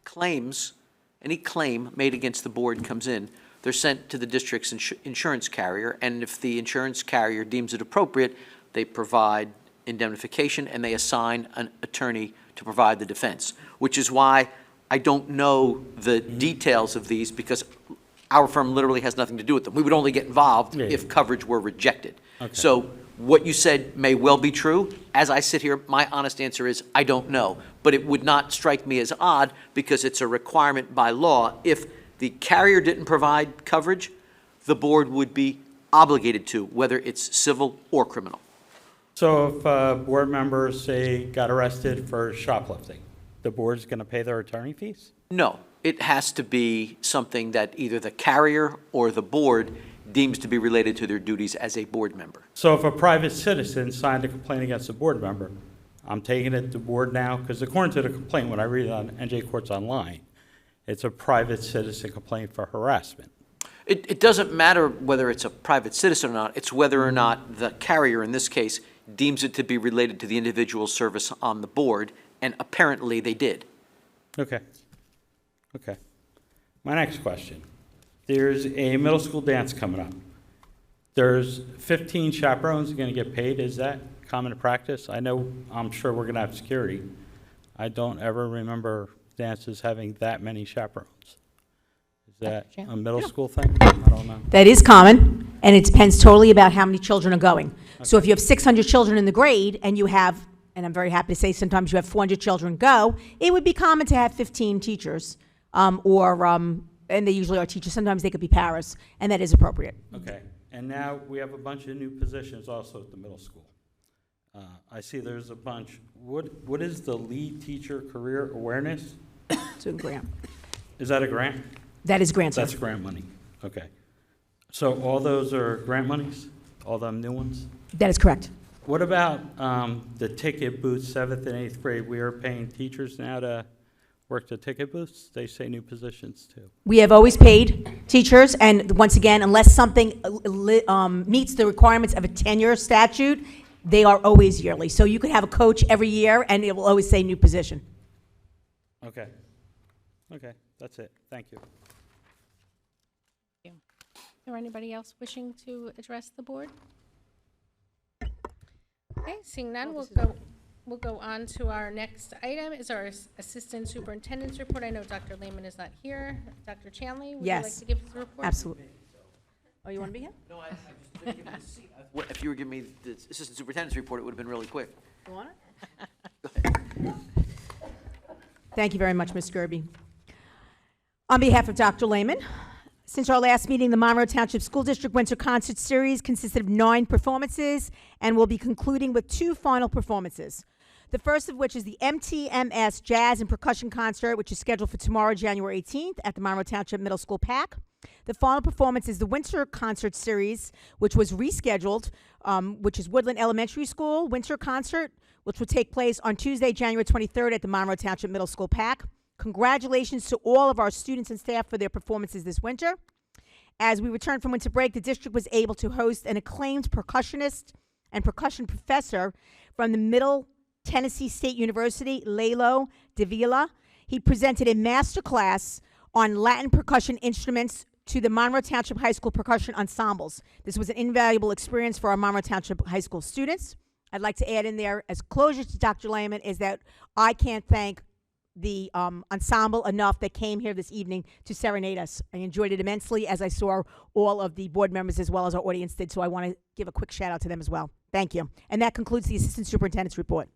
claims, any claim made against the board comes in, they're sent to the district's insurance carrier, and if the insurance carrier deems it appropriate, they provide indemnification and they assign an attorney to provide the defense, which is why I don't know the details of these, because our firm literally has nothing to do with them. We would only get involved if coverage were rejected. Okay. So what you said may well be true. As I sit here, my honest answer is I don't know. But it would not strike me as odd, because it's a requirement by law. If the carrier didn't provide coverage, the board would be obligated to, whether it's civil or criminal. So if a board member, say, got arrested for shoplifting, the board's going to pay their attorney fees? No, it has to be something that either the carrier or the board deems to be related to their duties as a board member. So if a private citizen signed a complaint against a board member, I'm taking it to board now, because according to the complaint, when I read it on NJ Courts Online, it's a private citizen complaint for harassment. It doesn't matter whether it's a private citizen or not, it's whether or not the carrier, in this case, deems it to be related to the individual's service on the board, and apparently they did. Okay. Okay. My next question. there's a middle school dance coming up. There's 15 chaperones going to get paid. Is that common practice? I'm sure we're going to have security. I don't ever remember dances having that many chaperones. Is that a middle school thing? I don't know. That is common, and it depends totally about how many children are going. So if you have 600 children in the grade, and you have, and I'm very happy to say sometimes you have 400 children go, it would be common to have 15 teachers, and they usually are teachers. Sometimes they could be paras, and that is appropriate. Okay. And now we have a bunch of new positions also at the middle school. I see there's a bunch. What is the lead teacher career awareness? It's a grant. Is that a grant? That is grant, sir. That's grant money. Okay. So all those are grant monies? All them new ones? That is correct. What about the ticket booths, 7th and 8th grade? We are paying teachers now to work the ticket booths? They say new positions too. We have always paid teachers, and once again, unless something meets the requirements of a tenure statute, they are always yearly. So you could have a coach every year, and it will always say new position. Okay. Okay, that's it. Thank you. Is there anybody else wishing to address the board? Okay, seeing none, we'll go on to our next item, is our Assistant Superintendent's report. I know Dr. Lehman is not here. Dr. Chanley, would you like to give us the report? Absolutely. Oh, you want to be here? No, I just didn't give you the seat. If you were giving me the assistant superintendent's report, it would have been really quick. You want it? Thank you very much, Ms. Gerby. On behalf of Dr. Lehman, since our last meeting, the Monroe Township School District Winter Concert Series consisted of 9 performances and will be concluding with 2 final performances. The first of which is the MTMS Jazz and Percussion Concert, which is scheduled for tomorrow, January 18th, at the Monroe Township Middle School PAC. The final performance is the Winter Concert Series, which was rescheduled, which is Woodland Elementary School Winter Concert, which will take place on Tuesday, January 23rd at the Monroe Township Middle School PAC. Congratulations to all of our students and staff for their performances this winter. As we returned from winter break, the district was able to host an acclaimed percussionist and percussion professor from the Middle Tennessee State University, Lalo Davila. He presented a master class on Latin percussion instruments to the Monroe Township High School percussion ensembles. This was an invaluable experience for our Monroe Township High School students. I'd like to add in there, as closure to Dr. Lehman, is that I can't thank the ensemble enough that came here this evening to serenade us. I enjoyed it immensely, as I saw all of the board members as well as our audience did, so I want to give a quick shout out to them as well. Thank you. And that concludes the Assistant Superintendent's report.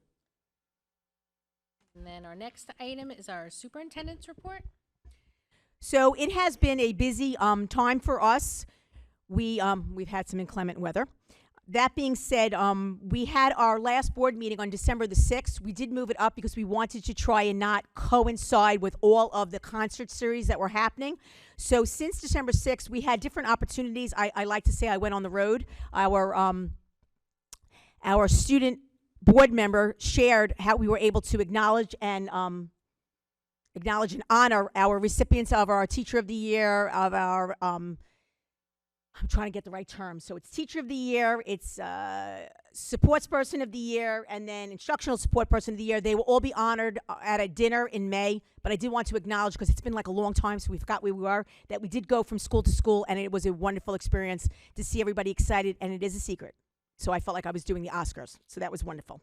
And then our next item is our Superintendent's report. So it has been a busy time for us. We've had some inclement weather. That being said, we had our last board meeting on December the 6th. We did move it up because we wanted to try and not coincide with all of the concert series that were happening. So since December 6th, we had different opportunities. I like to say I went on the road. Our student board member shared how we were able to acknowledge and honor our recipients of our Teacher of the Year, of our I'm trying to get the right term. So it's Teacher of the Year, it's Supports Person of the Year, and then Instructional Support Person of the Year. They will all be honored at a dinner in May, but I did want to acknowledge, because it's been like a long time, so we forgot where we were, that we did go from school to school, and it was a wonderful experience to see everybody excited, and it is a secret. So I felt like I was doing the Oscars, so that was wonderful.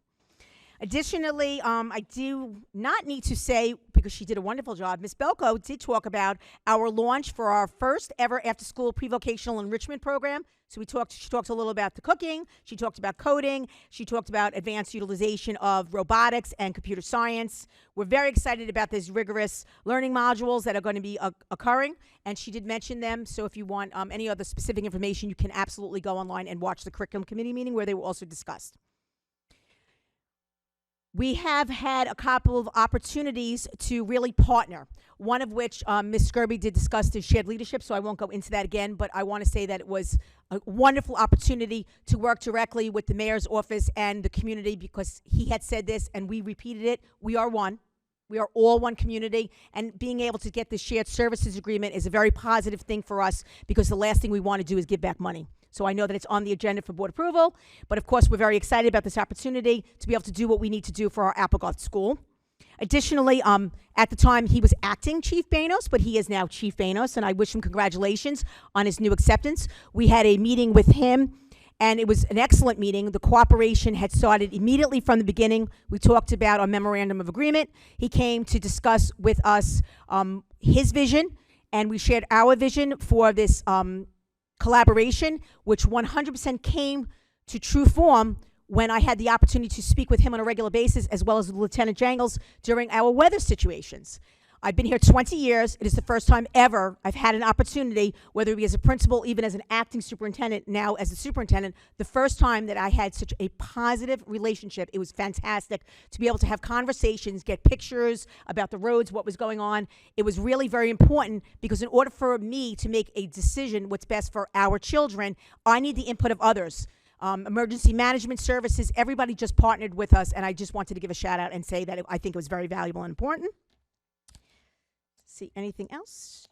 Additionally, I do not need to say, because she did a wonderful job, Ms. Belko did talk about our launch for our first ever after-school pre-vocational enrichment program. So she talked a little about the cooking, she talked about coding, she talked about advanced utilization of robotics and computer science. We're very excited about these rigorous learning modules that are going to be occurring, and she did mention them. So if you want any other specific information, you can absolutely go online and watch the curriculum committee meeting where they were also discussed. We have had a couple of opportunities to really partner, one of which Ms. Skirby did discuss is shared leadership, so I won't go into that again, but I want to say that it was a wonderful opportunity to work directly with the mayor's office and the community, because he had said this and we repeated it. We are one. We are all one community, and being able to get the shared services agreement is a very positive thing for us, because the last thing we want to do is give back money. So I know that it's on the agenda for board approval, but of course we're very excited about this opportunity to be able to do what we need to do for our Applegarth School. Additionally, at the time, he was acting Chief Banos, but he is now Chief Banos, and I wish him congratulations on his new acceptance. We had a meeting with him, and it was an excellent meeting. The cooperation had started immediately from the beginning. We talked about our memorandum of agreement. He came to discuss with us his vision, and we shared our vision for this collaboration, which 100% came to true form when I had the opportunity to speak with him on a regular basis, as well as with Lieutenant Jangles during our weather situations. I've been here 20 years. It is the first time ever I've had an opportunity, whether it be as a principal, even as an acting superintendent, now as a superintendent, the first time that I had such a positive relationship. It was fantastic to be able to have conversations, get pictures about the roads, what was going on. It was really very important because in order for me to make a decision what's best for our children, I need the input of others. Emergency management services, everybody just partnered with us, and I just wanted to give a shout out and say that I think it was very valuable and important. See, anything else?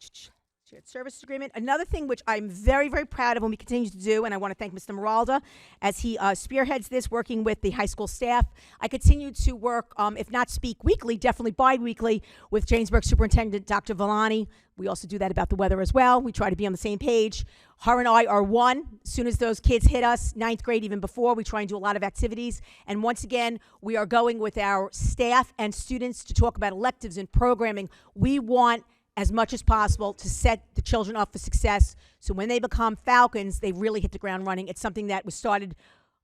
Shared services agreement. Another thing which I'm very, very proud of and we continue to do, and I want to thank Mr. Maralda as he spearheads this, working with the high school staff. I continue to work, if not speak weekly, definitely bi-weekly, with Jamesburg Superintendent Dr. Villani. We also do that about the weather as well. We try to be on the same page. Her and I are one. As soon as those kids hit us, 9th grade, even before, we try and do a lot of activities. And once again, we are going with our staff and students to talk about electives and programming. We want as much as possible to set the children up for success. So when they become Falcons, they really hit the ground running. It's something that was started,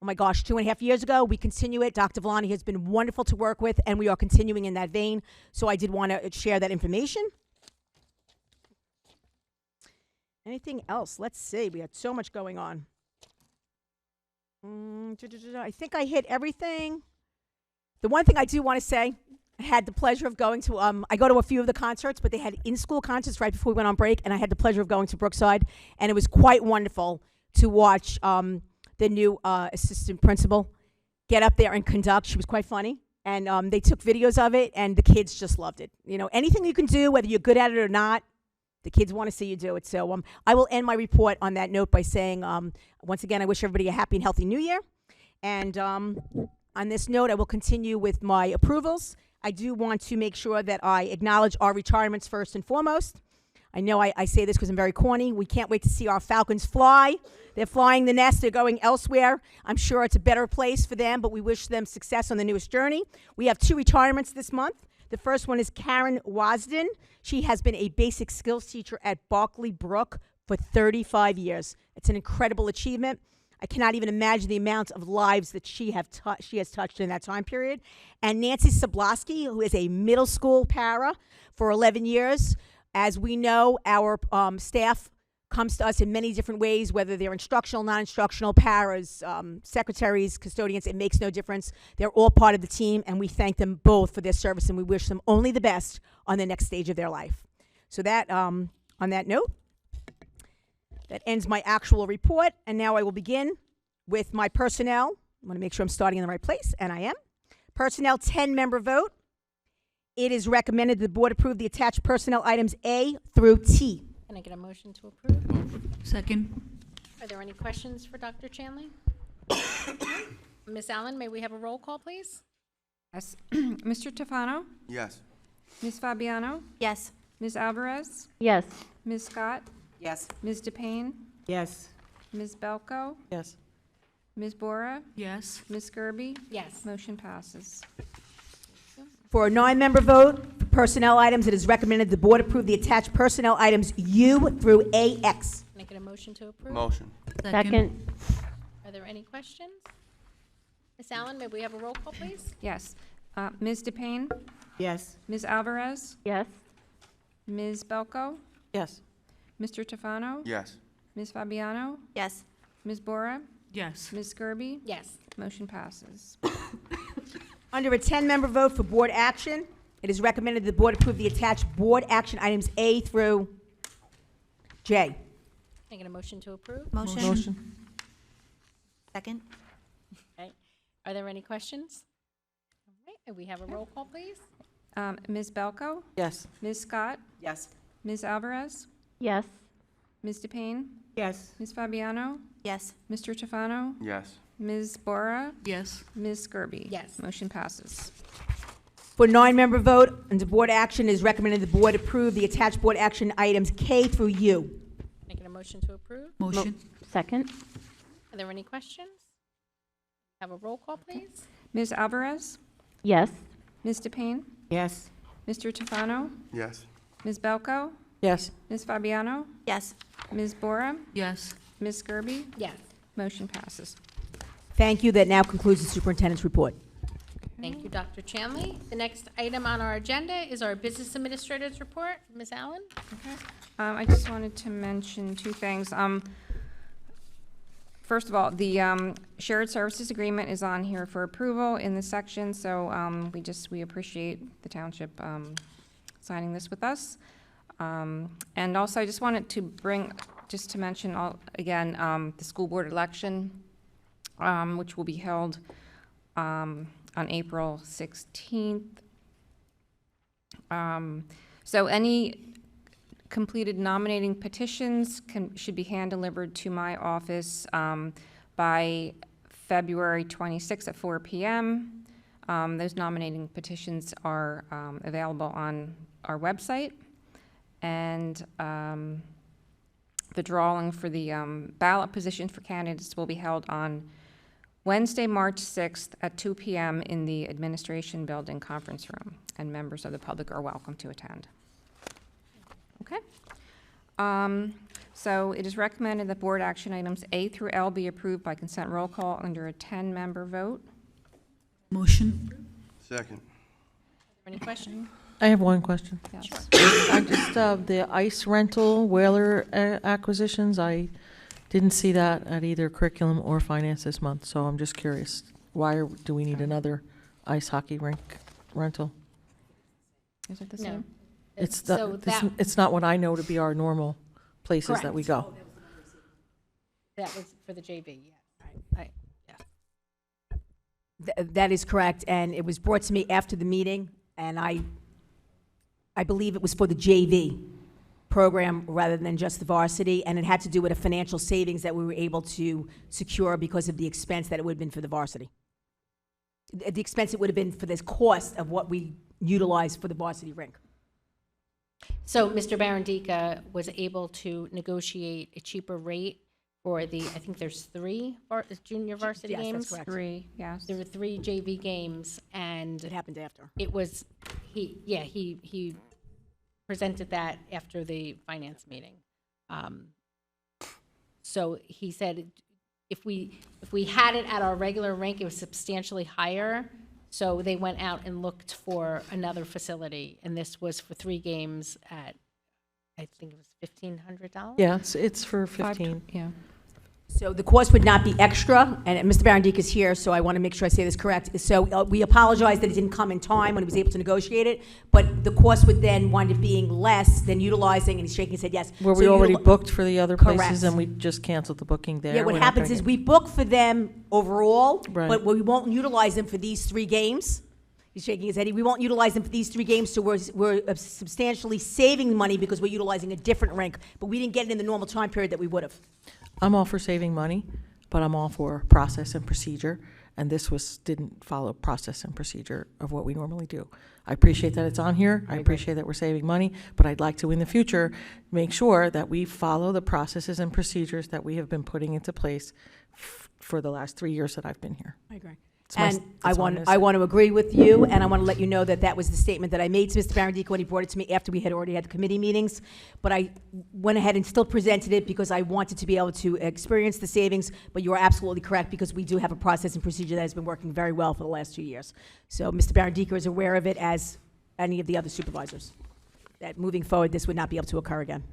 oh my gosh, 2.5 years ago. We continue it. Dr. Villani has been wonderful to work with, and we are continuing in that vein. So I did want to share that information. Anything else? Let's see. We had so much going on. I think I hit everything. The one thing I do want to say, I had the pleasure of going to, I go to a few of the concerts, but they had in-school concerts right before we went on break, and I had the pleasure of going to Brookside, and it was quite wonderful to watch the new assistant principal get up there and conduct. She was quite funny, and they took videos of it, and the kids just loved it. You know, anything you can do, whether you're good at it or not, the kids want to see you do it. So I will end my report on that note by saying, once again, I wish everybody a happy and healthy new year. And on this note, I will continue with my approvals. I do want to make sure that I acknowledge our retirements first and foremost. I know I say this because I'm very corny. We can't wait to see our Falcons fly. They're flying the nest. They're going elsewhere. I'm sure it's a better place for them, but we wish them success on the newest journey. We have 2 retirements this month. The first one is Karen Wasden. She has been a basic skills teacher at Barkley Brook for 35 years. It's an incredible achievement. I cannot even imagine the amount of lives that she has touched in that time period. And Nancy Sabloski, who is a middle school para for 11 years. As we know, our staff comes to us in many different ways, whether they're instructional, non-instructional, paras, secretaries, custodians, it makes no difference. They're all part of the team, and we thank them both for their service, and we wish them only the best on the next stage of their life. So that, on that note, that ends my actual report, and now I will begin with my personnel. I want to make sure I'm starting in the right place, and I am. Personnel, 10-member vote. It is recommended the board approve the attached personnel items A through T. Can I get a motion to approve? Second. Are there any questions for Dr. Chanley? Ms. Allen, may we have a roll call, please? Yes. Mr. Tofano? Yes. Ms. Fabiano? Yes. Ms. Alvarez? Yes. Ms. Scott? Yes. Ms. DePayne? Yes. Ms. Belko? Yes. Ms. Bora? Yes. Ms. Gerby? Yes. Motion passes. For a 9-member vote, for personnel items, it is recommended the board approve the attached personnel items U through AX. Can I get a motion to approve? Motion. Second. Are there any questions? Ms. Allen, may we have a roll call, please? Yes. Ms. DePayne? Yes. Ms. Alvarez? Yes. Ms. Belko? Yes. Mr. Tofano? Yes. Ms. Fabiano? Yes. Ms. Bora? Yes. Ms. Gerby? Yes. Motion passes. Under a 10-member vote for board action, it is recommended the board approve the attached board action items A through J. Can I get a motion to approve? Motion. Second. Okay. Are there any questions? All right, and we have a roll call, please? Ms. Belko? Yes. Ms. Scott? Yes. Ms. Alvarez? Yes. Ms. DePayne? Yes. Ms. Fabiano? Yes. Mr. Tofano? Yes. Ms. Bora? Yes. Ms. Gerby? Yes. Motion passes. For 9-member vote, and the board action is recommended the board approve the attached board action items K through U. Making a motion to approve? Motion. Second? Are there any questions? Have a roll call, please? Ms. Alvarez? Yes. Ms. DePayne? Yes. Mr. Tofano? Yes. Ms. Belko? Yes. Ms. Fabiano? Yes. Ms. Bora? Yes. Ms. Skirby? Yes. Motion passes. Thank you. That now concludes the superintendent's report. Thank you, Dr. Chanley. The next item on our agenda is our business administrator's report. Ms. Allen? Okay. I just wanted to mention two things. First of all, the shared services agreement is on here for approval in this section, so we appreciate the township signing this with us. And also, I just wanted to mention again the school board election, which will be held on April 16th. So any completed nominating petitions should be hand-delivered to my office by February 26th at 4 p.m. Those nominating petitions are available on our website. And the drawing for the ballot positions for candidates will be held on Wednesday, March 6th at 2 p.m. in the Administration Building Conference Room, and members of the public are welcome to attend. Okay. So it is recommended that board action items A through L be approved by consent roll call under a 10-member vote. Motion. Second. Any questions? I have one question. Yes. I just, the ice rental whaler acquisitions, I didn't see that at either curriculum or finance this month, so I'm just curious. Do we need another ice hockey rink rental? Is it the No. same? It's not what I know to be our normal places that we go. That was for the JV, yeah. That is correct, and it was brought to me after the meeting, and I believe it was for the JV program rather than just the varsity, and it had to do with a financial savings that we were able to secure because of the expense that it would have been for the varsity. The expense it would have been for this cost of what we utilized for the varsity rink. So Mr. Barandika was able to negotiate a cheaper rate for the, I think there's 3 junior varsity Yes, games? that's correct. 3, yes. There were 3 JV games, and It happened after. it was, he presented that after the finance meeting. So he said if we had it at our regular rink, it was substantially higher. So they went out and looked for another facility, and this was for 3 games at, I think it was $1,500. Yeah, it's for 15. Yeah. So the cost would not be extra, and Mr. Barandica is here, so I want to make sure I say this correct. So we apologize that it didn't come in time when he was able to negotiate it, but the cost would then wind up being less than utilizing, and he's shaking his head yes. Were So we already booked for the other places Correct. and we just canceled the booking there? Yeah, what We're not happens gonna is get- we book for them overall, Right. but we won't utilize them for these 3 games. He's shaking his head. We won't utilize them for these 3 games, so we're substantially saving money because we're utilizing a different rink, but we didn't get it in the normal time period that we would have. I'm all for saving money, but I'm all for process and procedure, and this didn't follow process and procedure of what we normally do. I appreciate that it's on here, I appreciate that we're saving money, but I'd like to, in the future, make sure that we follow the processes and procedures that we have been putting into place for the last 3 years that I've been here. I agree. It's my- And I that's all I'm want gonna say. to agree with you, and I want to let you know that that was the statement that I made to Mr. Barandica when he brought it to me after we had already had the committee meetings. But I went ahead and still presented it because I wanted to be able to experience the savings. But you are absolutely correct, because we do have a process and procedure that has been working very well for the last 2 years. So Mr. Barandica is aware of it, as any of the other supervisors, that moving forward, this would not be able to occur again.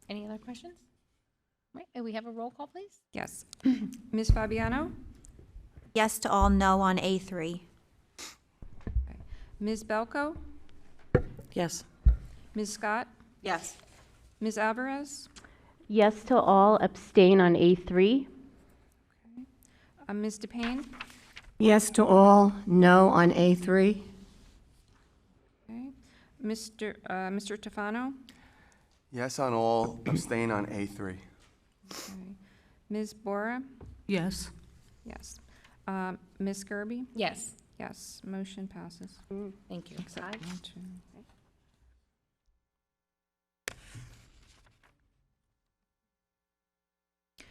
Any other questions? Right, and we have a roll call, please? Yes. Ms. Fabiano? Yes to all, no on A3. Ms. Belko? Yes. Ms. Scott? Yes. Ms. Alvarez? Yes to all, abstain on A3. Ms. DePayne? Yes to all, no on A3. Okay. Mr. Tofano? Yes on all, abstain on A3. Okay. Ms. Bora? Yes. Yes. Ms. Skirby? Yes. Yes, motion passes. Thank you. Except one, two.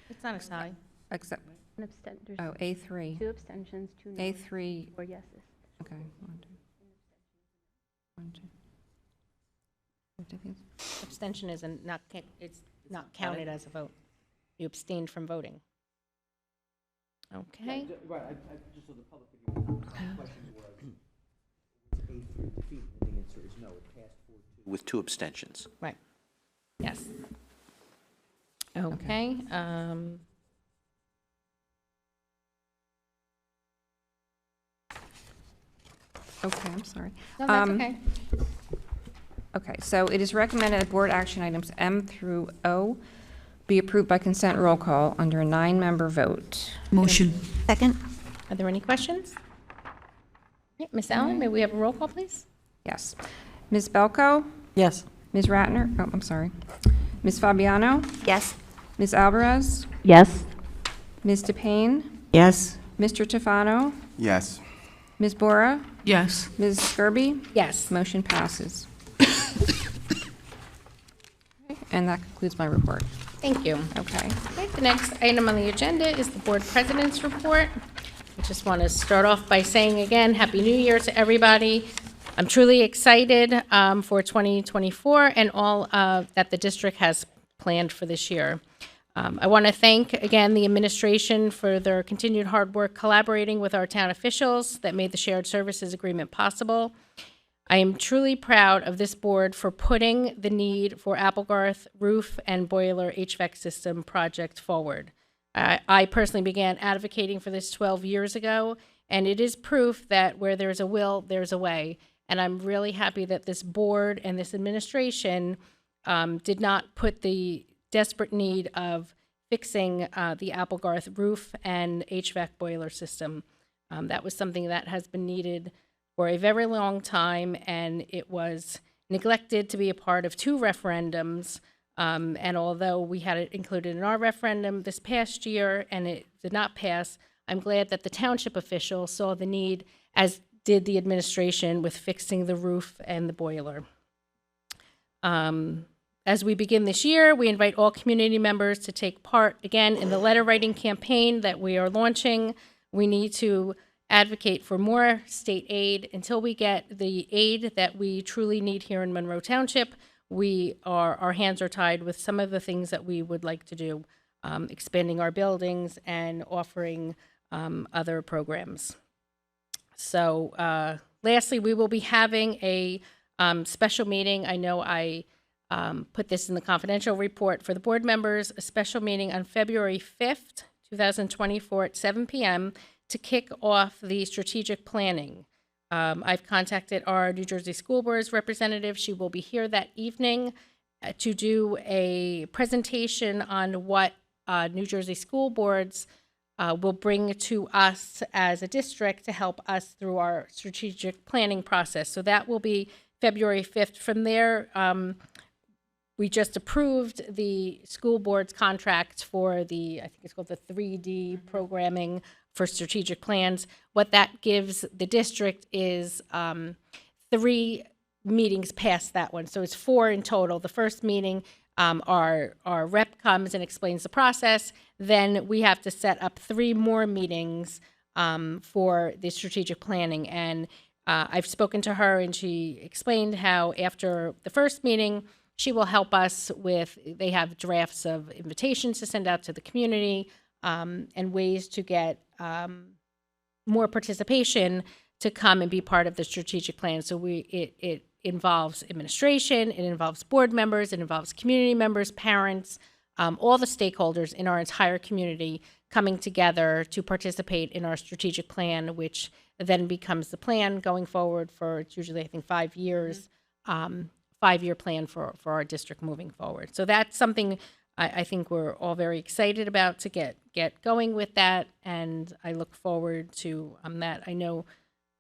It's not a tie. Except, An abstent, there's oh, A3. 2 abstentions, 2 noes, A3, 4 yeses. okay, one, two. One, two. What do you think? Abstention is it's not counted as a vote. You abstained from voting. Okay. Right, just so the public could hear, the question was, A3 defeated, and the answer is no, it passed 4-2. With 2 abstentions. Right. Yes. Okay. Okay, I'm sorry. No, that's okay. Okay, so it is recommended that board action items M through O be approved by consent roll call under a 9-member vote. Motion. Second? Are there any questions? Right, Ms. Allen, may we have a roll call, please? Yes. Ms. Belko? Yes. Ms. Ratner? Oh, I'm sorry. Ms. Fabiano? Yes. Ms. Alvarez? Yes. Ms. DePayne? Yes. Mr. Tofano? Yes. Ms. Bora? Yes. Ms. Skirby? Yes. Motion passes. Okay, and that concludes my report. Thank you. Okay. Right, the next item on the agenda is the board president's report. I just want to start off by saying again, Happy New Year to everybody. I'm truly excited for 2024 and all that the district has planned for this year. I want to thank, again, the administration for their continued hard work collaborating with our town officials that made the shared services agreement possible. I am truly proud of this board for putting the need for Applegarth roof and boiler HVAC system project forward. I personally began advocating for this 12 years ago, and it is proof that where there's a will, there's a way. And I'm really happy that this board and this administration did not put the desperate need of fixing the Applegarth roof and HVAC boiler system. That was something that has been needed for a very long time, and it was neglected to be a part of 2 referendums. And although we had it included in our referendum this past year and it did not pass, I'm glad that the township officials saw the need, as did the administration, with fixing the roof and the boiler. As we begin this year, we invite all community members to take part again in the letter writing campaign that we are launching. We need to advocate for more state aid. Until we get the aid that we truly need here in Monroe Township, our hands are tied with some of the things that we would like to do, expanding our buildings and offering other programs. So lastly, we will be having a special meeting. I know I put this in the confidential report for the board members, a special meeting on February 5th, 2024 at 7 p.m. to kick off the strategic planning. I've contacted our New Jersey School Board's representative. She will be here that evening to do a presentation on what New Jersey school boards will bring to us as a district to help us through our strategic planning process. So that will be February 5th. From there, we just approved the school board's contract for I think it's called the 3D programming for strategic plans. What that gives the district is 3 meetings past that one. So it's 4 in total. The first meeting, our rep comes and explains the process. Then we have to set up 3 more meetings for the strategic planning. And I've spoken to her and she explained how after the first meeting, she will help us with, they have drafts of invitations to send out to the community and ways to get more participation to come and be part of the strategic plan. So it involves administration, it involves board members, it involves community members, parents, all the stakeholders in our entire community coming together to participate in our strategic plan, which then becomes the plan going forward for, it's usually, I think, 5 years, 5-year plan for our district moving forward. So that's something I think we're all very excited about to get going with that, and I look forward to that. I know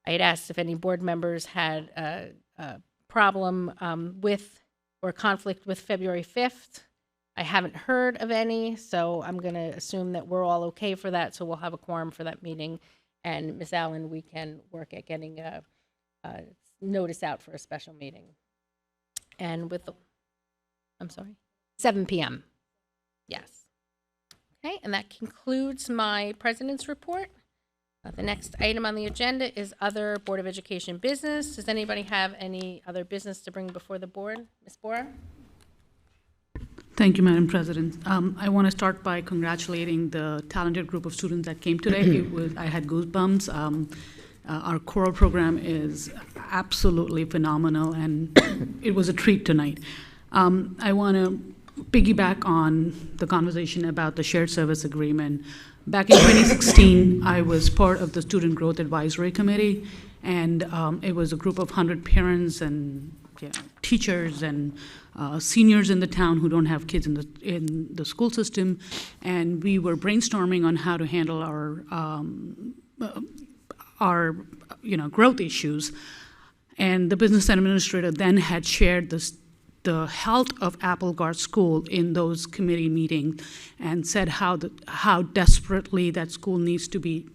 I had asked if any board members had a problem with or conflict with February 5th. I haven't heard of any, so I'm going to assume that we're all okay for that, so we'll have a quorum for that meeting. and Ms. Allen, we can work at getting a notice out for a special meeting. And with the, I'm sorry, 7 p.m. Yes. Okay, and that concludes my president's report. The next item on the agenda is other Board of Education business. Does anybody have any other business to bring before the board? Ms. Bora? Thank you, Madam President. I want to start by congratulating the talented group of students that came today. I had goosebumps. Our choral program is absolutely phenomenal, and it was a treat tonight. I want to piggyback on the conversation about the shared service agreement. Back in 2016, I was part of the Student Growth Advisory Committee, and it was a group of 100 parents and teachers and seniors in the town who don't have kids in the school system, and we were brainstorming on how to handle our growth issues. And the business administrator then had shared the health of Applegard School in those committee meetings and said how desperately that school needs to be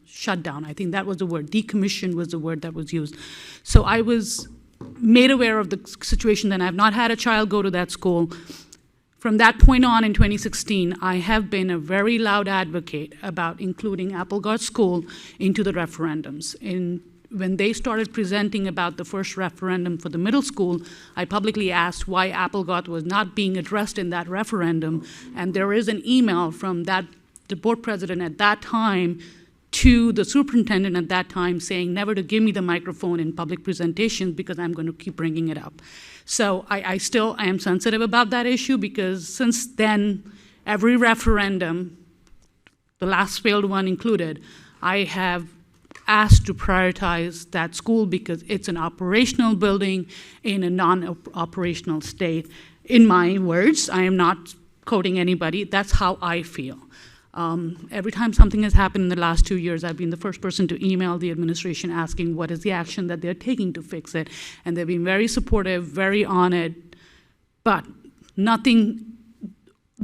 shut down. I think that was the word. Decommissioned was the word that was used. So I was made aware of the situation, and I've not had a child go to that school. From that point on in 2016, I have been a very loud advocate about including Applegard School into the referendums. When they started presenting about the first referendum for the middle school, I publicly asked why Applegard was not being addressed in that referendum, and there is an email from the board president at that time to the superintendent at that time saying never to give me the microphone in public presentations because I'm going to keep bringing it up. So I still am sensitive about that issue, because since then, every referendum, the last failed one included, I have asked to prioritize that school because it's an operational building in a non-operational state. In my words, I am not quoting anybody, that's how I feel. Every time something has happened in the last 2 years, I've been the first person to email the administration asking what is the action that they're taking to fix it. And they've been very supportive, very on it, but the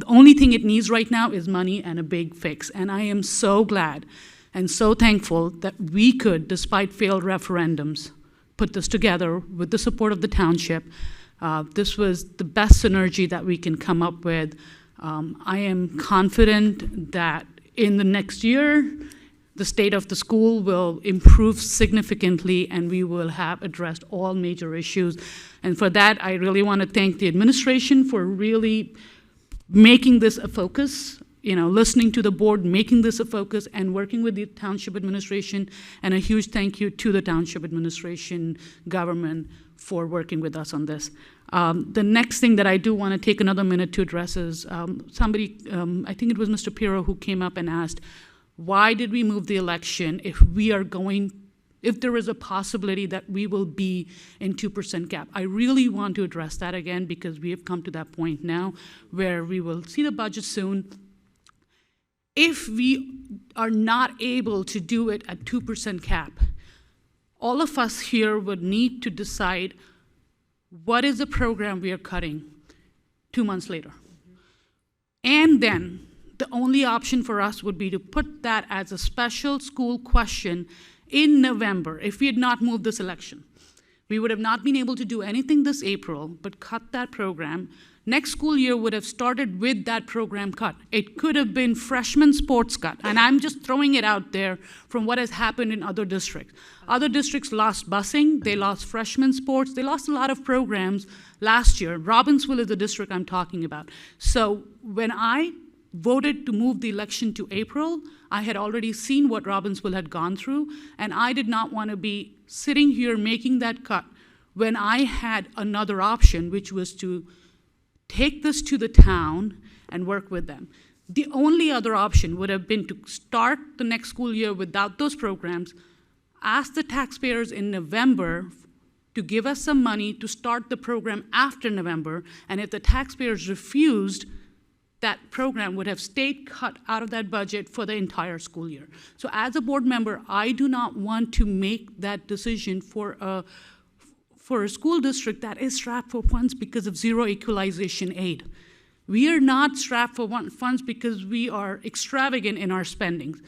only thing it needs right now is money and a big fix. And I am so glad and so thankful that we could, despite failed referendums, put this together with the support of the township. This was the best synergy that we can come up with. I am confident that in the next year, the state of the school will improve significantly and we will have addressed all major issues. And for that, I really want to thank the administration for really making this a focus, listening to the board, making this a focus, and working with the township administration. And a huge thank you to the township administration, government, for working with us on this. The next thing that I do want to take another minute to address is somebody, I think it was Mr. Pirro, who came up and asked, why did we move the election if there is a possibility that we will be in 2% cap? I really want to address that again, because we have come to that point now where we will see the budget soon. If we are not able to do it at 2% cap, all of us here would need to decide what is the program we are cutting 2 months later. And then the only option for us would be to put that as a special school question in November if we had not moved this election. We would have not been able to do anything this April but cut that program. Next school year would have started with that program cut. It could have been freshman sports cut. And I'm just throwing it out there from what has happened in other districts. Other districts lost busing, they lost freshman sports, they lost a lot of programs last year. Robbinsville is the district I'm talking about. So when I voted to move the election to April, I had already seen what Robbinsville had gone through, and I did not want to be sitting here making that cut when I had another option, which was to take this to the town and work with them. The only other option would have been to start the next school year without those programs, ask the taxpayers in November to give us some money to start the program after November, and if the taxpayers refused, that program would have stayed cut out of that budget for the entire school year. So as a board member, I do not want to make that decision for a school district that is strapped for funds because of zero equalization aid. We are not strapped for funds because we are extravagant in our spending.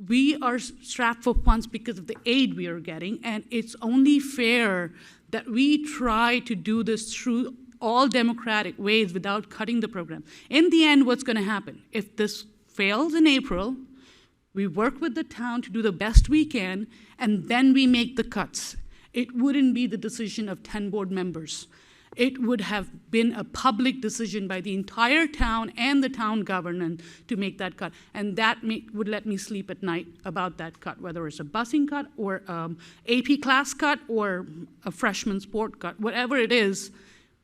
we are strapped for funds because of the aid we are getting, and it's only fair that we try to do this through all democratic ways without cutting the program. In the end, what's going to happen? If this fails in April, we work with the town to do the best we can, and then we make the cuts. It wouldn't be the decision of 10 board members. It would have been a public decision by the entire town and the town government to make that cut. And that would let me sleep at night about that cut, whether it's a busing cut or AP class cut or a freshman sport cut, whatever it is.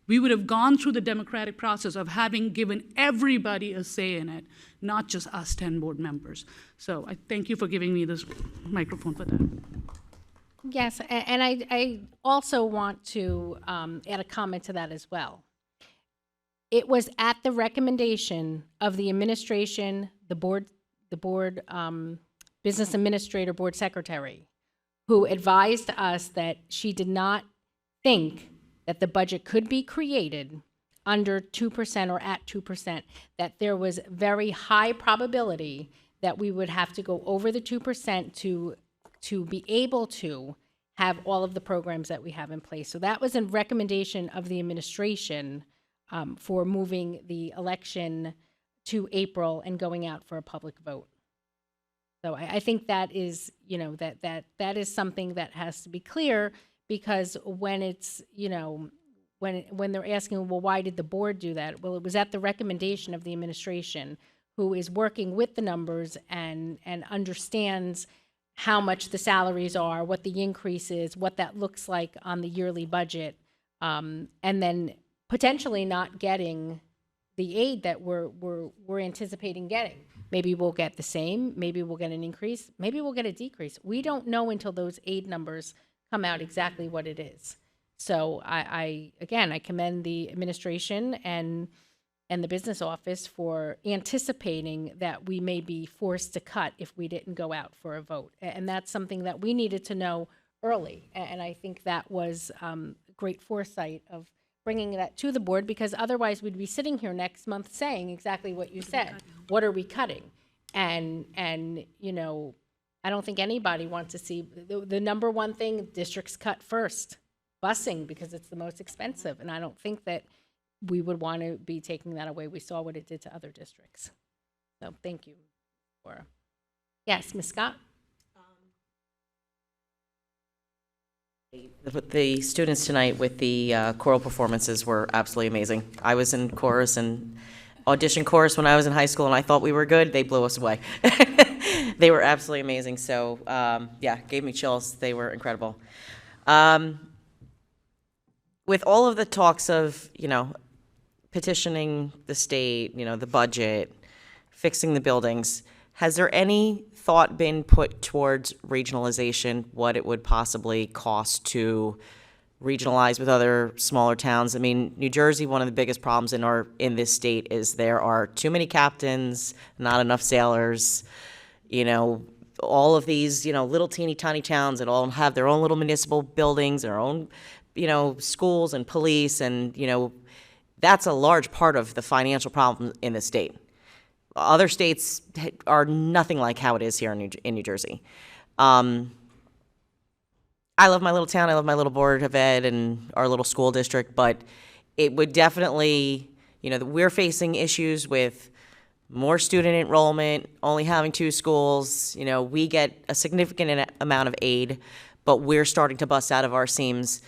We would have gone through the democratic process of having given everybody a say in it, not just us 10 board members. So I thank you for giving me this microphone for that. Yes, and I also want to add a comment to that as well. It was at the recommendation of the administration, the board business administrator, board secretary, who advised us that she did not think that the budget could be created under 2% or at 2%, that there was very high probability that we would have to go over the 2% to be able to have all of the programs that we have in place. So that was a recommendation of the administration for moving the election to April and going out for a public vote. So I think that is, you know, that is something that has to be clear, because when it's, you know, when they're asking, well, why did the board do that? Well, it was at the recommendation of the administration, who is working with the numbers and understands how much the salaries are, what the increase is, what that looks like on the yearly budget, and then potentially not getting the aid that we're anticipating getting. Maybe we'll get the same, maybe we'll get an increase, maybe we'll get a decrease. We don't know until those aid numbers come out exactly what it is. So I commend the administration and the business office for anticipating that we may be forced to cut if we didn't go out for a vote. And that's something that we needed to know early. And I think that was great foresight of bringing that to the board, because otherwise we'd be sitting here next month saying exactly what you said. What are we cutting? And you know, I don't think anybody wants to see the number one thing districts cut first, busing, because it's the most expensive. And I don't think that we would want to be taking that away. We saw what it did to other districts. So thank you, Laura. Yes, Ms. Scott? The students tonight with the choral performances were absolutely amazing. I was in chorus and audition chorus when I was in high school, and I thought we were good. They blew us away. They were absolutely amazing. So, yeah, gave me chills. They were incredible. With all of the talks of, you know, petitioning the state, you know, the budget, fixing the buildings, has there any thought been put towards regionalization, what it would possibly cost to regionalize with other smaller towns? I mean, New Jersey, one of the biggest problems in this state is there are too many captains, not enough sailors. You know, all of these, you know, little teeny tiny towns that all have their own little municipal buildings, their own, you know, schools and police, and, you know, that's a large part of the financial problem in the state. Other states are nothing like how it is here in New Jersey. I love my little town, I love my little board of ed and our little school district, but it would definitely, you know, we're facing issues with more student enrollment, only having 2 schools. You know, we get a significant amount of aid, but we're starting to bust out of our seams.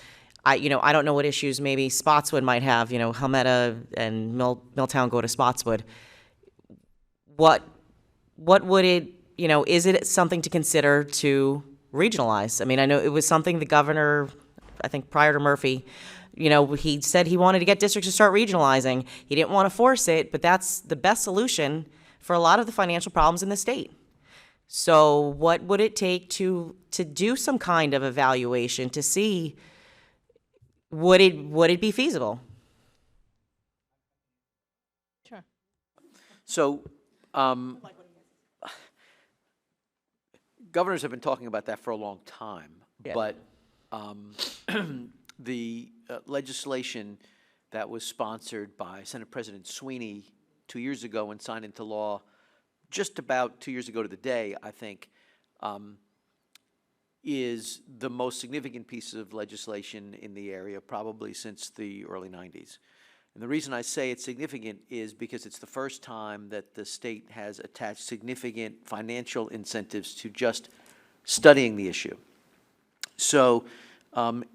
I don't know what issues maybe Spotswood might have. You know, Helmetta and Milltown go to Spotswood. What would it, you know, is it something to consider to regionalize? I mean, I know it was something the governor, I think prior to Murphy, you know, he said he wanted to get districts to start regionalizing. He didn't want to force it, but that's the best solution for a lot of the financial problems in the state. So what would it take to do some kind of evaluation to see, would it be feasible? Sure. So, governors have been talking about that for a long time, Yeah. but the legislation that was sponsored by Senate President Sweeney 2 years ago and signed into law just about 2 years ago to the day, I think, is the most significant piece of legislation in the area probably since the early 90s. And the reason I say it's significant is because it's the first time that the state has attached significant financial incentives to just studying the issue. So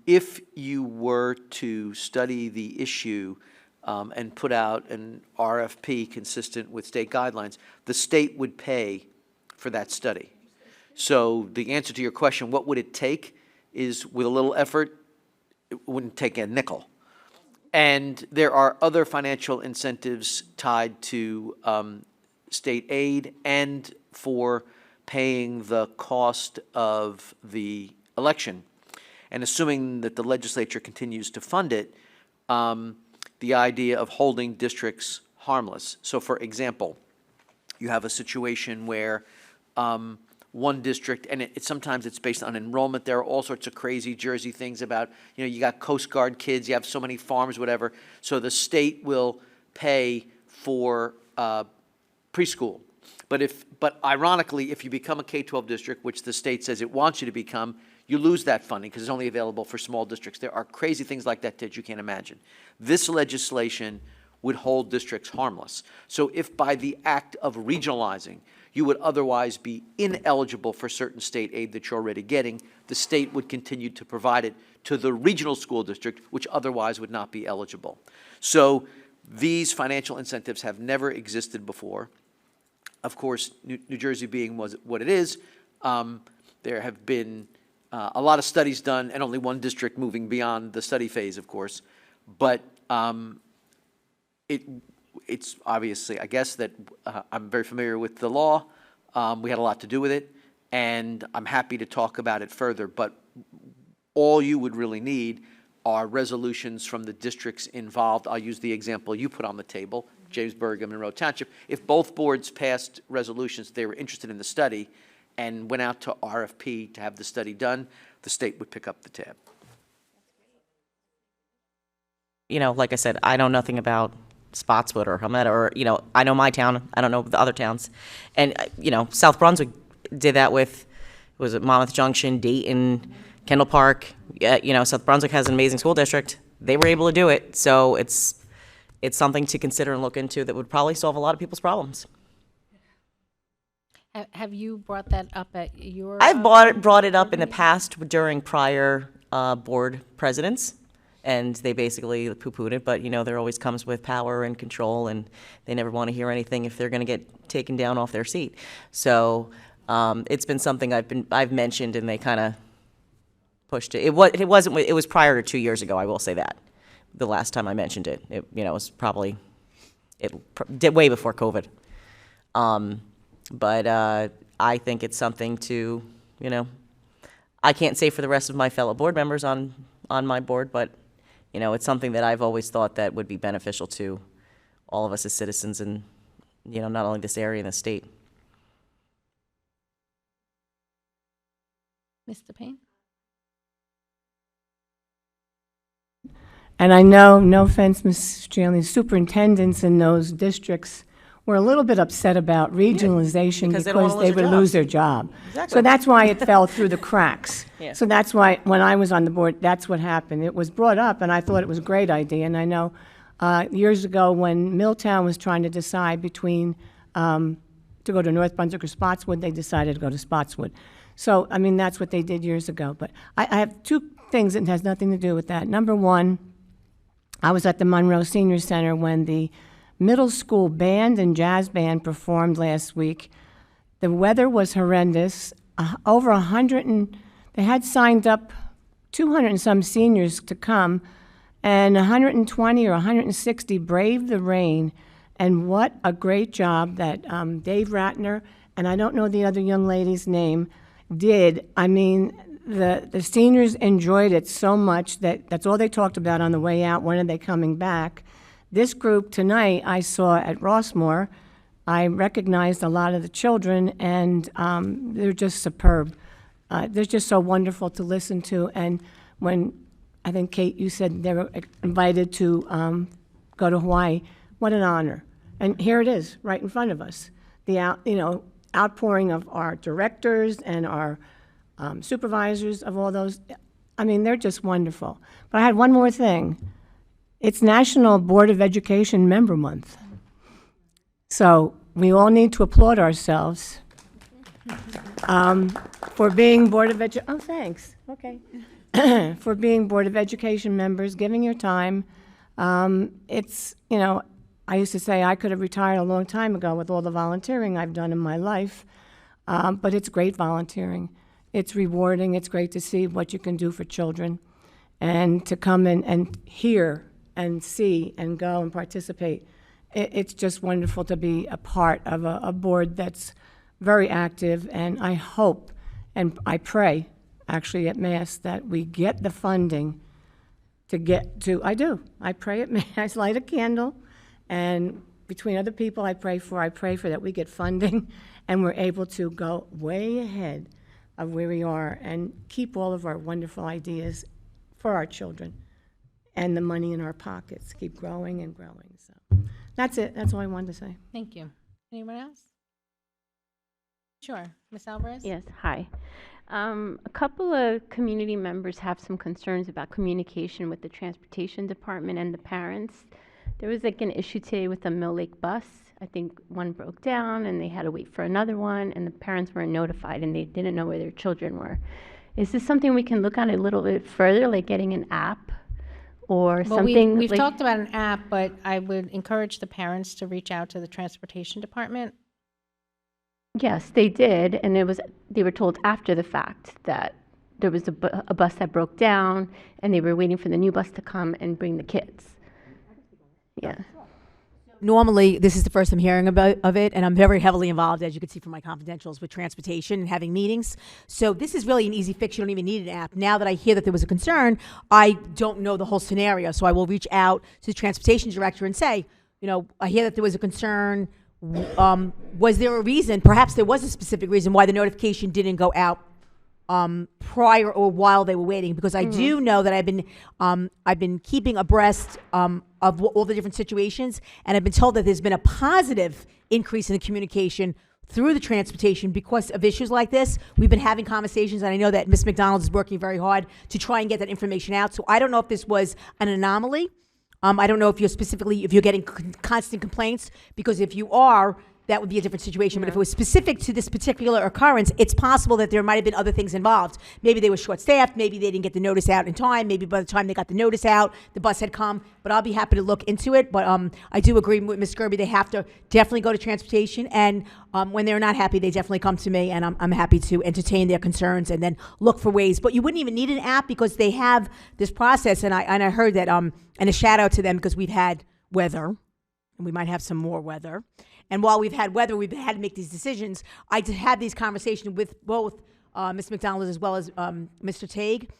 if you were to study the issue and put out an RFP consistent with state guidelines, the state would pay for that study. So the answer to your question, what would it take, is with a little effort, it wouldn't take a nickel. And there are other financial incentives tied to state aid and for paying the cost of the election. And assuming that the legislature continues to fund it, the idea of holding districts harmless. So for example, you have a situation where one district, and sometimes it's based on enrollment. There are all sorts of crazy Jersey things about, you got Coast Guard kids, you have so many farms, whatever. So the state will pay for preschool. But ironically, if you become a K-12 district, which the state says it wants you to become, you lose that funding because it's only available for small districts. There are crazy things like that that you can't imagine. This legislation would hold districts harmless. So if by the act of regionalizing, you would otherwise be ineligible for certain state aid that you're already getting, the state would continue to provide it to the regional school district, which otherwise would not be eligible. So these financial incentives have never existed before. Of course, New Jersey being what it is, there have been a lot of studies done, and only one district moving beyond the study phase, of course. But it's obviously, I guess, that I'm very familiar with the law. We had a lot to do with it, and I'm happy to talk about it further. But all you would really need are resolutions from the districts involved. I'll use the example you put on the table, Jamesburg and Monroe Township. If both boards passed resolutions, they were interested in the study, and went out to RFP to have the study done, the state would pick up the tab. Like I said, I know nothing about Spotswood or Helmetta, or, I know my town, I don't know the other towns. And, South Brunswick did that with, was it Monmouth Junction, Dayton, Kendall Park? South Brunswick has an amazing school district. They were able to do it, so it's something to consider and look into that would probably solve a lot of people's problems. Have you brought that up at your? I've brought it up in the past during prior board presidents, and they basically poo-pooed it, but, there always comes with power and control, and they never want to hear anything if they're going to get taken down off their seat. So it's been something I've mentioned, and they kind of pushed it. It was prior to 2 years ago, I will say that. The last time I mentioned it, it was probably way before COVID. But I think it's something to, I can't say for the rest of my fellow board members on my board, but, it's something that I've always thought that would be beneficial to all of us as citizens in, not only this area and the state. Mr. Payne? And I know, no offense, Ms. Straley, superintendents in those districts were a little bit upset about regionalization because because they would lose their job. Exactly. So that's why it fell through the cracks. Yeah. So that's why, when I was on the board, that's what happened. It was brought up, and I thought it was a great idea. And I know years ago when Milltown was trying to decide between to go to North Brunswick or Spotswood, they decided to go to Spotswood. So, I mean, that's what they did years ago. But I have two things that has nothing to do with that. Number one, I was at the Monroe Senior Center when the middle school band and jazz band performed last week. The weather was horrendous. Over 100 they had signed up 200 and some seniors to come, and 120 or 160 braved the rain. And what a great job that Dave Ratner, and I don't know the other young lady's name, did. I mean, the seniors enjoyed it so much that that's all they talked about on the way out. When are they coming back? This group tonight I saw at Rossmore. I recognized a lot of the children, and they're just superb. They're just so wonderful to listen to. And when, I think, Kate, you said they were invited to go to Hawaii, what an honor. And here it is, right in front of us. outpouring of our directors and our supervisors of all those, I mean, they're just wonderful. But I had one more thing. It's National Board of Education Member Month. So we all need to applaud ourselves for being Board of oh, thanks, okay. For being Board of Education members, giving your time. It's, you know, I used to say I could have retired a long time ago with all the volunteering I've done in my life, but it's great volunteering. It's rewarding. It's great to see what you can do for children and to come in and hear and see and go and participate. It's just wonderful to be a part of a board that's very active, and I hope and I pray, actually at Mass, that we get the funding to get to, I do. I pray at Mass, light a candle, and between other people I pray for that we get funding and we're able to go way ahead of where we are and keep all of our wonderful ideas for our children and the money in our pockets keep growing and growing. So that's it. That's all I wanted to say. Thank you. Anyone else? Sure. Ms. Alvarez? Yes, hi. A couple of community members have some concerns about communication with the transportation department and the parents. There was like an issue today with the Mill Lake bus. I think one broke down and they had to wait for another one, and the parents weren't notified and they didn't know where their children were. Is this something we can look at a little bit further, like getting an app or Well, something? we've like, talked about an app, but I would encourage the parents to reach out to the transportation department. Yes, they did, and they were told after the fact that there was a bus that broke down, and they were waiting for the new bus to come and bring the kids. Yeah. Normally, this is the first I'm hearing of it, and I'm very heavily involved, as you can see from my confidentials, with transportation and having meetings. So this is really an easy fix. You don't even need an app. Now that I hear that there was a concern, I don't know the whole scenario, so I will reach out to the transportation director and say, you know, I hear that there was a concern. Was there a reason? Perhaps there was a specific reason why the notification didn't go out prior or while they were waiting, because I do know that I've been keeping abreast of all the different situations, and I've been told that there's been a positive increase in the communication through the transportation because of issues like this. We've been having conversations, and I know that Ms. McDonald is working very hard to try and get that information out. So I don't know if this was an anomaly. I don't know if you're getting constant complaints, because if you are, that would be a different situation. But if it was specific to this particular occurrence, it's possible that there might have been other things involved. Maybe they were short-staffed. Maybe they didn't get the notice out in time. Maybe by the time they got the notice out, the bus had come. But I'll be happy to look into it. But I do agree with Ms. Gerby. They have to definitely go to transportation. And when they're not happy, they definitely come to me. And I'm happy to entertain their concerns and then look for ways. But you wouldn't even need an app because they have this process. And I heard that, and a shout out to them, because we've had weather. And we might have some more weather. And while we've had weather, we've had to make these decisions. I did have these conversations with both Ms. McDonald as well as Mr. Tague,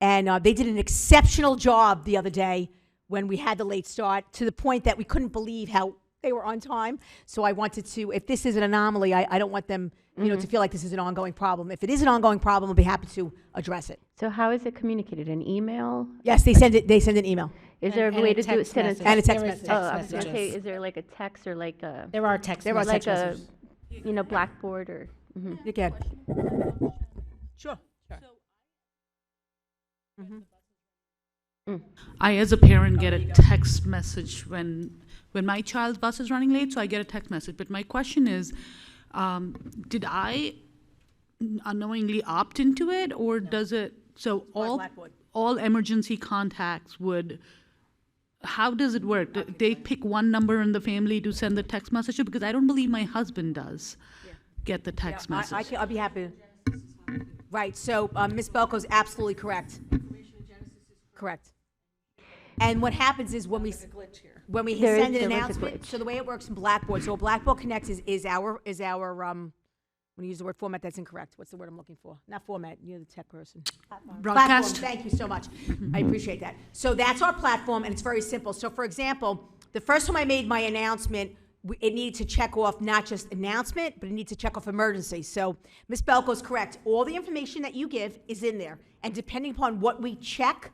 and they did an exceptional job the other day when we had the late start, to the point that we couldn't believe how they were on time. So I wanted to, if this is an anomaly, I don't want them, to feel like this is an ongoing problem. If it is an ongoing problem, I'll be happy to address it. So how is it communicated? An email? Yes, they send an email. Is there a way to do it? Send And a text message. Oh, I was gonna say, is there like a text or like a? There are text There are messages. text Like a, Blackboard or? You can. Sure. I, as a parent, get a text message when my child's bus is running late, so I get a text message. But my question is, did I unknowingly opt into it, or does it, so all emergency contacts would, how does it work? They pick one number in the family to send the text message to? Because I don't believe my husband does get the text message. I'll be happy. Right, so Ms. Belko's absolutely correct. Correct. And what happens is when we send an announcement, so the way it works in Blackboard, so Blackboard Connect is our I'm going to use the word format, that's incorrect. What's the word I'm looking for? Not format, you're the tech person. Broadcast. Platform, thank you so much. I appreciate that. So that's our platform, and it's very simple. So for example, the first time I made my announcement, it needed to check off not just announcement, but it needed to check off emergency. So Ms. Belko's correct. All the information that you give is in there. And depending upon what we check,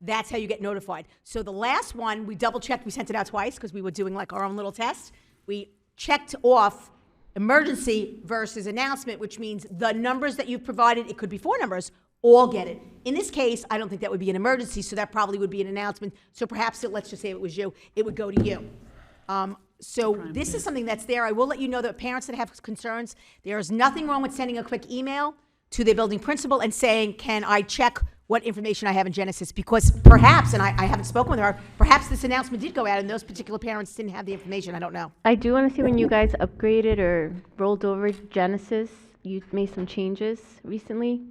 that's how you get notified. So the last one, we double checked, we sent it out twice because we were doing like our own little test. We checked off emergency versus announcement, which means the numbers that you've provided, it could be 4 numbers, all get it. In this case, I don't think that would be an emergency, so that probably would be an announcement. So perhaps, let's just say it was you, it would go to you. So this is something that's there. I will let you know that parents that have concerns, there is nothing wrong with sending a quick email to their building principal and saying, can I check what information I have in Genesis? Because perhaps, and I haven't spoken with her, perhaps this announcement did go out and those particular parents didn't have the information. I don't know. I do want to see when you guys upgraded or rolled over Genesis, you made some changes recently.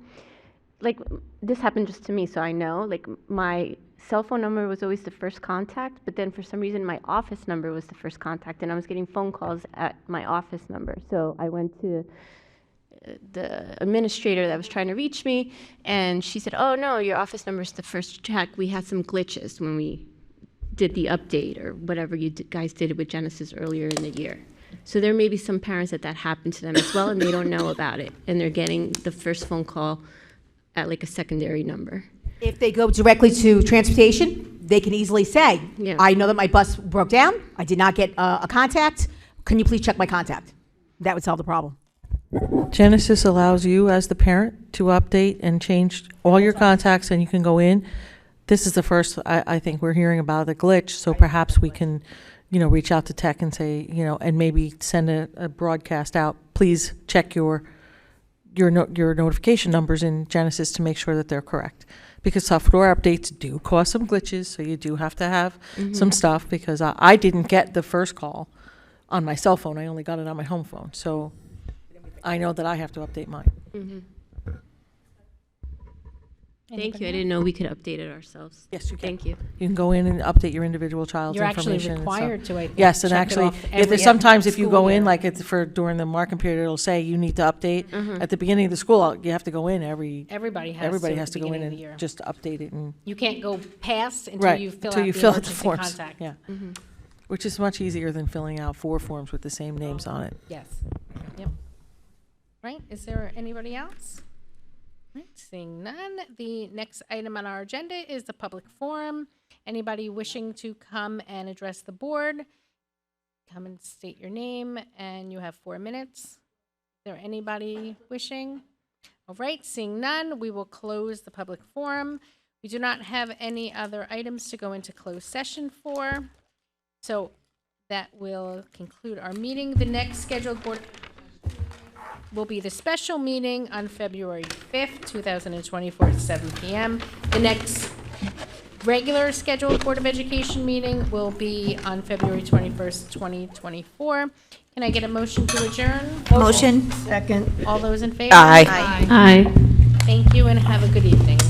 Like, this happened just to me, so I know. Like, my cell phone number was always the first contact, but then for some reason my office number was the first contact, and I was getting phone calls at my office number. So I went to the administrator that was trying to reach me, and she said, oh no, your office number is the first check. We had some glitches when we did the update or whatever you guys did with Genesis earlier in the year. So there may be some parents that happened to them as well, and they don't know about it, and they're getting the first phone call at like a secondary number. If they go directly to transportation, they can easily say, Yeah. I know that my bus broke down, I did not get a contact, can you please check my contact? That would solve the problem. Genesis allows you as the parent to update and change all your contacts, and you can go in. This is the first, I think we're hearing about the glitch, so perhaps we can, reach out to tech and say, and maybe send a broadcast out. Please check your notification numbers in Genesis to make sure that they're correct. Because software updates do cause some glitches, so you do have to have some stuff, because I didn't get the first call on my cell phone. I only got it on my home phone. So I know that I have to update mine. Thank you. I didn't know we could update it ourselves. Yes, you can. Thank you. You can go in and update your individual child's You're actually information. and stuff. required to, I think, Yes, and check it actually, off if every there's sometimes if you school go in, year. like it's during the marking period, it'll say you need to update. At the beginning of the school, you have to go in Everybody has everybody to has at to the go in beginning of and the year. just update it and. You can't go past until Right, you fill until out you the fill out the emergency forms. contact. Yeah. Which is much easier than filling out 4 forms with the same names on it. Yes. Yep. Right, is there anybody else? Right, seeing none, the next item on our agenda is the public forum. Anybody wishing to come and address the board, come and state your name, and you have 4 minutes. Is there anybody wishing? All right, seeing none, we will close the public forum. We do not have any other items to go into closed session for. So that will conclude our meeting. The next scheduled board will be the special meeting on February 5th, 2024 at 7 p.m. The next regular scheduled Board of Education meeting will be on February 21st, 2024. Can I get a motion to adjourn? Motion. Second. All those in favor? Aye. Aye. Thank you and have a good evening.